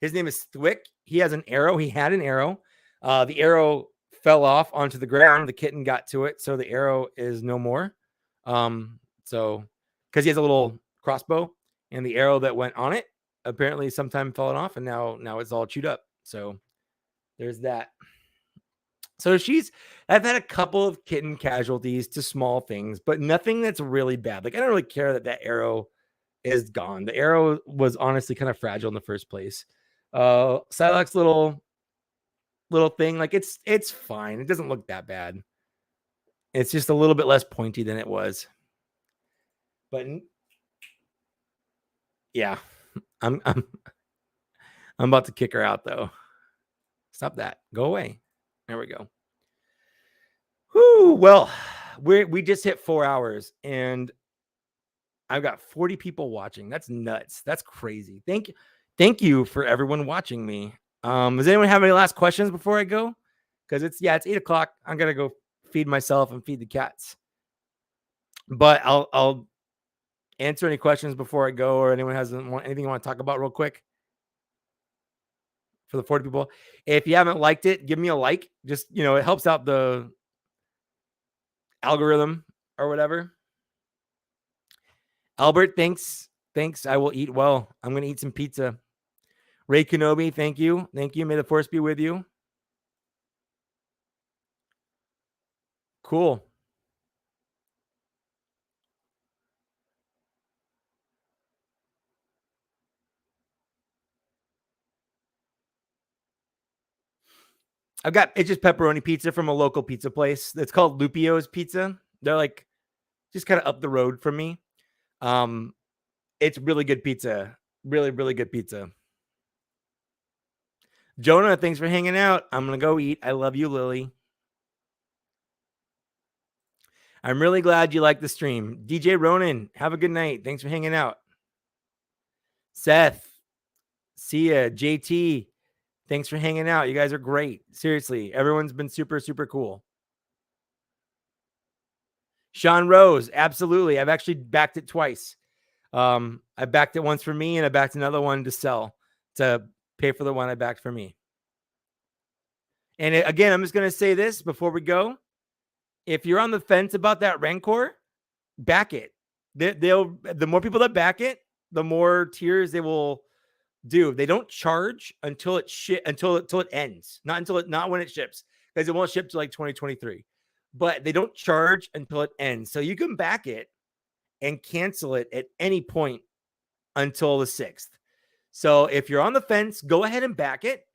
His name is Thwick. He has an arrow. He had an arrow. The arrow fell off onto the ground. The kitten got to it, so the arrow is no more. So because he has a little crossbow, and the arrow that went on it apparently sometime fell off, and now it's all chewed up. So there's that. So I've had a couple of kitten casualties to small things, but nothing that's really bad. Like I don't really care that arrow is gone. The arrow was honestly kind of fragile in the first place. Psylocke's little thing, like it's fine. It doesn't look that bad. It's just a little bit less pointy than it was. But yeah, I'm about to kick her out though. Stop that. Go away. There we go. Whoo, well, we just hit 4 hours and I've got 40 people watching. That's nuts. That's crazy. Thank Thank you for everyone watching me. Does anyone have any last questions before I go? Because it's 8:00. I'm gonna go feed myself and feed the cats. But I'll answer any questions before I go, or anyone has anything you want to talk about real quick for the 40 people. If you haven't liked it, give me a like. Just, it helps out the algorithm or whatever. Albert, thanks. I will eat well. I'm gonna eat some pizza. Ray Kenobi, thank you. May the force be with you. Cool. It's just pepperoni pizza from a local pizza place. It's called Lupio's Pizza. They're like just kind of up the road from me. It's really good pizza. Really, really good pizza. Jonah, thanks for hanging out. I'm going to go eat. I love you, Lily. I'm really glad you liked the stream. DJ Ronan, have a good night. Thanks for hanging out. Seth, see ya. JT, thanks for hanging out. You guys are great. Seriously, everyone's been super, super cool. Sean Rose, absolutely. I've actually backed it twice. I backed it once for me, and I backed another one to sell to pay for the one I backed for me. And again, I'm just going to say this before we go. If you're on the fence about that Rancor, back it. The more people that back it, the more tiers they will do. They don't charge until it until it ends, not when it ships, because it won't ship to like 2023. But they don't charge until it ends. So you can back it and cancel it at any point until the 6th. So if you're on the fence, go ahead and back it.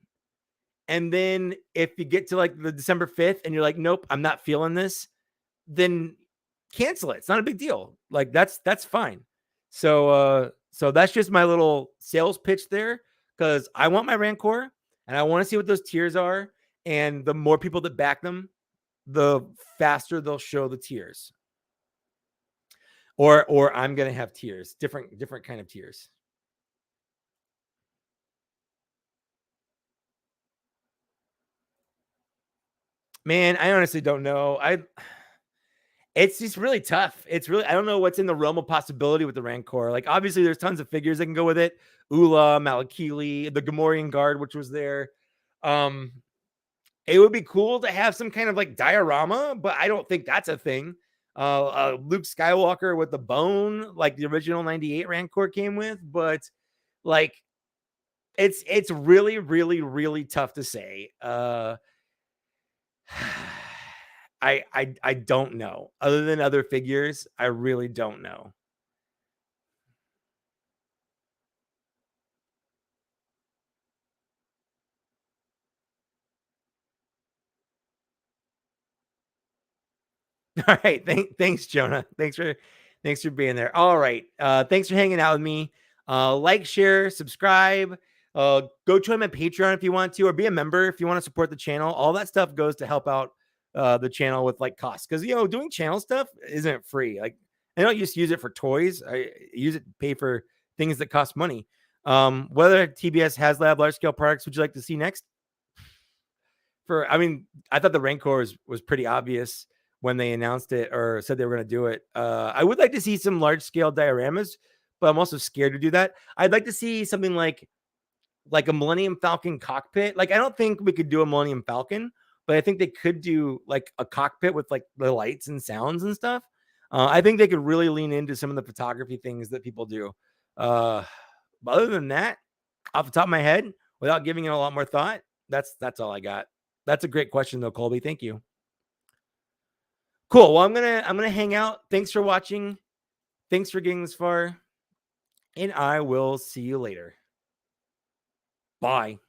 And then if you get to like the December 5th and you're like, nope, I'm not feeling this, then cancel it. It's not a big deal. Like that's fine. So that's just my little sales pitch there, because I want my Rancor and I want to see what those tiers are. And the more people that back them, the faster they'll show the tiers. Or I'm gonna have tiers, different kind of tiers. Man, I honestly don't know. It's just really tough. I don't know what's in the realm of possibility with the Rancor. Like, obviously, there's tons of figures that can go with it. Ula, Malakili, the Gamorrean Guard, which was there. It would be cool to have some kind of like diorama, but I don't think that's a thing. Luke Skywalker with the bone, like the original 98 Rancor came with, but like it's really, really, really tough to say. I don't know. Other than other figures, I really don't know. All right. Thanks, Jonah. Thanks for being there. All right. Thanks for hanging out with me. Like, share, subscribe. Go join my Patreon if you want to, or be a member if you want to support the channel. All that stuff goes to help out the channel with like costs, because doing channel stuff isn't free. Like, I don't just use it for toys. I use it to pay for things that cost money. Whether TBS has large scale products would you like to see next? I thought the Rancor was pretty obvious when they announced it or said they were going to do it. I would like to see some large scale dioramas, but I'm also scared to do that. I'd like to see something like a Millennium Falcon cockpit. Like, I don't think we could do a Millennium Falcon, but I think they could do like a cockpit with like the lights and sounds and stuff. I think they could really lean into some of the photography things that people do. But other than that, off the top of my head, without giving it a lot more thought, that's all I got. That's a great question though, Colby. Thank you. Cool. Well, I'm gonna hang out. Thanks for watching. Thanks for getting this far. And I will see you later. Bye.